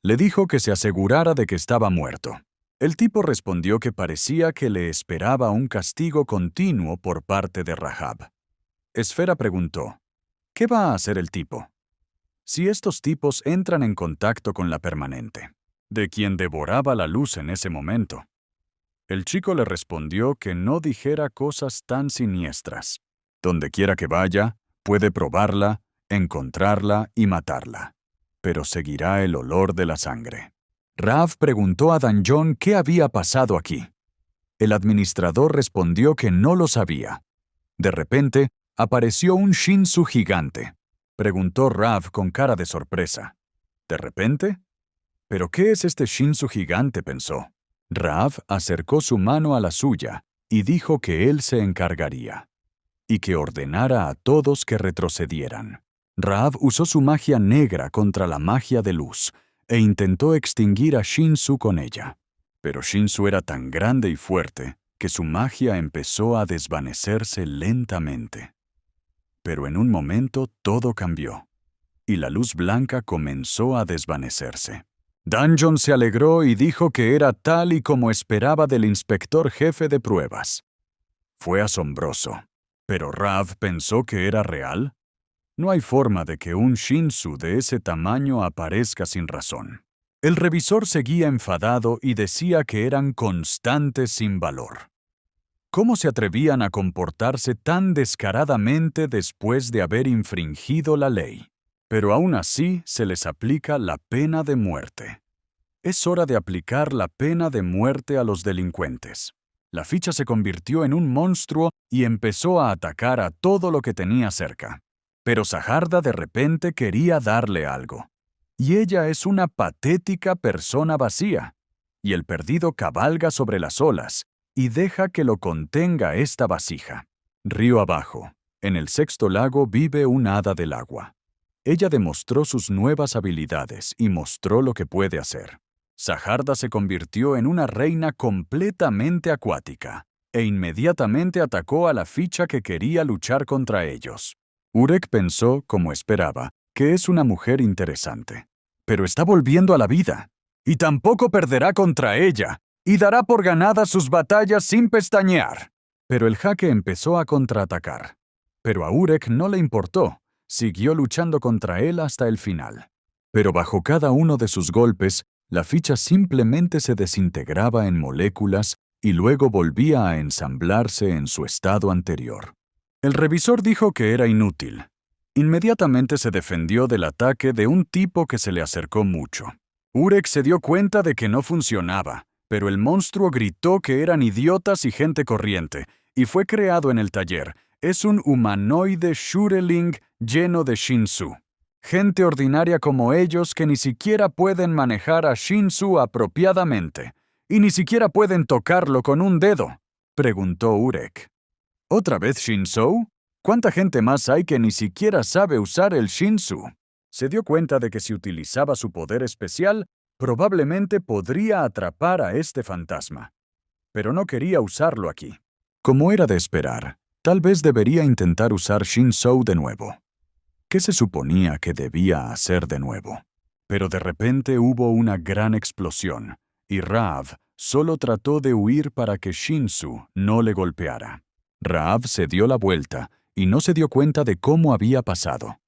Le dijo que se asegurara de que estaba muerto. El tipo respondió que parecía que le esperaba un castigo continuo por parte de Rahab. Esfera preguntó, ¿qué va a hacer el tipo? Si estos tipos entran en contacto con la permanente, de quien devoraba la luz en ese momento. El chico le respondió que no dijera cosas tan siniestras. Donde quiera que vaya, puede probarla, encontrarla y matarla. Pero seguirá el olor de la sangre. Rav preguntó a Danjon qué había pasado aquí. El administrador respondió que no lo sabía. De repente, apareció un Shinsu gigante. Preguntó Rav con cara de sorpresa. ¿De repente? ¿Pero qué es este Shinsu gigante?, pensó. Rav acercó su mano a la suya y dijo que él se encargaría. Y que ordenara a todos que retrocedieran. Rav usó su magia negra contra la magia de luz e intentó extinguir a Shinsu con ella. Pero Shinsu era tan grande y fuerte que su magia empezó a desvanecerse lentamente. Pero en un momento todo cambió, y la luz blanca comenzó a desvanecerse. Danjon se alegró y dijo que era tal y como esperaba del inspector jefe de pruebas. Fue asombroso, pero Rav pensó que era real. No hay forma de que un Shinsu de ese tamaño aparezca sin razón. El revisor seguía enfadado y decía que eran constantes sin valor. ¿Cómo se atrevían a comportarse tan descaradamente después de haber infringido la ley? Pero aún así se les aplica la pena de muerte. Es hora de aplicar la pena de muerte a los delincuentes. La ficha se convirtió en un monstruo y empezó a atacar a todo lo que tenía cerca. Pero Saharda de repente quería darle algo. Y ella es una patética persona vacía. Y el perdido cabalga sobre las olas y deja que lo contenga esta vasija. Río abajo, en el sexto lago vive un hada del agua. Ella demostró sus nuevas habilidades y mostró lo que puede hacer. Saharda se convirtió en una reina completamente acuática e inmediatamente atacó a la ficha que quería luchar contra ellos. Urek pensó, como esperaba, que es una mujer interesante. Pero está volviendo a la vida. Y tampoco perderá contra ella, y dará por ganadas sus batallas sin pestañear. Pero el jaque empezó a contraatacar. Pero a Urek no le importó. Siguió luchando contra él hasta el final. Pero bajo cada uno de sus golpes, la ficha simplemente se desintegraba en moléculas y luego volvía a ensamblarse en su estado anterior. El revisor dijo que era inútil. Inmediatamente se defendió del ataque de un tipo que se le acercó mucho. Urek se dio cuenta de que no funcionaba, pero el monstruo gritó que eran idiotas y gente corriente, y fue creado en el taller. Es un humanoide Shureling lleno de Shinsu. Gente ordinaria como ellos que ni siquiera pueden manejar a Shinsu apropiadamente, y ni siquiera pueden tocarlo con un dedo, preguntó Urek. ¿Otra vez Shinsu? ¿Cuánta gente más hay que ni siquiera sabe usar el Shinsu? Se dio cuenta de que si utilizaba su poder especial, probablemente podría atrapar a este fantasma. Pero no quería usarlo aquí. Como era de esperar, tal vez debería intentar usar Shinsu de nuevo. ¿Qué se suponía que debía hacer de nuevo? Pero de repente hubo una gran explosión, y Rav solo trató de huir para que Shinsu no le golpeara. Rav se dio la vuelta y no se dio cuenta de cómo había pasado.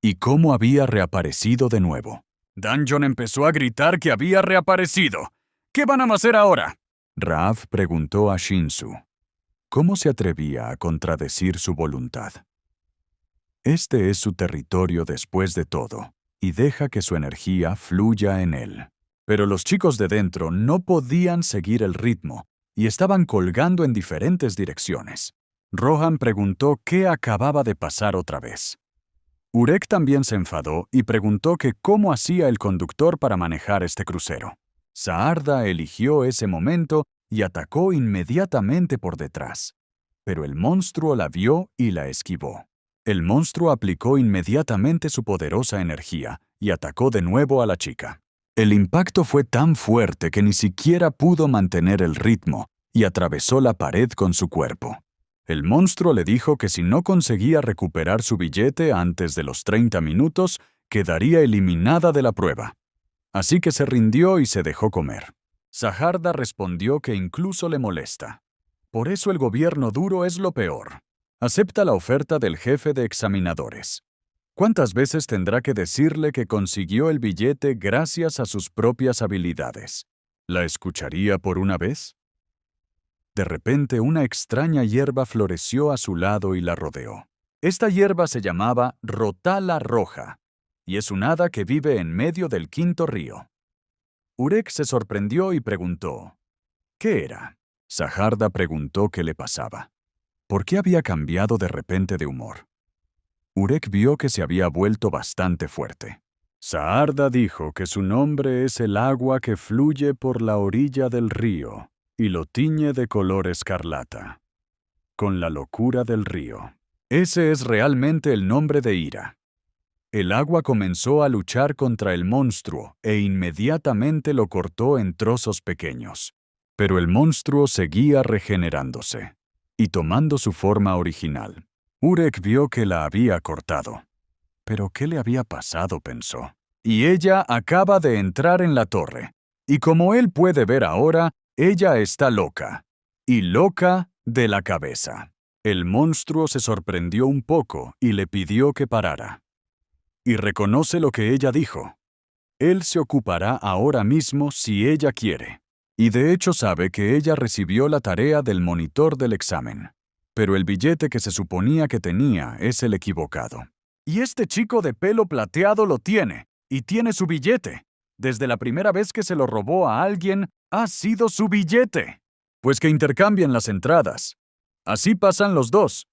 Y cómo había reaparecido de nuevo. Danjon empezó a gritar que había reaparecido. ¿Qué van a hacer ahora? Rav preguntó a Shinsu. ¿Cómo se atrevía a contradecir su voluntad? Este es su territorio después de todo, y deja que su energía fluya en él. Pero los chicos de dentro no podían seguir el ritmo, y estaban colgando en diferentes direcciones. Rohan preguntó qué acababa de pasar otra vez. Urek también se enfadó y preguntó que cómo hacía el conductor para manejar este crucero. Saarda eligió ese momento y atacó inmediatamente por detrás. Pero el monstruo la vio y la esquivó. El monstruo aplicó inmediatamente su poderosa energía y atacó de nuevo a la chica. El impacto fue tan fuerte que ni siquiera pudo mantener el ritmo y atravesó la pared con su cuerpo. El monstruo le dijo que si no conseguía recuperar su billete antes de los 30 minutos, quedaría eliminada de la prueba. Así que se rindió y se dejó comer. Saharda respondió que incluso le molesta. Por eso el gobierno duro es lo peor. Acepta la oferta del jefe de examinadores. ¿Cuántas veces tendrá que decirle que consiguió el billete gracias a sus propias habilidades? ¿La escucharía por una vez? De repente, una extraña hierba floreció a su lado y la rodeó. Esta hierba se llamaba Rotala Roja, y es un hada que vive en medio del quinto río. Urek se sorprendió y preguntó, ¿qué era? Saharda preguntó qué le pasaba. ¿Por qué había cambiado de repente de humor? Urek vio que se había vuelto bastante fuerte. Saharda dijo que su nombre es el agua que fluye por la orilla del río y lo tiñe de color escarlata. Con la locura del río. Ese es realmente el nombre de Ira. El agua comenzó a luchar contra el monstruo e inmediatamente lo cortó en trozos pequeños. Pero el monstruo seguía regenerándose y tomando su forma original. Urek vio que la había cortado. ¿Pero qué le había pasado?, pensó. Y ella acaba de entrar en la torre. Y como él puede ver ahora, ella está loca. Y loca de la cabeza. El monstruo se sorprendió un poco y le pidió que parara. Y reconoce lo que ella dijo. Él se ocupará ahora mismo si ella quiere. Y de hecho sabe que ella recibió la tarea del monitor del examen. Pero el billete que se suponía que tenía es el equivocado. Y este chico de pelo plateado lo tiene, y tiene su billete. Desde la primera vez que se lo robó a alguien, ha sido su billete. Pues que intercambien las entradas. Así pasan los dos.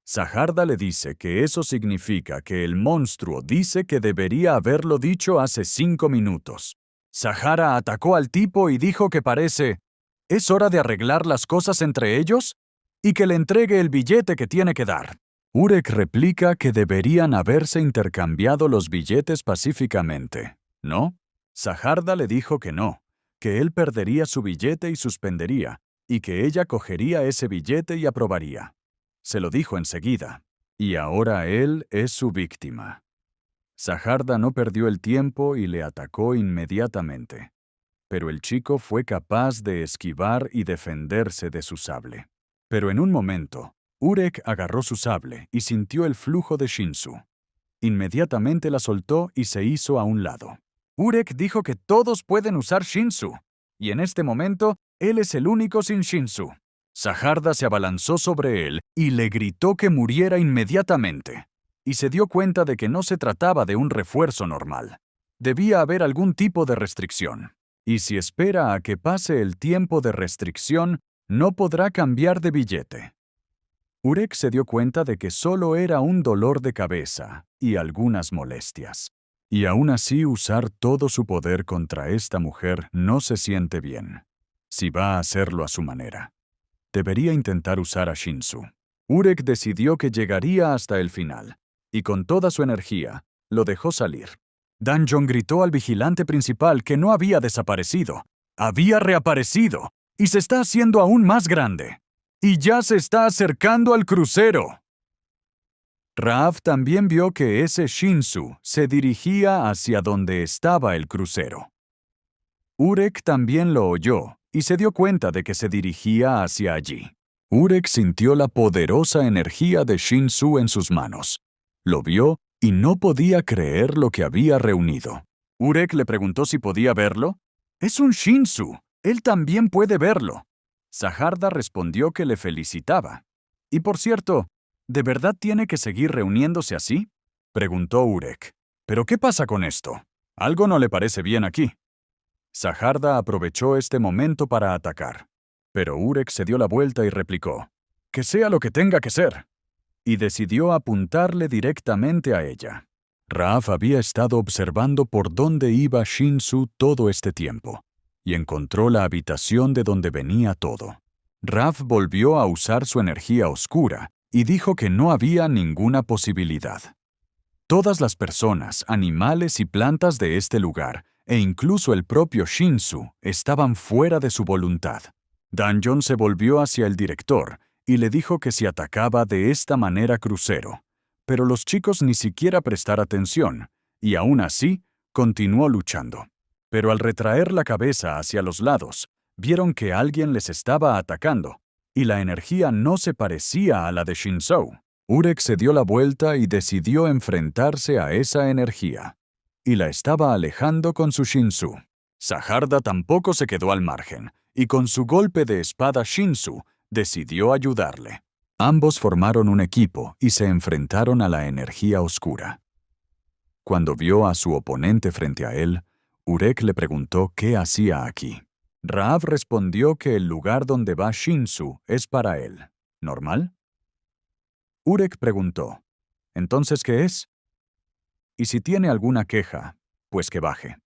Saharda le dice que eso significa que el monstruo dice que debería haberlo dicho hace 5 minutos. Sahara atacó al tipo y dijo que parece, ¿es hora de arreglar las cosas entre ellos? Y que le entregue el billete que tiene que dar. Urek replica que deberían haberse intercambiado los billetes pacíficamente, ¿no? Saharda le dijo que no, que él perdería su billete y suspendería, y que ella cogería ese billete y aprobaría. Se lo dijo enseguida, y ahora él es su víctima. Saharda no perdió el tiempo y le atacó inmediatamente. Pero el chico fue capaz de esquivar y defenderse de su sable. Pero en un momento, Urek agarró su sable y sintió el flujo de Shinsu. Inmediatamente la soltó y se hizo a un lado. Urek dijo que todos pueden usar Shinsu, y en este momento, él es el único sin Shinsu. Saharda se abalanzó sobre él y le gritó que muriera inmediatamente. Y se dio cuenta de que no se trataba de un refuerzo normal. Debía haber algún tipo de restricción. Y si espera a que pase el tiempo de restricción, no podrá cambiar de billete. Urek se dio cuenta de que solo era un dolor de cabeza y algunas molestias. Y aún así usar todo su poder contra esta mujer no se siente bien. Si va a hacerlo a su manera. Debería intentar usar a Shinsu. Urek decidió que llegaría hasta el final, y con toda su energía, lo dejó salir. Danjon gritó al vigilante principal que no había desaparecido. Había reaparecido, y se está haciendo aún más grande. Y ya se está acercando al crucero. Raaf también vio que ese Shinsu se dirigía hacia donde estaba el crucero. Urek también lo oyó y se dio cuenta de que se dirigía hacia allí. Urek sintió la poderosa energía de Shinsu en sus manos. Lo vio y no podía creer lo que había reunido. Urek le preguntó si podía verlo. «Es un Shinsu. Él también puede verlo». Saharda respondió que le felicitaba. Y por cierto, ¿de verdad tiene que seguir reuniéndose así?, preguntó Urek. ¿Pero qué pasa con esto? Algo no le parece bien aquí. Saharda aprovechó este momento para atacar. Pero Urek se dio la vuelta y replicó, «Que sea lo que tenga que ser», y decidió apuntarle directamente a ella. Raaf había estado observando por dónde iba Shinsu todo este tiempo, y encontró la habitación de donde venía todo. Raaf volvió a usar su energía oscura y dijo que no había ninguna posibilidad. Todas las personas, animales y plantas de este lugar, e incluso el propio Shinsu, estaban fuera de su voluntad. Danjon se volvió hacia el director y le dijo que si atacaba de esta manera Crucero, pero los chicos ni siquiera prestaron atención, y aún así, continuó luchando. Pero al retraer la cabeza hacia los lados, vieron que alguien les estaba atacando, y la energía no se parecía a la de Shinzou. Urek se dio la vuelta y decidió enfrentarse a esa energía, y la estaba alejando con su Shinsu. Saharda tampoco se quedó al margen, y con su golpe de espada Shinsu, decidió ayudarle. Ambos formaron un equipo y se enfrentaron a la energía oscura. Cuando vio a su oponente frente a él, Urek le preguntó qué hacía aquí. Raaf respondió que el lugar donde va Shinsu es para él. ¿Normal? Urek preguntó, ¿entonces qué es? Y si tiene alguna queja, pues que baje.